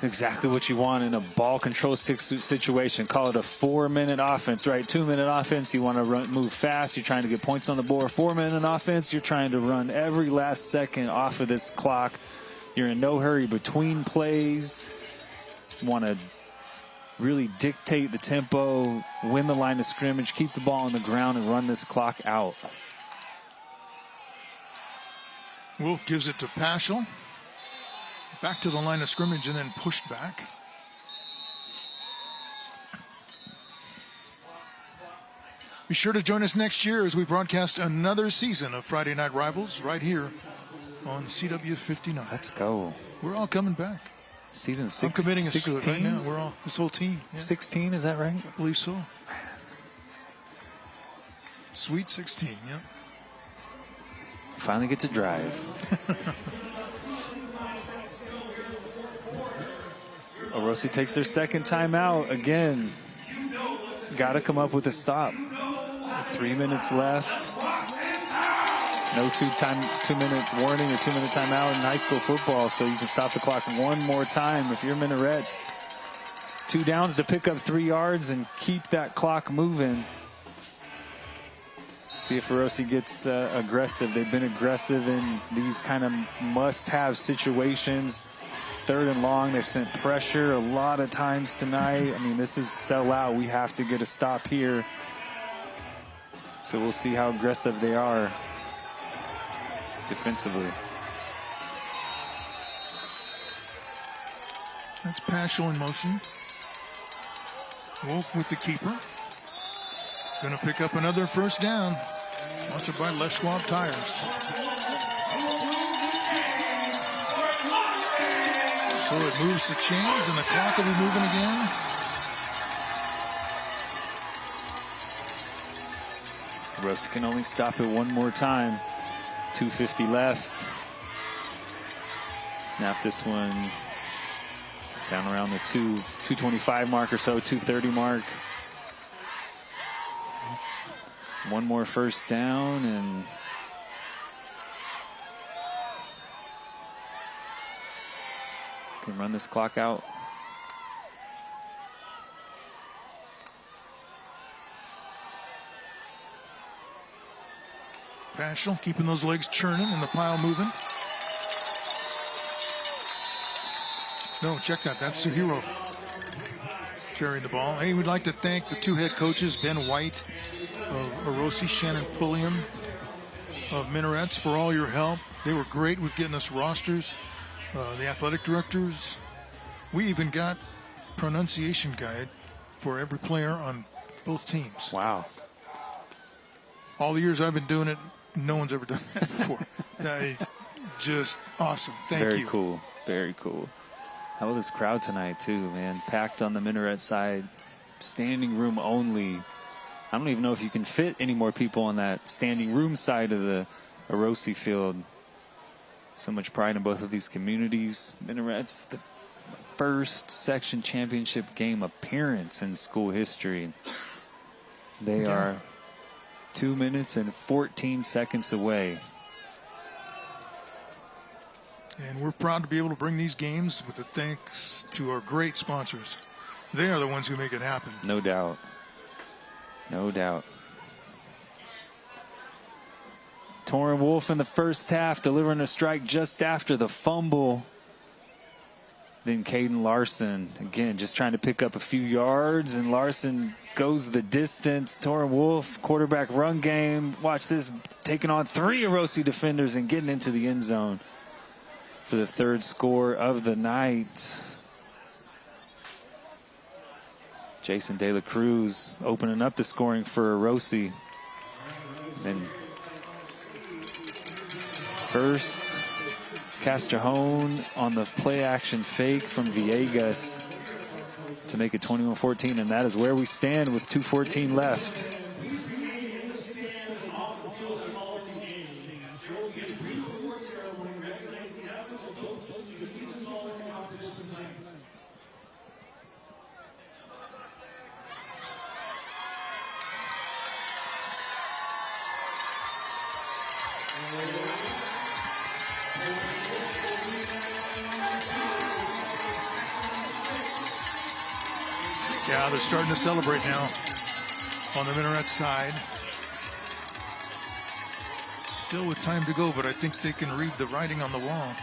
Exactly what you want in a ball control situation. Call it a 4-minute offense, right? 2-minute offense, you want to move fast. You're trying to get points on the board. 4-minute offense, you're trying to run every last second off of this clock. You're in no hurry between plays. You want to really dictate the tempo, win the line of scrimmage, keep the ball on the ground, and run this clock out.
Wolf gives it to Paschal. Back to the line of scrimmage and then pushed back. Be sure to join us next year as we broadcast another season of Friday Night Rivals right here on CW59.
Let's go.
We're all coming back.
Season 6.
I'm committing us
16?
to it right now. We're all, this whole team. Yeah.
16, is that right?
I believe so. Sweet 16, yeah.
Finally get to drive. Orosi takes their second timeout. Again, got to come up with a stop. 3 minutes left. No 2-minute warning or 2-minute timeout in high school football, so you can stop the clock one more time if you're Minarets. 2 downs to pick up 3 yards and keep that clock moving. See if Orosi gets aggressive. They've been aggressive in these kind of must-have situations. 3rd and long, they've sent pressure a lot of times tonight. I mean, this is sell out. We have to get a stop here. So we'll see how aggressive they are defensively.
That's Paschal in motion. Wolf with the keeper. Going to pick up another first down. Sponsored by Les Schwab Tires. So it moves the chains and the clock will be moving again.
Orosi can only stop it one more time. 2:50 left. Snap this one down around the 2:25 mark or so, 2:30 mark. One more first down, and Can run this clock out.
Paschal keeping those legs churning and the pile moving. No, check that. That's Suhiro carrying the ball. Hey, we'd like to thank the two head coaches, Ben White of Orosi, Shannon Pulliam of Minarets, for all your help. They were great with getting us rosters. The athletic directors. We even got pronunciation guide for every player on both teams.
Wow.
All the years I've been doing it, no one's ever done that before. That is just awesome. Thank you.
Very cool. Very cool. How about this crowd tonight, too, man? Packed on the Minaret side. Standing room only. I don't even know if you can fit any more people on that standing room side of the Orosi field. So much pride in both of these communities. Minarets, the first section championship game appearance in school history. They are 2 minutes and 14 seconds away.
And we're proud to be able to bring these games with the thanks to our great sponsors. They are the ones who make it happen.
No doubt. No doubt. Torrin Wolf in the first half, delivering a strike just after the fumble. Then Caden Larson, again, just trying to pick up a few yards, and Larson goes the distance. Torrin Wolf, quarterback run game. Watch this, taking on 3 Orosi defenders and getting into the end zone for the third score of the night. Jason De La Cruz opening up the scoring for Orosi. Then first, Castrejón on the play action fake from Villegas to make it 21-14, and that is where we stand with 2:14 left.
Yeah, they're starting to celebrate now on the Minaret side. Still with time to go, but I think they can read the writing on the wall.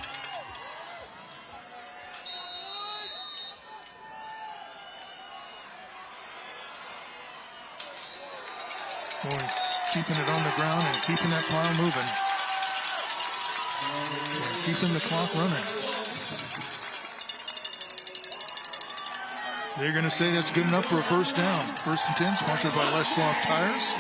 Boy, keeping it on the ground and keeping that pile moving. And keeping the clock running. They're going to say that's good enough for a first down. 1st and 10, sponsored by Les Schwab Tires.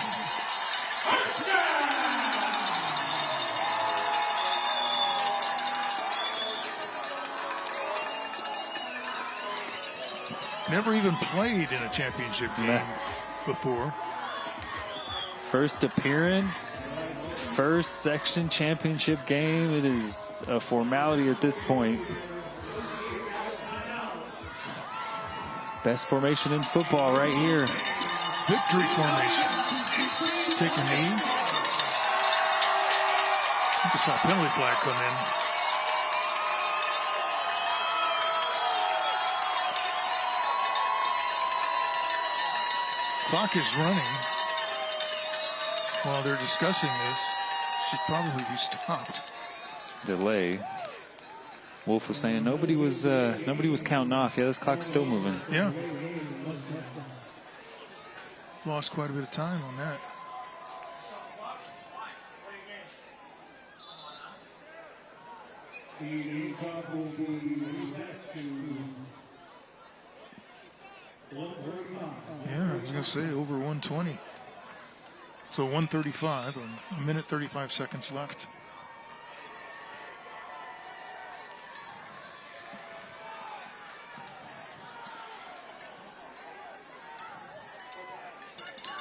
Never even played in a championship game before.
First appearance, first section championship game. It is a formality at this point. Best formation in football right here.
Victory formation. Take a knee. I think I saw a penalty flag come in. Clock is running. While they're discussing this, should probably be stopped.
Delay. Wolf was saying nobody was counting off. Yeah, this clock's still moving.
Yeah. Lost quite a bit of time on that. Yeah, I was going to say over 120. So 1:35, a minute 35 seconds left.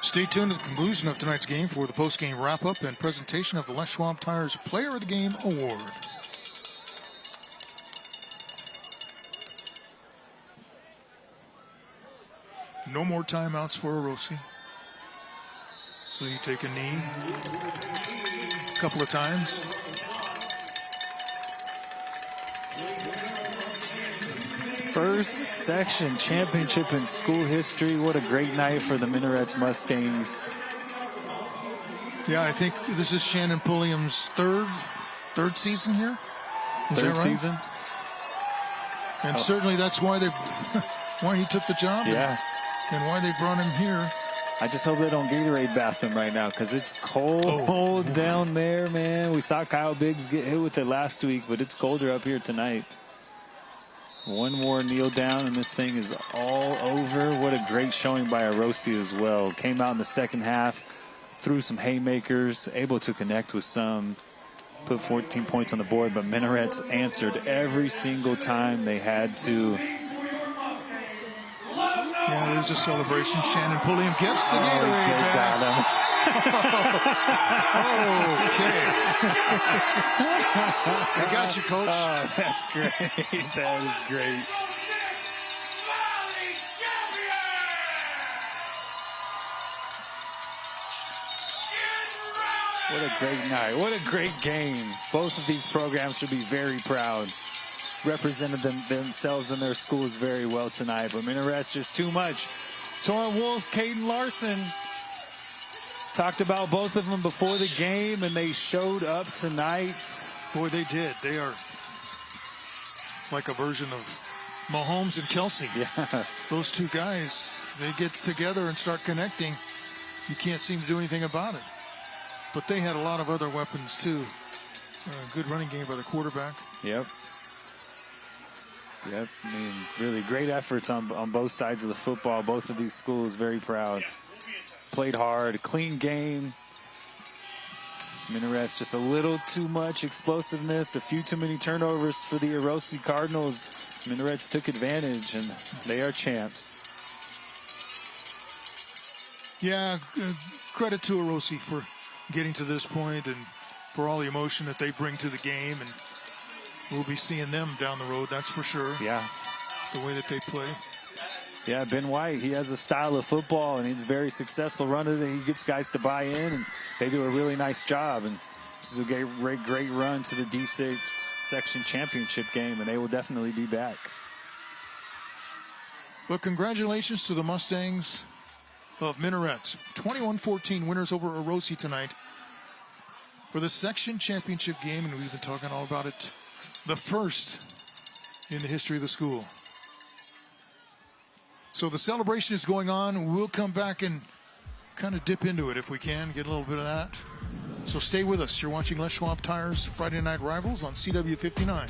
Stay tuned to the conclusion of tonight's game for the post-game wrap-up and presentation of the Les Schwab Tires Player of the Game Award. No more timeouts for Orosi. So you take a knee a couple of times.
first section championship in school history. What a great night for the Minarets Mustangs.
Yeah, I think this is Shannon Pulliam's third season here. Is that
Third
right?
season.
And certainly that's why why he took the job.
Yeah.
And why they brought him here.
I just hope they don't Gatorade bath him right now because it's cold down there, man. We saw Kyle Biggs get hit with it last week, but it's colder up here tonight. One more kneel down, and this thing is all over. What a great showing by Orosi as well. Came out in the second half, threw some haymakers, able to connect with some, put 14 points on the board, but Minarets answered every single time they had to.
Yeah, there's a celebration. Shannon Pulliam gets the Gatorade back. Okay. I got you, Coach.
Oh, that's great. That is great. What a great night. What a great game. Both of these programs should be very proud. Represented themselves and their schools very well tonight, but Minarets just too much. Torrin Wolf, Caden Larson. Talked about both of them before the game, and they showed up tonight.
Boy, they did. They are like a version of Mahomes and Kelsey.
Yeah.
Those two guys, they get together and start connecting. You can't seem to do anything about it. But they had a lot of other weapons, too. Good running game by the quarterback.
Yep. Yep, I mean, really great efforts on both sides of the football. Both of these schools very proud. Played hard, clean game. Minarets just a little too much explosiveness, a few too many turnovers for the Orosi Cardinals. Minarets took advantage, and they are champs.
Yeah, credit to Orosi for getting to this point and for all the emotion that they bring to the game, and we'll be seeing them down the road, that's for sure.
Yeah.
The way that they play.
Yeah, Ben White, he has a style of football, and he's very successful running it. He gets guys to buy in, and they do a really nice job. And this is a great run to the D6 section championship game, and they will definitely be back.
Well, congratulations to the Mustangs of Minarets. 21-14 winners over Orosi tonight for the section championship game, and we've been talking all about it. The first in the history of the school. So the celebration is going on. We'll come back and kind of dip into it if we can, get a little bit of that. So stay with us. You're watching Les Schwab Tires Friday Night Rivals on CW 59.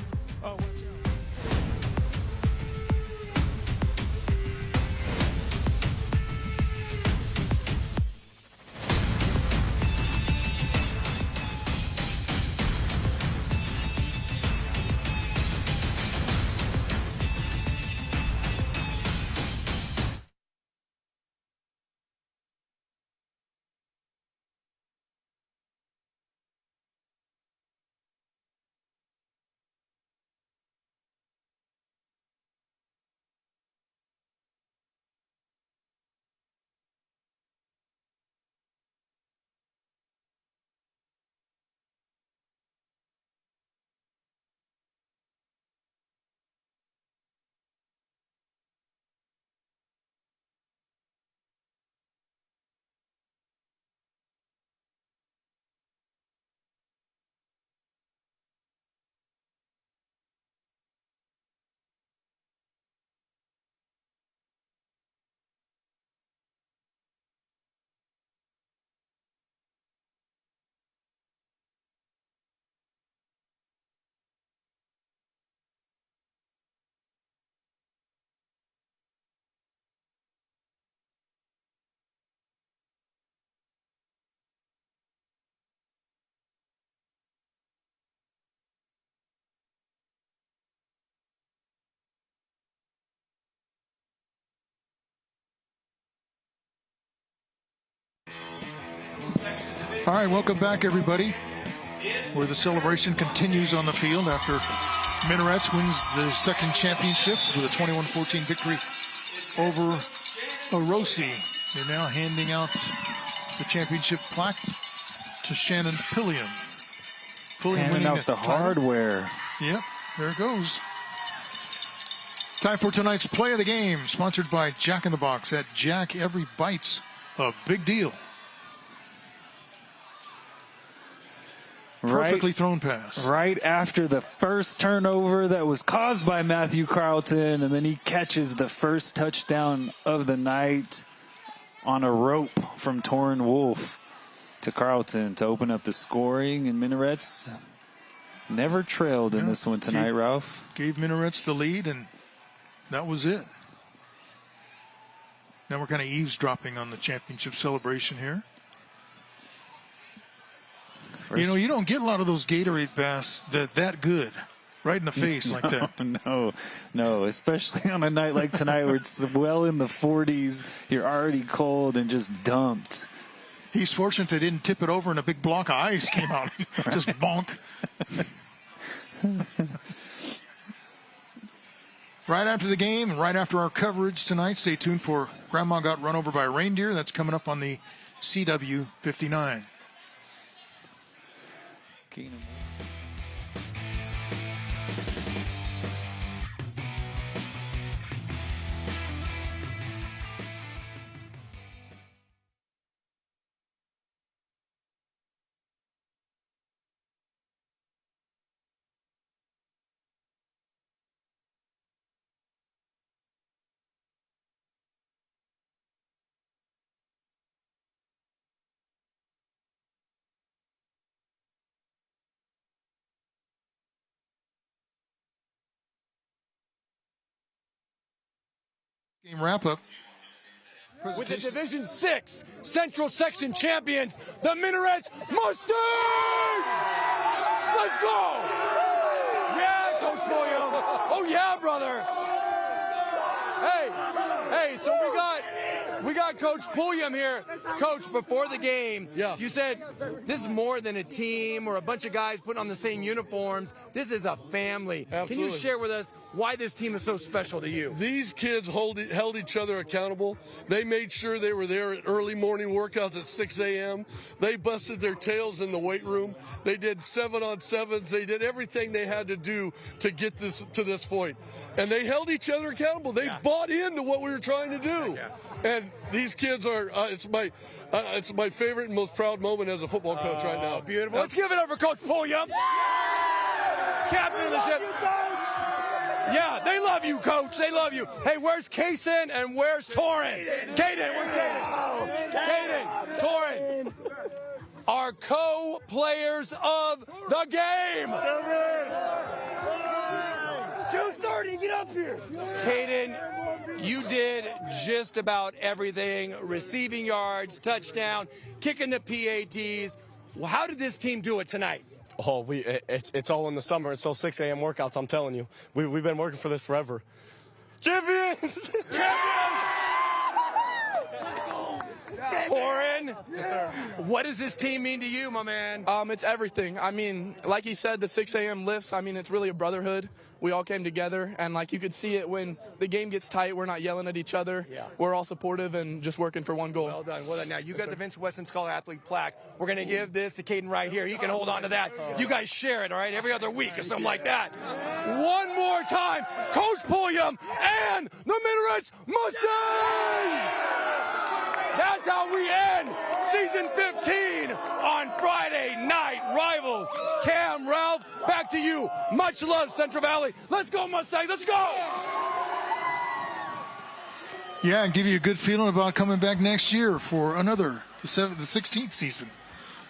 All right, welcome back, everybody, where the celebration continues on the field after Minarets wins the second championship with a 21-14 victory over Orosi. They're now handing out the championship plaque to Shannon Pulliam.
Handing out the hardware.
Yep, there it goes. Time for tonight's play of the game, sponsored by Jack in the Box. At Jack, every bite's a big deal. Perfectly thrown pass.
Right after the first turnover that was caused by Matthew Carlton, and then he catches the first touchdown of the night on a rope from Torrin Wolf to Carlton to open up the scoring. And Minarets never trailed in this one tonight, Ralph.
Gave Minarets the lead, and that was it. Now we're kind of eavesdropping on the championship celebration here. You know, you don't get a lot of those Gatorade baths that good, right in the face like that.
No, especially on a night like tonight where it's well in the 40s. You're already cold and just dumped.
He's fortunate they didn't tip it over and a big block of ice came out. Just bonk. Right after the game and right after our coverage tonight, stay tuned for Grandma Got Run Over by a Reindeer. That's coming up on the CW 59.
Keenum.
Game wrap-up.
With the Division 6 Central Section champions, the Minarets Mustangs! Let's go! Yeah, Coach William. Oh, yeah, brother. Hey, so we got Coach Pulliam here. Coach, before the game, you said this is more than a team or a bunch of guys putting on the same uniforms. This is a family.
Absolutely.
Can you share with us why this team is so special to you?
These kids held each other accountable. They made sure they were there at early morning workouts at 6 a.m. They busted their tails in the weight room. They did 7-on-7s. They did everything they had to do to get this to this point. And they held each other accountable. They bought into what we were trying to do. And these kids are, it's my favorite and most proud moment as a football coach right now.
Beautiful. Let's give it up for Coach Pulliam. Captain of the ship. Yeah, they love you, Coach. They love you. Hey, where's Kaysen and where's Torrin? Caden, where's Caden? Caden, Torrin. Our co-players of the game. 2:30, get up here. Caden, you did just about everything. Receiving yards, touchdown, kicking the PATs. Well, how did this team do it tonight?
Oh, it's all in the summer. It's all 6 a.m. workouts, I'm telling you. We've been working for this forever. Champions!
Torrin, yes, sir. What does this team mean to you, my man?
It's everything. I mean, like he said, the 6 a.m. lifts, I mean, it's really a brotherhood. We all came together, and like you could see it when the game gets tight, we're not yelling at each other. Yeah. We're all supportive and just working for one goal.
Well done, well done. Now, you got the Vince Wesson Scholar Athlete plaque. We're going to give this to Caden right here. You can hold on to that. You guys share it, all right, every other week or something like that. One more time, Coach Pulliam and the Minarets Mustangs! That's how we end season 15 on Friday Night Rivals. Cam, Ralph, back to you. Much love, Central Valley. Let's go, Mustangs. Let's go.
Yeah, and give you a good feeling about coming back next year for another, the 16th season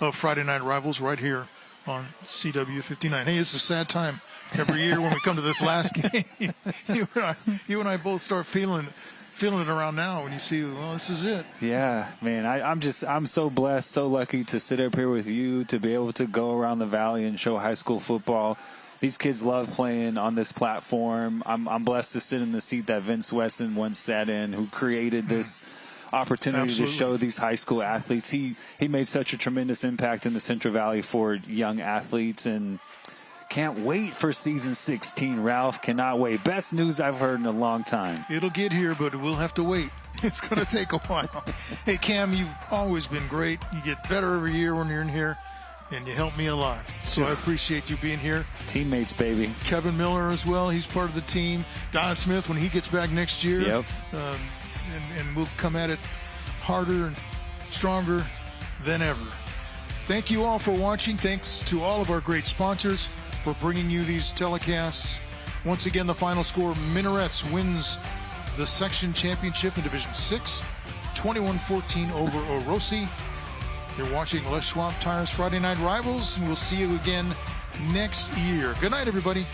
of Friday Night Rivals right here on CW 59. Hey, it's a sad time every year when we come to this last game. you and I both start feeling it around now when you see, well, this is it.
Yeah, man, I'm so blessed, so lucky to sit up here with you, to be able to go around the valley and show high school football. These kids love playing on this platform. I'm blessed to sit in the seat that Vince Wesson once sat in, who created this opportunity to show these high school athletes. He made such a tremendous impact in the Central Valley for young athletes, and can't wait for season 16, Ralph. Cannot wait. Best news I've heard in a long time.
It'll get here, but we'll have to wait. It's going to take a while. Hey, Cam, you've always been great. You get better every year when you're in here. and you help me a lot. So I appreciate you being here.
Teammates, baby.
Kevin Miller as well. He's part of the team. Don Smith, when he gets back next year.
Yep.
And we'll come at it harder and stronger than ever. Thank you all for watching. Thanks to all of our great sponsors for bringing you these telecasts. Once again, the final score, Minarets wins the section championship in Division 6, 21-14 over Orosi. You're watching Les Schwab Tires Friday Night Rivals, and we'll see you again next year. Good night, everybody.